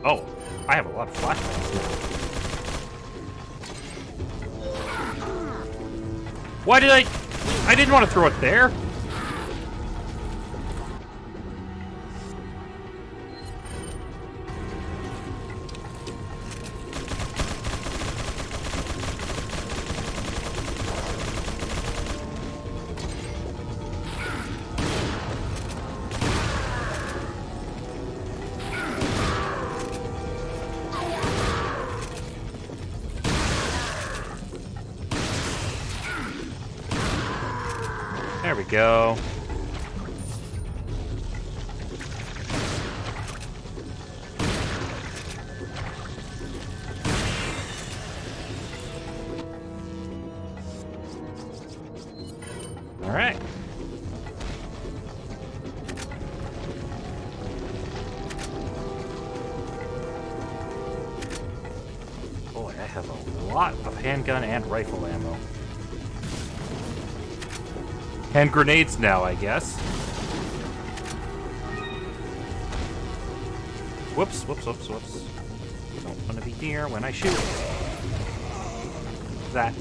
Oh, I have a lot of flashlights now. Why did I... I didn't want to throw it there. There we go. All right. Boy, I have a lot of handgun and rifle ammo. Hand grenades now, I guess. Whoops, whoops, whoops, whoops. Don't want to be near when I shoot. That.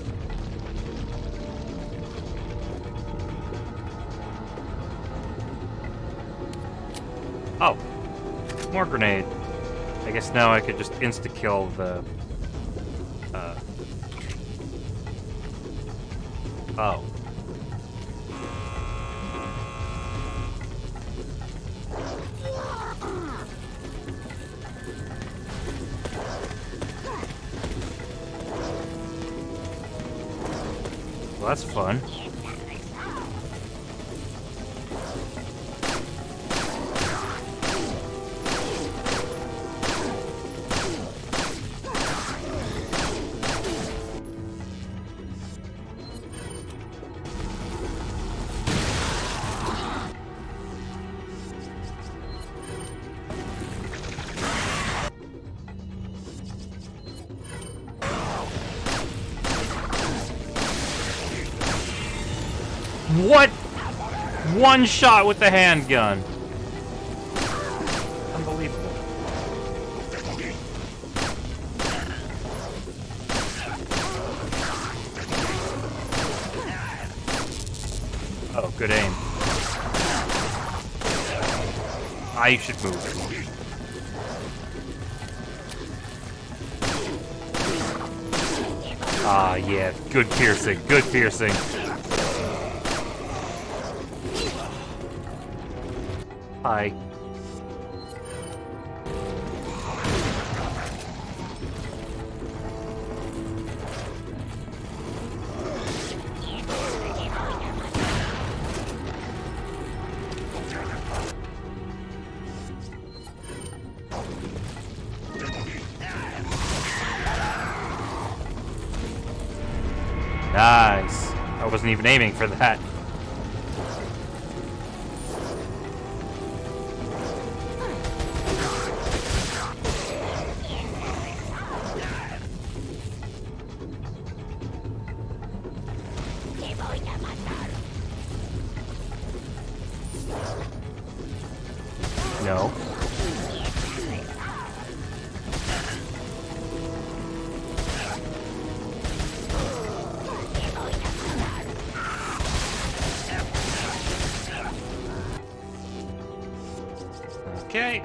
Oh. More grenade. I guess now I could just insta-kill the... Oh. Well, that's fun. What? One shot with the handgun. Unbelievable. Oh, good aim. I should move. Ah, yeah. Good piercing. Good piercing. Hi. Nice. I wasn't even aiming for that. No. Okay.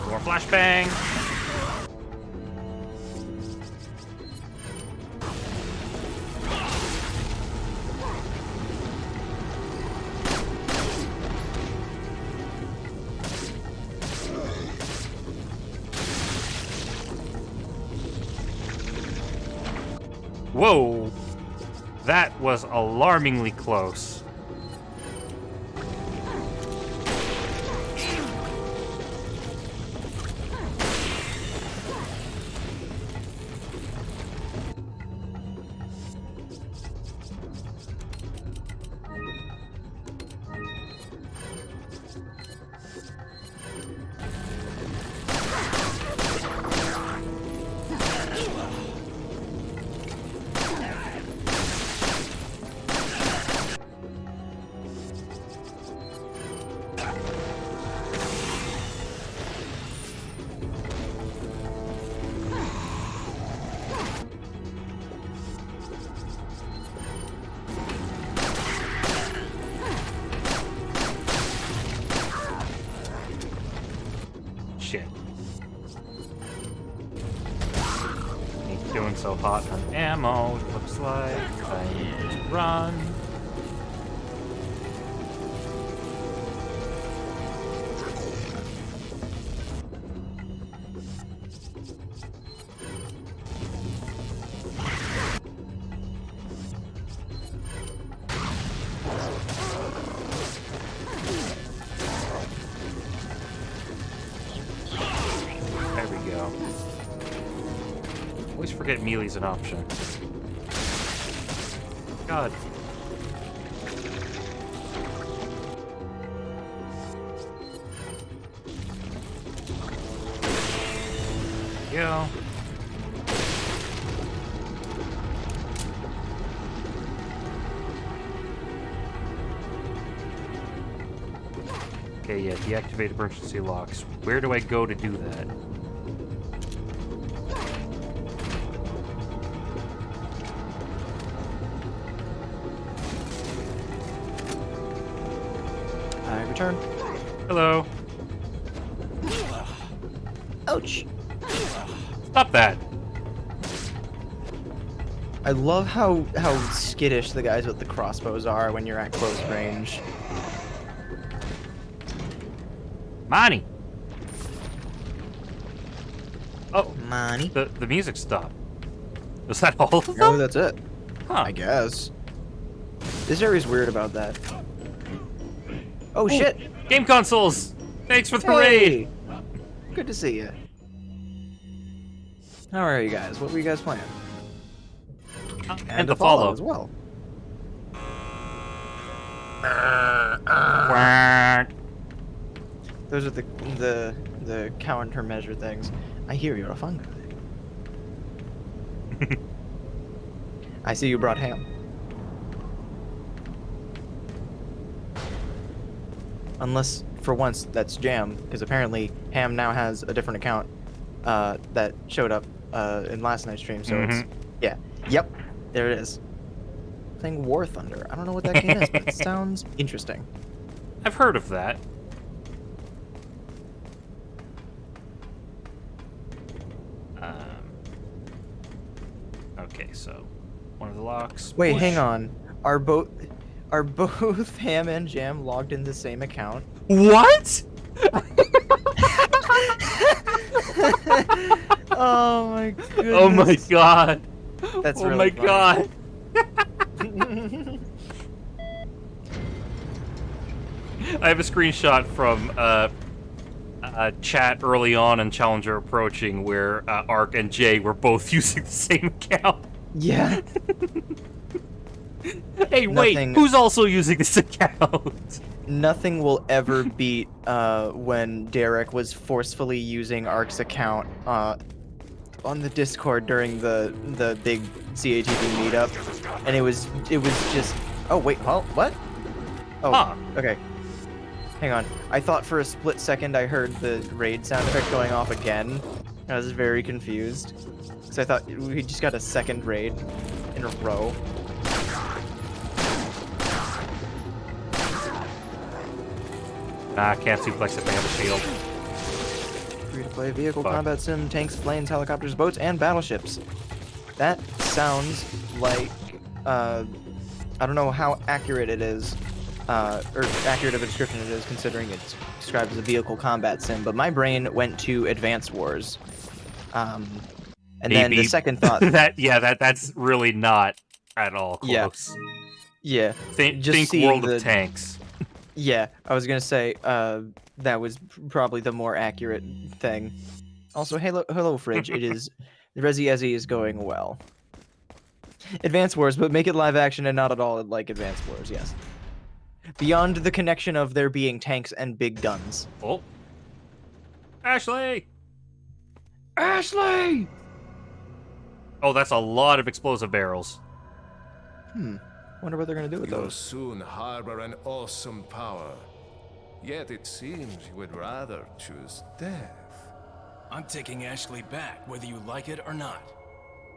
More flashbang. Whoa! That was alarmingly close. feeling so hot on ammo. It looks like I need to run. There we go. Always forget melee's an option. God. There we go. Okay, yeah, deactivate emergency locks. Where do I go to do that? I return. Hello. Ouch. Stop that. I love how skittish the guys with the crossbows are when you're at close range. Money. Oh, Money. the music stopped. Was that all of them? No, that's it. Huh. I guess. This area's weird about that. Oh shit! Game consoles! Thanks for the raid! Hey! Good to see you. How are you guys? What were you guys playing? And to the follow. as well. Quack. Those are the countermeasure things. I hear you're a fun guy. I see you brought ham. Unless, for once, that's Jam, because apparently Ham now has a different account that showed up in last night's stream, so it's... Yeah. Yep. There it is. Playing War Thunder. I don't know what that game is, but it sounds interesting. I've heard of that. Okay, so one of the locks. Wait, push. hang on. Are both Ham and Jam logged in the same account? What? Oh my goodness. Oh my god. That's oh really my funny. god. I have a screenshot from chat early on in Challenger Approaching where Ark and Jay were both using the same account. Yeah. Hey, wait, Nothing- who's also using this account? Nothing will ever beat when Derek was forcefully using Ark's account on the Discord during the big CATV meetup, and it was just. Oh wait, what? Oh, Huh. okay. Hang on. I thought for a split second I heard the raid sound effect going off again. I was very confused, so I thought we just got a second raid in a row. Nah, can't suplex it, I have a shield. Free-to-play vehicle Fuck. combat sim, tanks, planes, helicopters, boats, and battleships. That sounds like, I don't know how accurate it is, or accurate of a description it is, considering it's described as a vehicle combat sim, but my brain went to Advance Wars. And then the Maybe. second thought... that's really not at all Yeah. close. Yeah. Think Just seeing World the- of Tanks. Yeah, I was gonna say, that was probably the more accurate thing. Also, hello, Fridge. It is... Resi Ezzy is going well. Advance Wars, but make it live action and not at all like Advance Wars, yes. Beyond the connection of there being tanks and big guns. Oh. Ashley! Ashley! Oh, that's a lot of explosive barrels. Wonder what they're gonna do with You'll those. soon harbor an awesome power. Yet it seems you would rather choose death. I'm taking Ashley back, whether you like it or not.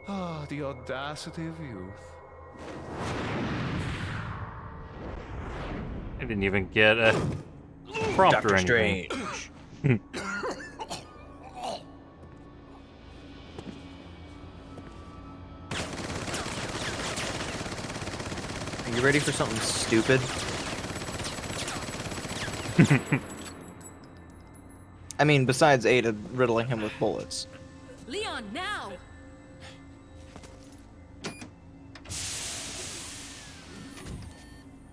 Ah, the audacity of youth. I didn't even get a prompt or anything. Are you ready for something stupid? I mean, besides Ada riddling him with bullets. Leon, now!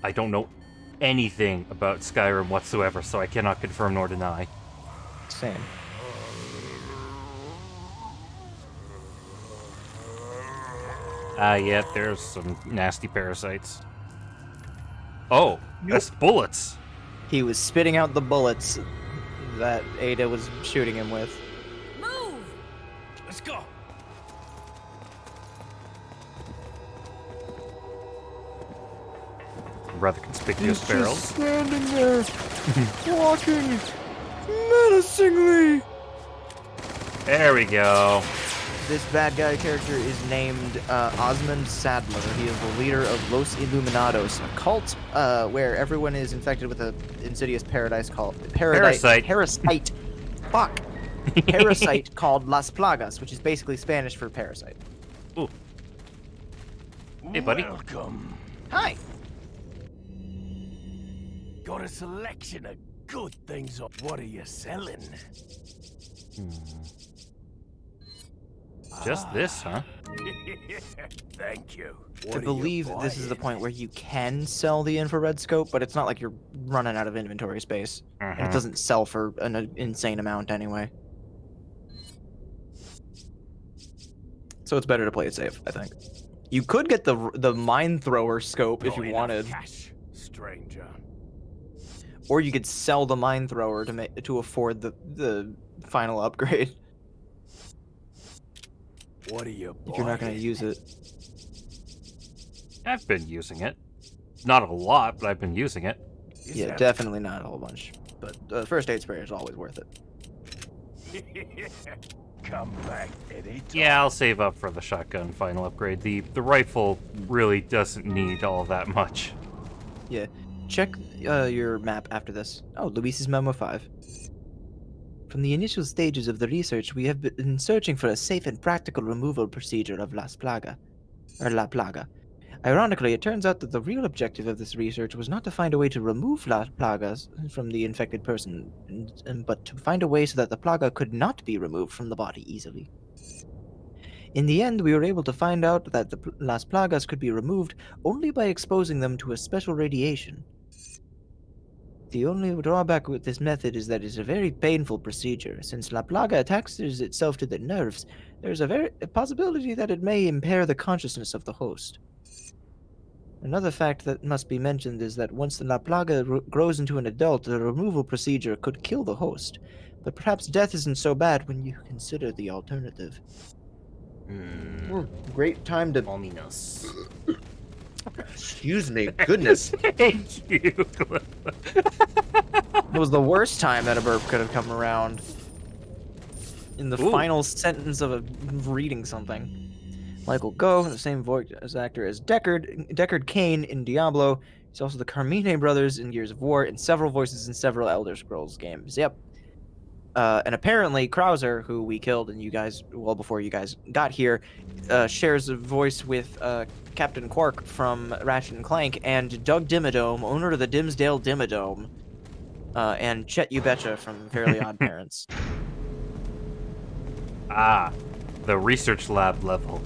I don't know anything about Skyrim whatsoever, so I cannot confirm nor deny. Same. Yeah, there's some nasty parasites. Oh, that's bullets! He was spitting out the bullets that Ada was shooting him with. Move! Let's go. Rather conspicuous barrels. Standing there, walking menacingly. There we go. This bad guy character is named Osmond Sadler. He is the leader of Los Illuminados, a cult where everyone is infected with an insidious parasite. Fuck. Parasite called Las Plagas, which is basically Spanish for parasite. Ooh. Hey, buddy. Welcome. Hi. Got a selection of good things. What are you selling? Just this, huh? Thank you. I believe this is the point where you can sell the infrared scope, but it's not like you're running out of inventory space. And it doesn't sell for an insane amount anyway. So it's better to play it safe, I think. You could get the mine thrower scope if you wanted. Cash, stranger. Or you could sell the mine thrower to afford the final upgrade. What are you If you're not going to use it. I've been using it. Not a lot, but I've been using it. Yeah, definitely not a whole bunch. But first aid sprayer is always worth it. Come back anytime. Yeah, I'll save up for the shotgun final upgrade. The rifle really doesn't need all that much. Yeah. Check your map after this. Oh, Luis's Memo 5. From the initial stages of the research, we have been searching for a safe and practical removal procedure of La Plaga. Ironically, it turns out that the real objective of this research was not to find a way to remove La Plagas from the infected person, but to find a way so that the Plaga could not be removed from the body easily. In the end, we were able to find out that the Las Plagas could be removed only by exposing them to a special radiation. The only drawback with this method is that it's a very painful procedure. Since La Plaga attaches itself to the nerves, there's a possibility that it may impair the consciousness of the host. Another fact that must be mentioned is that once the La Plaga grows into an adult, the removal procedure could kill the host. But perhaps death isn't so bad when you consider the alternative. Great time to... Ominous. Excuse me, goodness. Thank you. It was the worst time that a burp could have come around. In the final sentence of reading something. Michael Goh, the same voice actor as Deckard Cain in Diablo. He's also the Carmine brothers in Gears of War, and several voices in several Elder Scrolls games. Yep. And apparently Krauser, who we killed and you guys, well before you guys got here, shares a voice with Captain Quark from Ratchet and Clank, and Doug Dimmadome, owner of the Dimsdale Dimmadome, and Chet Ubetcha from Fairly Odd Parents. Ah, the research lab level.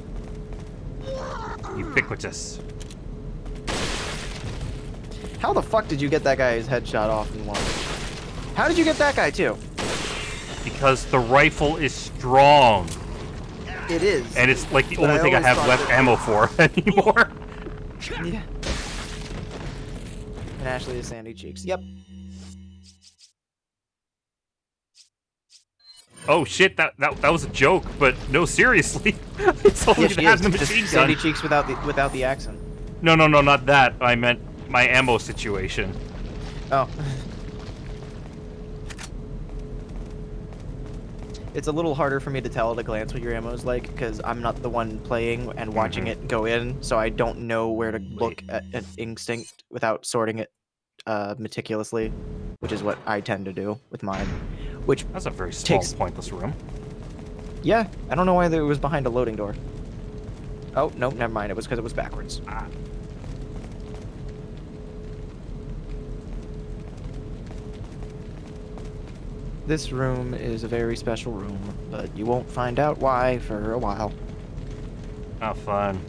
Ubiquitous. How the fuck did you get that guy's headshot off in one? How did you get that guy too? Because the rifle is strong. It is. And it's like the only thing I have left ammo for anymore. Yeah. And Ashley is Sandy Cheeks. Yep. Oh shit, that was a joke, but no, seriously. It's only she that is. and the machine gun. Sandy Cheeks without the accent. No, not that. I meant my ammo situation. Oh. It's a little harder for me to tell at a glance what your ammo is like, because I'm not the one playing and watching it go in, so I don't know where to look at instinct without sorting it meticulously, which is what I tend to do with mine. Which That's a very small, pointless room. Yeah, I don't know why it was behind a loading door. Oh, no, never mind. It was because it was backwards. This room is a very special room, but you won't find out why for a while. Oh, fun.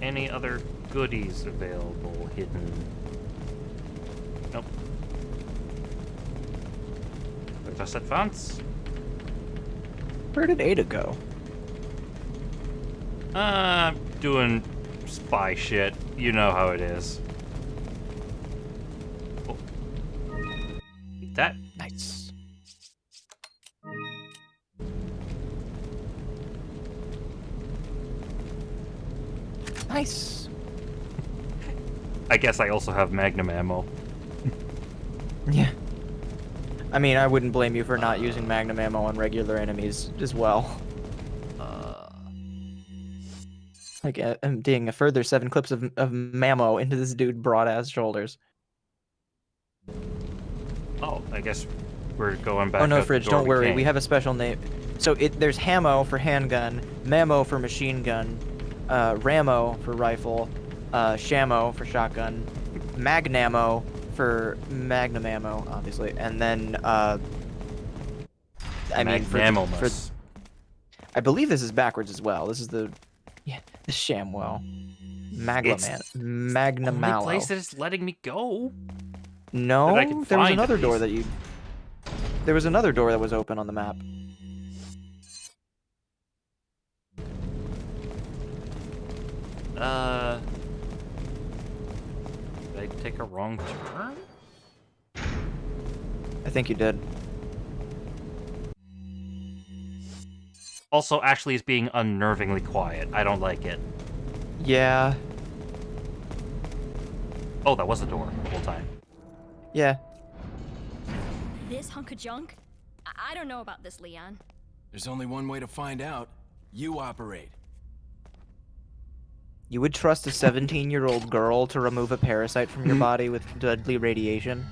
Any other goodies available hidden? Nope. Just advance. Where did Ada go? Doing spy shit. You know how it is. Oh. Eat that. Nice. Nice. I guess I also have magnum ammo. Yeah. I mean, I wouldn't blame you for not using magnum ammo on regular enemies as well. Like, emptying a further 7 clips of mammo into this dude's broad-ass shoulders. Oh, I guess we're going back. Oh no, out the Fridge, door don't worry. came. We have a special name. So there's Hammo for handgun, Mammo for machine gun, Rammo for rifle, Shammo for shotgun, Magnammo for magnum ammo, obviously, and then I mean Magnanimous. I believe this is backwards as well. This is the Shamwell. Magnum Only place that it's letting me go. No, that I can there was find, another at door least. that you. There was another door that was open on the map. Did I take a wrong turn? I think you did. Also, Ashley is being unnervingly quiet. I don't like it. Yeah. Oh, that was a door the whole time. Yeah. This hunk of junk? I don't know about this, Leon. There's only one way to find out. You operate. You would trust a 17-year-old girl to remove a parasite from your body with deadly radiation?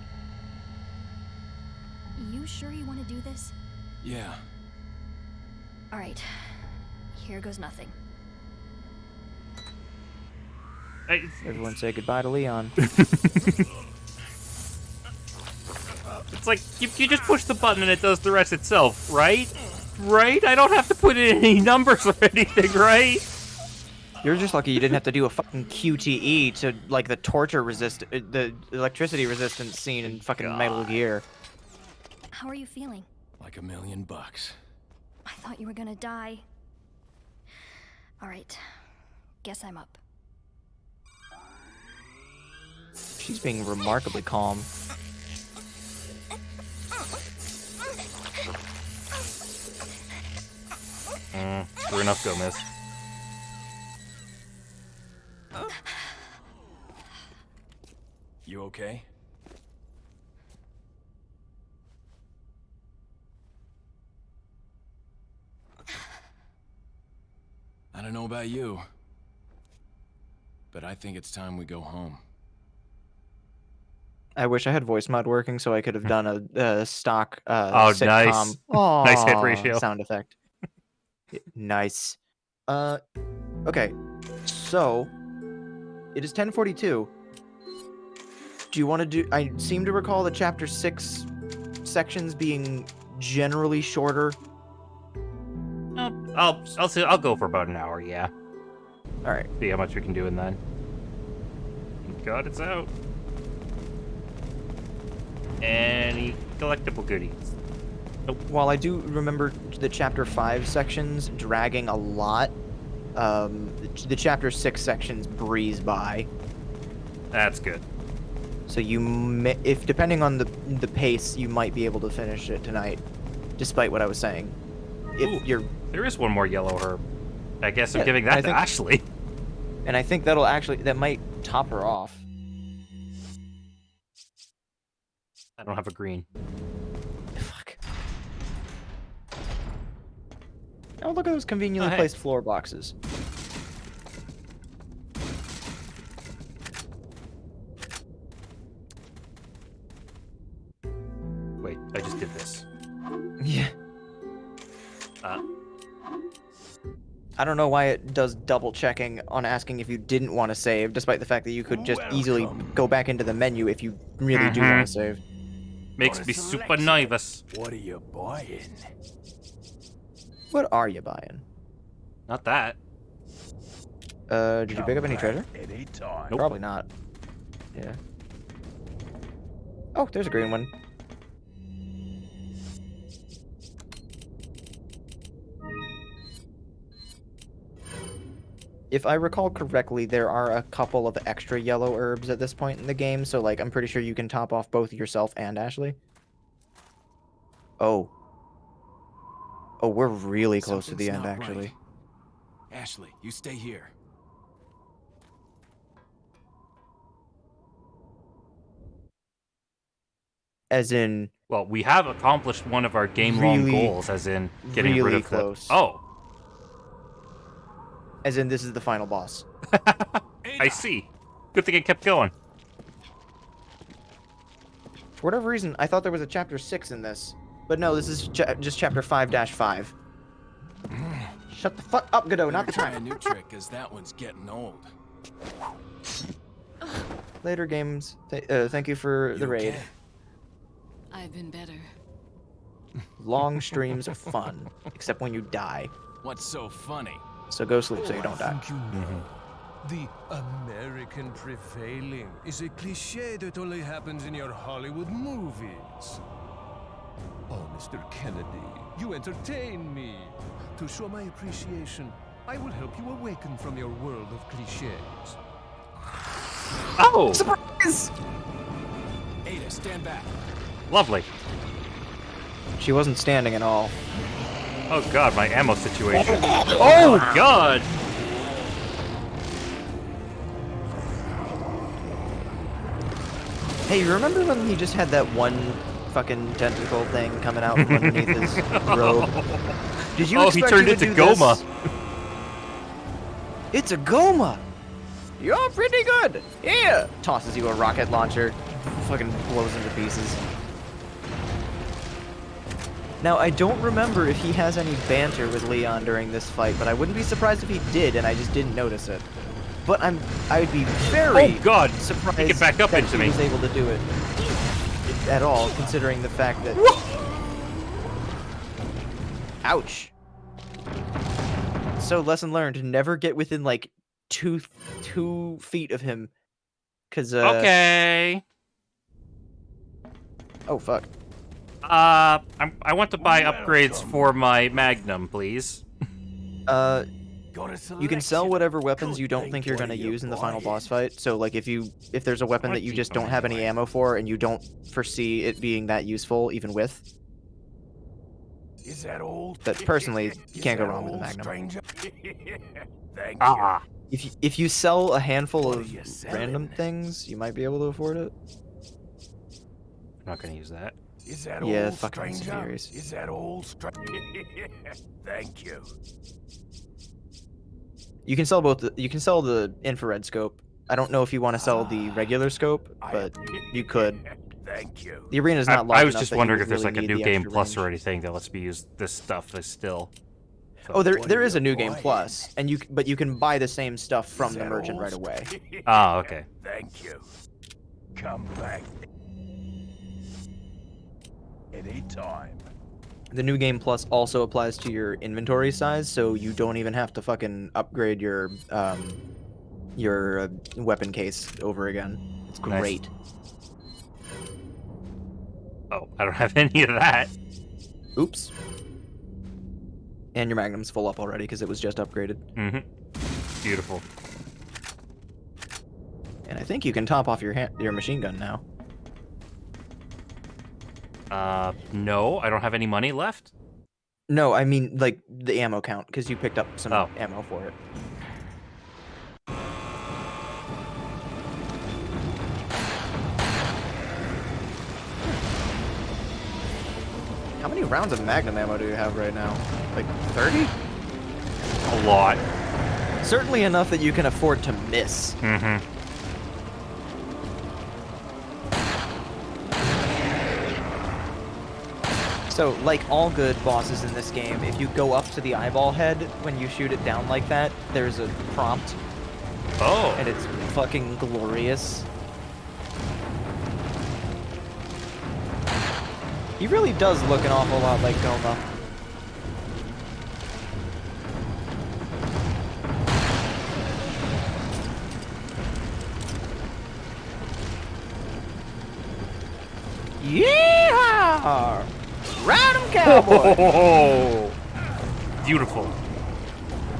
You sure you want to do this? Yeah. All right. Here goes nothing. Everyone say goodbye to Leon. It's like, you just push the button and it does the rest itself, right? Right? I don't have to put in any numbers or anything, right? You're just lucky you didn't have to do a fucking QTE to, like, the the electricity resistance scene in fucking Metal Gear. How are you feeling? Like $1,000,000. I thought you were gonna die. All right. Guess I'm up. She's being remarkably calm. Sure enough, Gomez. You okay? I don't know about you, but I think it's time we go home. I wish I had voice mod working so I could have done a stock Oh, sitcom nice. Nice hit ratio. sound effect. Nice. Okay. So, it is 10:42. Do you want to do... I seem to recall the chapter 6 sections being generally shorter. I'll go for about an hour, yeah. All right. See how much we can do in that. God, it's out. Any collectible goodies? While I do remember the chapter 5 sections dragging a lot, the chapter 6 sections breeze by. That's good. So if depending on the pace, you might be able to finish it tonight, despite what I was saying. If there is one more yellow herb. I guess I'm Yeah, giving that to Ashley. And I think that might top her off. I don't have a green. Fuck. Oh, look at those conveniently hey. placed floor boxes. Wait, I just did this. Yeah. I don't know why it does double checking on asking if you didn't want to save, despite the fact that you could just easily go back into the menu if you really do want to save. Makes me super nervous. What are you buying? What are you buying? Not that. Did you pick up any treasure? Anytime. Nope. Probably not. Yeah. Oh, there's a green one. If I recall correctly, there are a couple of extra yellow herbs at this point in the game, so like I'm pretty sure you can top off both yourself and Ashley. Oh. Oh, we're really close to the Something's end, not actually. right. Ashley, you stay here. As in, Well, we have accomplished one of our game-long Really, goals, as in getting rid really of close. the... Oh, as in this is the final boss. I see. Good thing I kept going. For whatever reason, I thought there was a chapter 6 in this. But no, this is just chapter 5-5. Shut the fuck up, Godot, not the Try a time. new trick, cause that one's getting old. Later games. Thank you for the You raid. okay? I've been better. Long streams are fun, except when you die. What's so funny? So go sleep so you don't die. think you know. The American prevailing is a cliche that only happens in your Hollywood movies. Oh, Mr. Kennedy, you entertain me. To show my appreciation, I will help you awaken from your world of cliches. Oh, Surprise! Ada, stand back. lovely. She wasn't standing at all. Oh god, my ammo situation. Oh god! Hey, you remember when he just had that one fucking tentacle thing coming out from underneath his robe? Did you Oh, he expect turned you to into do this? Goma. It's a Goma! You're pretty good! Yeah! Tosses you a rocket launcher. Fucking blows into pieces. Now, I don't remember if he has any banter with Leon during this fight, but I wouldn't be surprised if he did, and I just didn't notice it. But I would be very Oh god! surprised He get back up that into he me. was able to do it at all, considering the fact that... Ouch. So, lesson learned, never get within, like, two feet of him. Cause, Okay. Oh, fuck. I want to buy upgrades for my Magnum, please. You can sell whatever weapons you don't think you're gonna use in the final boss fight. So, like, if there's a weapon that you just don't have any ammo for, and you don't foresee it being that useful, even with, Is that old? that personally, you can't go wrong with a Magnum. Stranger? Thank Ah. If you sell a handful What of are you selling? random things, you might be able to afford it. I'm not gonna use that. you. Is that Yeah, old, fucking stranger? incendiaries. Is that old, stranger? Thank you. You can sell both. You can sell the infrared scope. I don't know if you want to sell the regular scope, but you could. Thank you. The arena's not large I was enough just that you wondering would if there's really like a need new the game extra plus range. or anything that lets me use this stuff as still. So- Oh, there What there are is a you new game buying? plus, and but you can buy the same stuff from Is the that merchant old, right away. Ah, okay. Thank you. Come back anytime. The new game plus also applies to your inventory size, so you don't even have to fucking upgrade your weapon case over again. It's Nice. great. Oh, I don't have any of that. Oops. And your Magnum's full up already because it was just upgraded. Mm-hmm. Beautiful. And I think you can top off your machine gun now. No, I don't have any money left. No, I mean like the ammo count because you picked up some Oh. ammo for it. How many rounds of Magnum ammo do you have right now? Like 30? A lot. Certainly enough that you can afford to miss. Mm-hmm. So, like all good bosses in this game, if you go up to the eyeball head when you shoot it down like that, there's a prompt. Oh. And it's fucking glorious. He really does look an awful lot like Goma. Yeah! Ride 'em, cowboy! Oh, beautiful.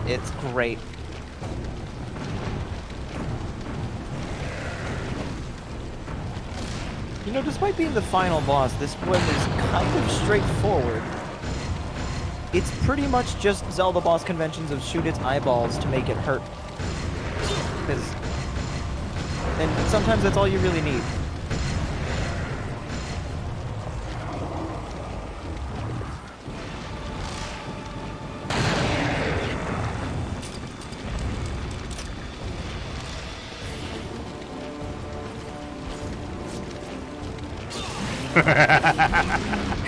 It's great. You know, despite being the final boss, this one is kind of straightforward. It's pretty much just Zelda boss conventions of shoot its eyeballs to make it hurt. And sometimes that's all you really need.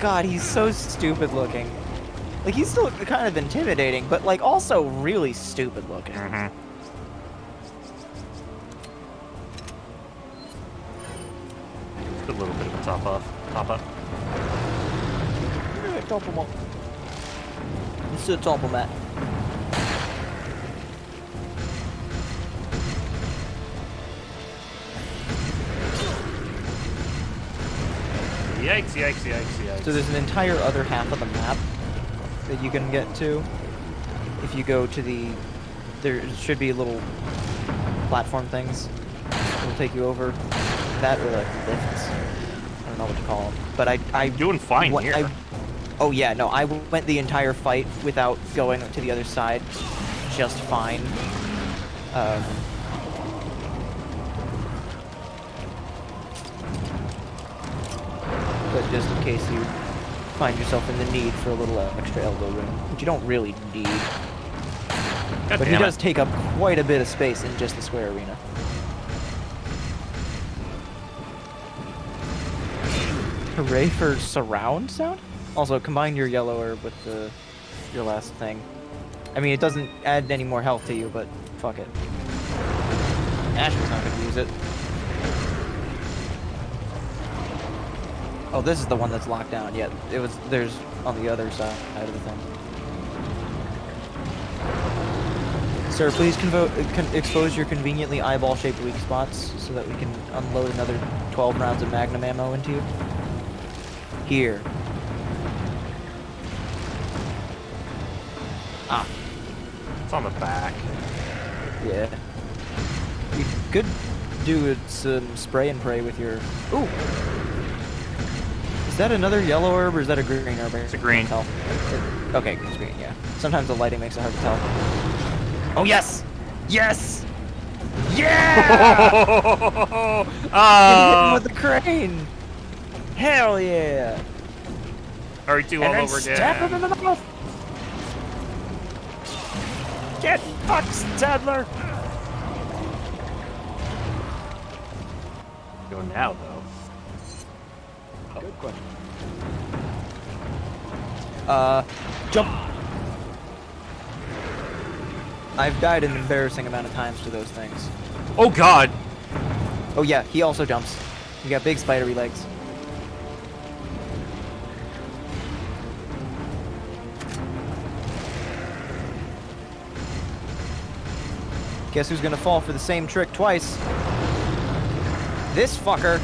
God, he's so stupid looking. Like, he's still kind of intimidating, but, like, also really stupid looking. Mm-hmm. Just a little bit of a top up. Yeah, top him up. Let's do a top him, Matt. Yikes, yikes, yikes, yikes. So there's an entire other half of the map that you can get to. If you go to the... There should be little platform things. It'll take you over that, or like lifts. I don't know what to call them. But I'm doing fine here. Oh yeah, no, I went the entire fight without going to the other side just fine. But just in case you find yourself in the need for a little extra elbow room, which you don't really need. But he does take up quite a bit of space in just the square arena. Hooray for surround sound? Also, combine your yellow herb with your last thing. I mean, it doesn't add any more health to you, but fuck it. Ash was not gonna use it. Oh, this is the one that's locked down. Yeah, there's on the other side of the thing. Sir, please expose your conveniently eyeball-shaped weak spots so that we can unload another 12 rounds of Magnum ammo into you. Here. Ah. It's on the back. Yeah. You could do some spray and pray with your... Ooh! Is that another yellow herb, or is that a green herb? It's a green. Okay, it's green, yeah. Sometimes the lighting makes it hard to tell. Oh, yes! Yes! Yeah! Hit him with the crane! Hell yeah! RE2 all over again. Stab him in the mouth! Get fucked, Stadler! Go now, though. Good question. Jump! I've died an embarrassing amount of times to those things. Oh god! Oh yeah, he also jumps. You got big spidery legs. Guess who's gonna fall for the same trick twice? This fucker!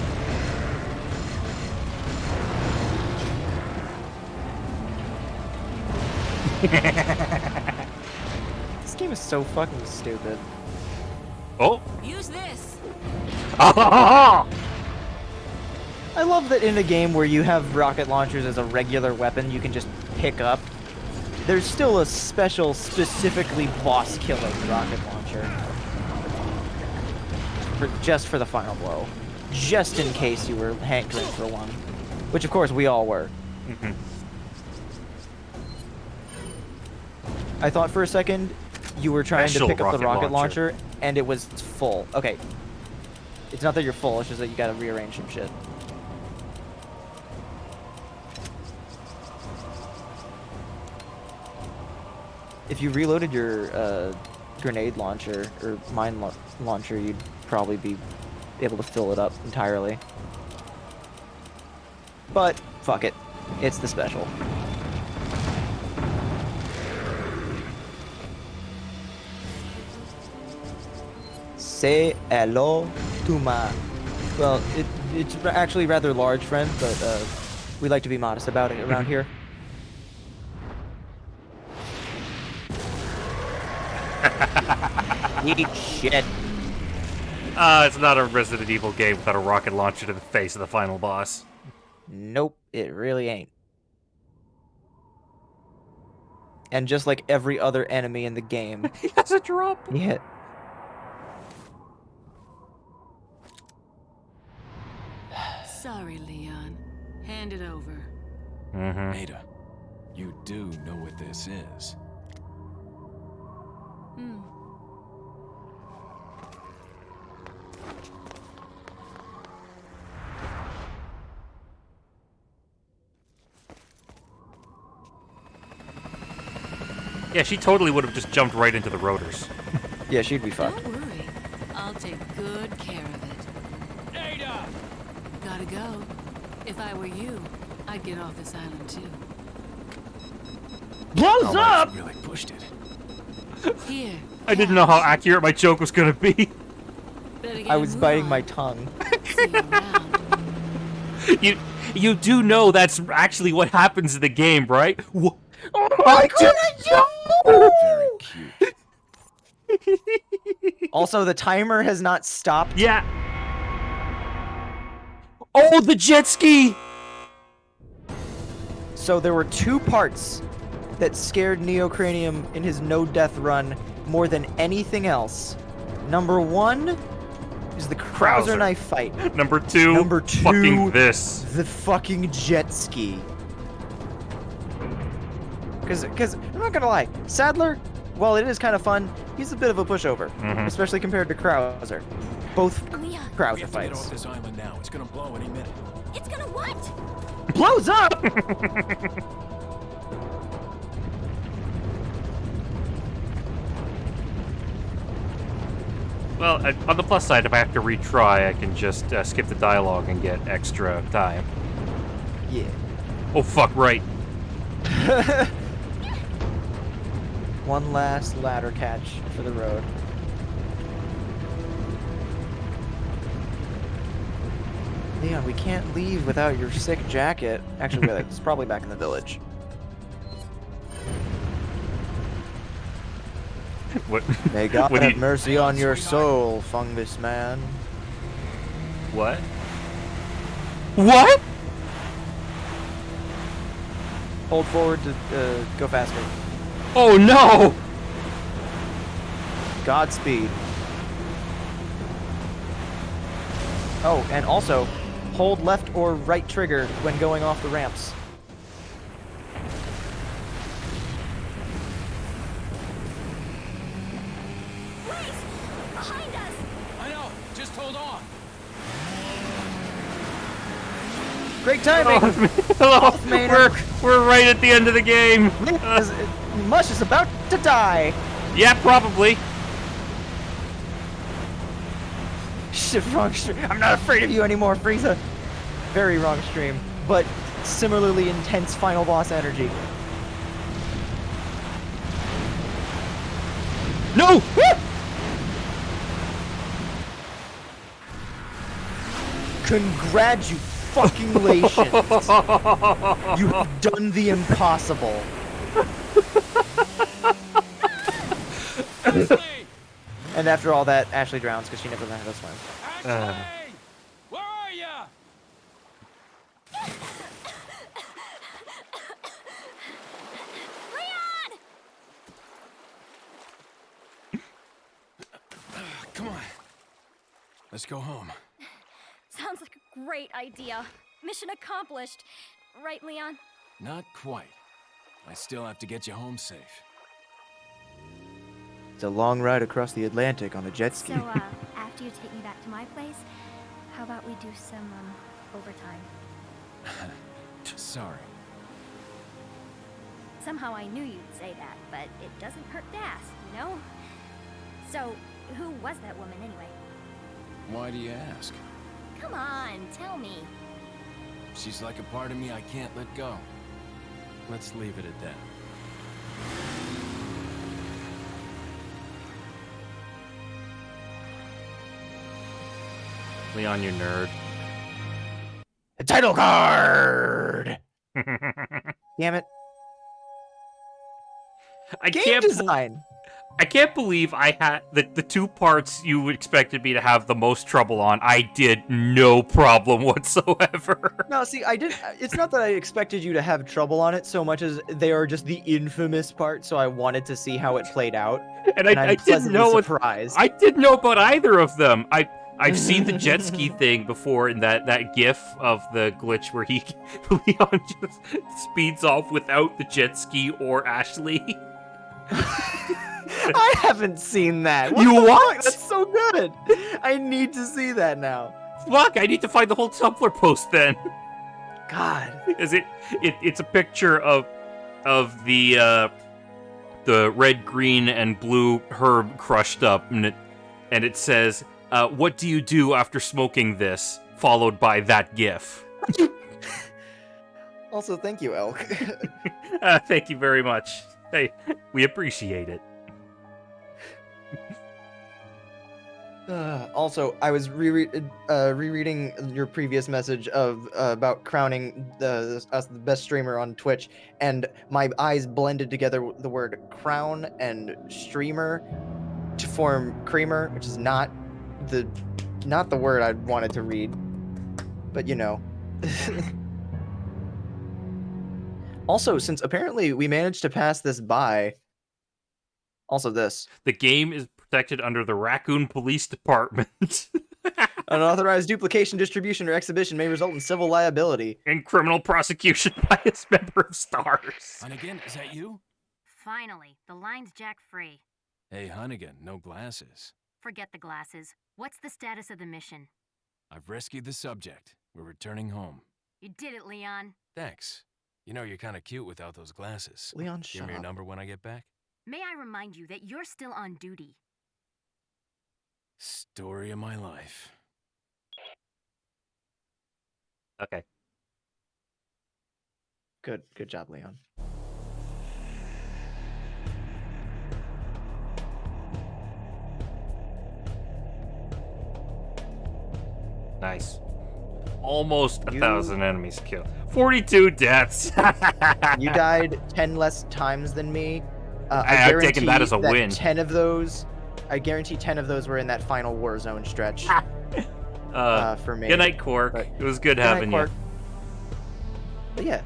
This game is so fucking stupid. Oh! Use this. I love that in a game where you have rocket launchers as a regular weapon you can just pick up, there's still a special, specifically boss-killing rocket launcher. Just for the final blow. Just in case you were hankering for one. Which, of course, we all were. Mm-hmm. I thought for a second you were trying to pick up the rocket launcher, and it was full. Okay. It's not that you're full, it's just that you gotta rearrange some shit. if you reloaded your grenade launcher or mine launcher, you'd probably be able to fill it up entirely. But fuck it, it's the special. Say hello to my... Well, it's actually rather large, friend, but we like to be modest about it around here. Eat shit. It's not a Resident Evil game without a rocket launcher to the face of the final boss. Nope, it really ain't. And just like every other enemy in the game. He has a drop. Yeah. Sorry, Leon. Hand it over. Ada, you do know what this is. Hmm. Yeah, she totally would have just jumped right into the rotors. Yeah, she'd be fucked. Don't worry. I'll take good care of it. Ada! Gotta go. If I were you, I'd get off this island too. Blows up! Really pushed it. Here. I didn't know how accurate my joke was gonna be. Better get I a was move biting on. my tongue. See you around. You do know that's actually what happens in the game, right? Oh my god! Very cute. Also, the timer has not stopped. Yeah. Oh, the jet ski! So there were two parts that scared Neocranium in his no-death run more than anything else. Number one is the Krauser Krauser. knife fight. Number two, fucking this. The fucking jet ski. Because I'm not gonna lie, Sadler, while it is kind of fun, he's a bit of a pushover, especially compared to Krauser. Both Leon, We Krauser have to get fights. off this island now. It's gonna blow any minute. it's gonna what? Blows up! Well, on the plus side, if I have to retry, I can just skip the dialogue and get extra time. Yeah. Oh, fuck, right. One last ladder catch for the road. Leon, we can't leave without your sick jacket. Actually, really, it's probably back in the village. What? May God What do have you- mercy on your soul, fungus man. What? What? Hold forward to go faster. Oh, no! Godspeed. Oh, and also, hold left or right trigger when going off the ramps. Behind us! I know. Just hold on. Great timing! Hello! Maynard. We're right at the end of the game! Mush is about to die! Yeah, probably. Shit, wrong stream. I'm not afraid of you anymore, Frieza. Very wrong stream, but similarly intense final boss energy. No! Congratulations! You have done the impossible. And after all that, Ashley drowns because she never learned how to swim. Ashley! Where are ya? Leon! Come on. Let's go home. Sounds like a great idea. Mission accomplished. Right, Leon? Not quite. I still have to get you home safe. It's a long ride across the Atlantic on a jet ski. So, after you take me back to my place, how about we do some, overtime? Sorry. Somehow I knew you'd say that, but it doesn't hurt to ask, you know? So, who was that woman anyway? Why do you ask? Come on, tell me. She's like a part of me I can't let go. Let's leave it at that. Leon, you nerd. A title card! Damn it. I Game can't design! I can't believe I had the two parts you expected me to have the most trouble on. I did no problem whatsoever. No, see, I didn't. It's not that I expected you to have trouble on it so much as they are just the infamous part, so I wanted to see how it played out. And I'm I didn't pleasantly know surprised. I didn't know about either of them. I've seen the jet ski thing before in that gif of the glitch where Leon just speeds off without the jet ski or Ashley. I haven't seen that. You the what? fuck? That's so good. I need to see that now. Fuck, I need to find the whole Tumblr post then. God. Is it's a picture of the red, green, and blue herb crushed up, and it says, "What do you do after smoking this?" Followed by that GIF. Also, thank you, Elk. Thank you very much. Hey, we appreciate it. Also, I was rereading your previous message of about crowning us the best streamer on Twitch, and my eyes blended together the word crown and streamer to form creamer, which is not the word I wanted to read, but you know. Also, since apparently we managed to pass this by. Also, this. The game is protected under the Raccoon Police Department. Unauthorized duplication, distribution, or exhibition may result in civil liability. And criminal prosecution by a member of STARS. Hunnigan, is that you? Finally, the line's jack free. Hey, Hunnigan, no glasses. Forget the glasses. What's the status of the mission? I've rescued the subject. We're returning home. You did it, Leon. Thanks. You know, you're kind of cute without those glasses. Leon, Give shut me your up. number when I get back. May I remind you that you're still on duty? Story of my life. Okay. Good job, Leon. Nice. Almost 1,000 enemies killed. 42 deaths. You died 10 less times than me. I've taken that as a win. 10 of those, I guarantee 10 of those were in that final war zone stretch. For me. Good night, Quark. But, it was good having you. But yeah.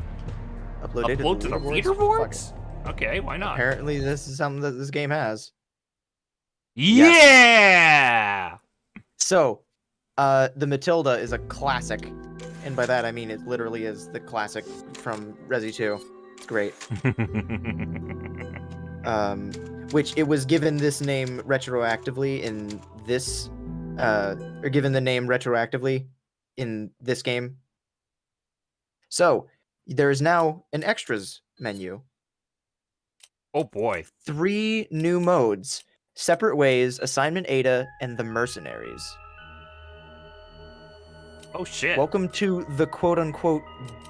Upload to the leaderboards? Okay, why not? Apparently this is something that this game has. Yeah! Yes. So, the Matilda is a classic. And by that I mean it literally is the classic from Resi 2. It's great. Which it was given this name retroactively in this, or given the name retroactively in this game. So, there is now an extras menu. Oh boy. 3 new modes. Separate Ways, Assignment Ada, and the Mercenaries. Oh shit. Welcome to the quote-unquote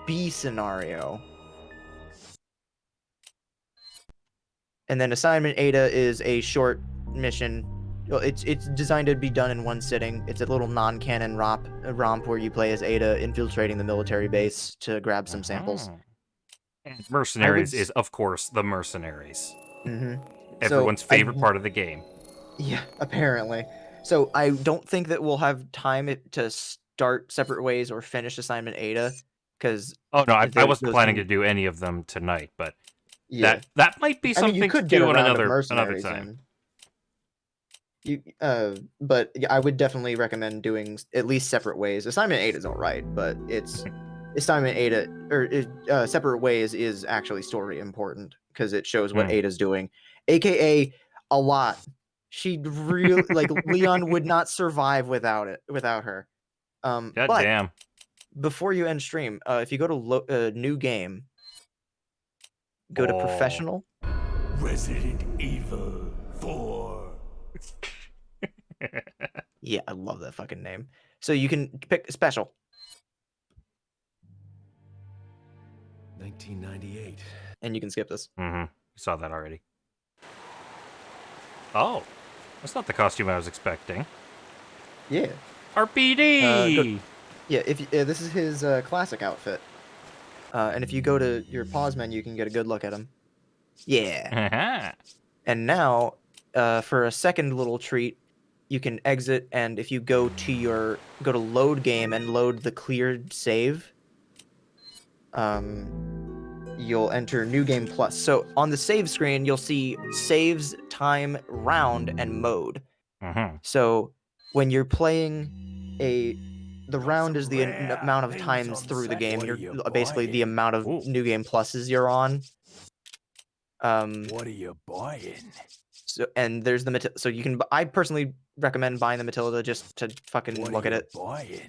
B scenario. And then Assignment Ada is a short mission. Well, it's designed to be done in one sitting. It's a little non-canon romp where you play as Ada infiltrating the military base to grab some samples. And Mercenaries is, of course, the Mercenaries. Mm-hmm. Everyone's favorite part of the game. Yeah, apparently. So I don't think that we'll have time to start Separate Ways or finish Assignment Ada, because oh no, I wasn't planning to do any of them tonight, but yeah, that might be something you could to do on another time. But yeah, I would definitely recommend doing at least Separate Ways. Assignment Ada is all right, but it's Assignment Ada or Separate Ways is actually story important because it shows what Ada's doing, aka a lot. She really Leon would not survive without her. God but damn. Before you end stream, if you go to new game, go to professional. Resident Evil 4. Yeah, I love that fucking name. So you can pick special. 1998. And you can skip this. Mm-hmm. Saw that already. Oh, that's not the costume I was expecting. Yeah. RPD. Yeah, if this is his classic outfit. And if you go to your pause menu, you can get a good look at him. Yeah. And now, for a second little treat, you can exit, and if you go to load game and load the cleared save, you'll enter New Game Plus. So on the save screen, you'll see saves, time, round, and mode. So when you're playing the round is the amount of times through the game. You're basically the amount of New Game Pluses you're on. What are you buying? So and there's the so you can. I personally recommend buying the Matilda just to fucking look at it. Buying?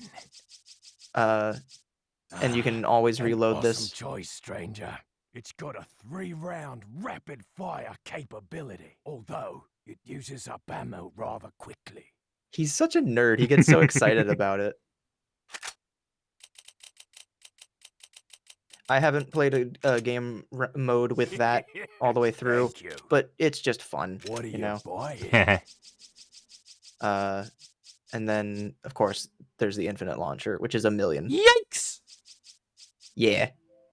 And you can always reload Awesome this. choice, stranger. It's got a 3-round rapid-fire capability, although it uses up ammo rather quickly. He's such a nerd. He gets so excited about it. I haven't played a game mode with that all the way through, but it's just fun. What are you know? buying? And then of course there's the infinite launcher, which is 1,000,000. Yikes! Yeah.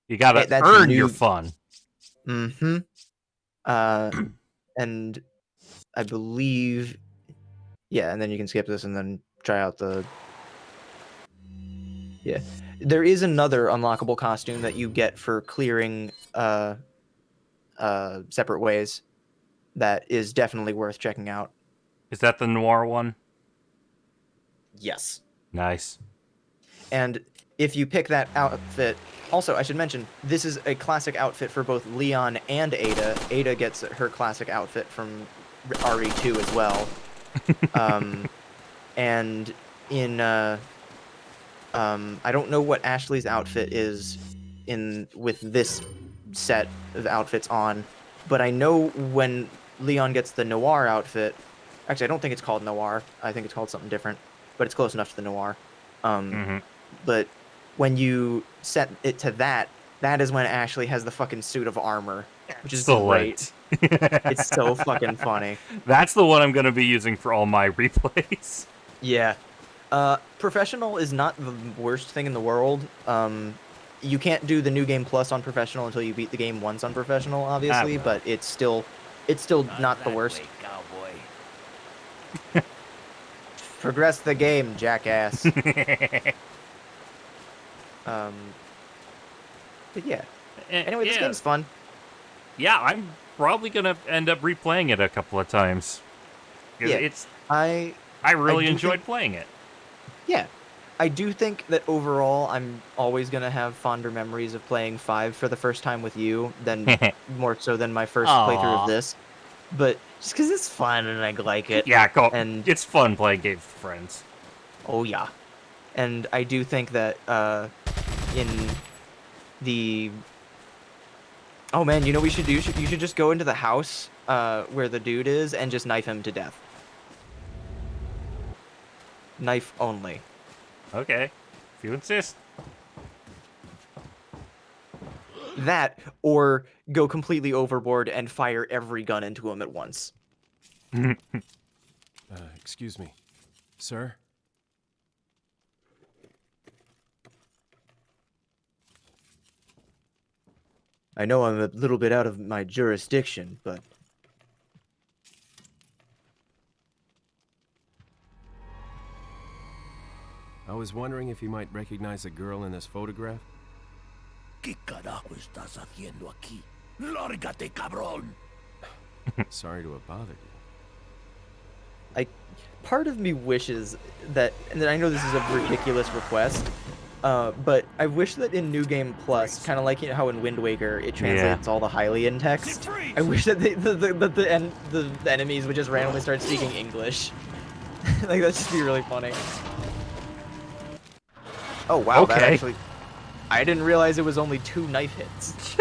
You gotta earn your fun. Mm-hmm. And I believe, yeah, and then you can skip this and then try out the. Yeah, there is another unlockable costume that you get for clearing separate ways that is definitely worth checking out. Is that the noir one? Yes. Nice. And if you pick that outfit, also I should mention this is a classic outfit for both Leon and Ada. Ada gets her classic outfit from RE2 as well. And in I don't know what Ashley's outfit is with this set of outfits on, but I know when Leon gets the noir outfit. Actually, I don't think it's called noir. I think it's called something different, but it's close enough to the noir. But when you set it to that is when Ashley has the fucking suit of armor, which is great. It's so fucking funny. That's the one I'm going to be using for all my replays. Yeah. Professional is not the worst thing in the world. You can't do the New Game Plus on Professional until you beat the game once on Professional, obviously, but it's still not the worst. Progress the game, jackass. But yeah. Anyway, this game's fun. Yeah, I'm probably gonna end up replaying it a couple of times. Yeah, I really enjoyed playing it. Yeah, I do think that overall, I'm always gonna have fonder memories of playing 5 for the first time with you than more so than my first playthrough of this. But just because it's fun and I like it. Yeah, and it's fun playing games with friends. Oh yeah, and I do think that in the oh man, you know what we should do? You should just go into the house where the dude is and just knife him to death. Knife only. Okay, if you insist. That, or go completely overboard and fire every gun into him at once. Excuse me, sir? I know I'm a little bit out of my jurisdiction, but... I was wondering if you might recognize a girl in this photograph? ¿Qué carajo estás haciendo aquí? ¡Lárgate, cabrón! Sorry to have bothered you. Part of me wishes that, and I know this is a ridiculous request, but I wish that in New Game Plus, kind of like how in Wind Waker it translates all the Hylian text. I wish that the enemies would just randomly start speaking English. Like that'd just be really funny. Oh wow, that actually... I didn't realize it was only 2 knife hits.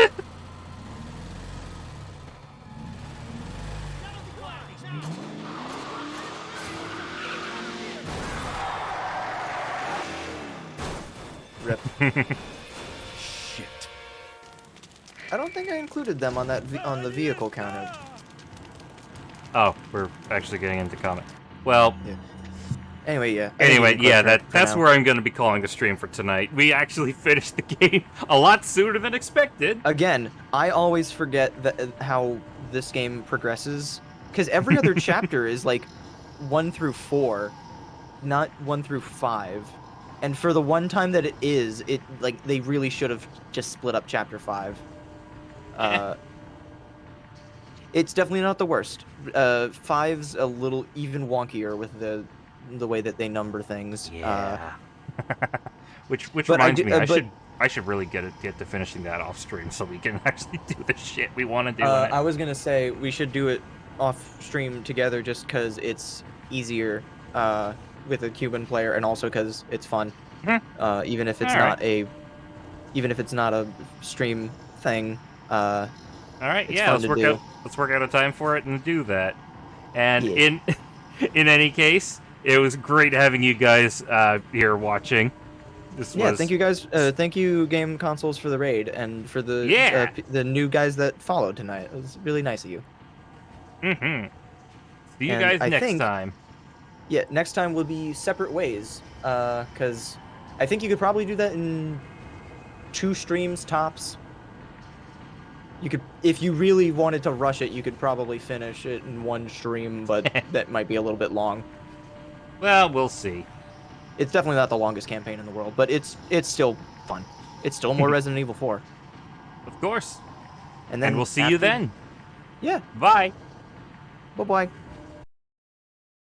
Rip. Shit. I don't think I included them on that on the vehicle counter. Oh, we're actually getting into comments. Well, Yeah. Anyway, yeah. I think anyway, we can yeah, clip for that's now. where I'm going to be calling the stream for tonight. We actually finished the game a lot sooner than expected. Again, I always forget how this game progresses, because every other chapter is like 1 through 4, not 1 through 5. And for the one time that it is, like they really should have just split up chapter 5. It's definitely not the worst. 5's a little even wonkier with the way that they number things. Yeah. which but reminds I do- me, but- I should really get to finishing that off stream so we can actually do the shit we want to do. I was gonna say we should do it off stream together just because it's easier with a Cuban player, and also because it's fun. Even if it's not a stream thing. All right, it's yeah, fun to do. let's work out a time for it and do that. And Yeah. in any case, it was great having you guys here watching. Thank you guys. Thank you, Game Consoles, for the raid and for the the new guys that followed tonight. It was really nice of you. Mm-hmm. See you And guys I next think- time. Yeah, next time will be separate ways. Because I think you could probably do that in 2 streams tops. You could, if you really wanted to rush it, you could probably finish it in 1 stream, but that might be a little bit long. Well, we'll see. It's definitely not the longest campaign in the world, but it's still fun. It's still more Resident Evil 4. Of course. And then we'll see you then. Yeah. Bye. Bye-bye.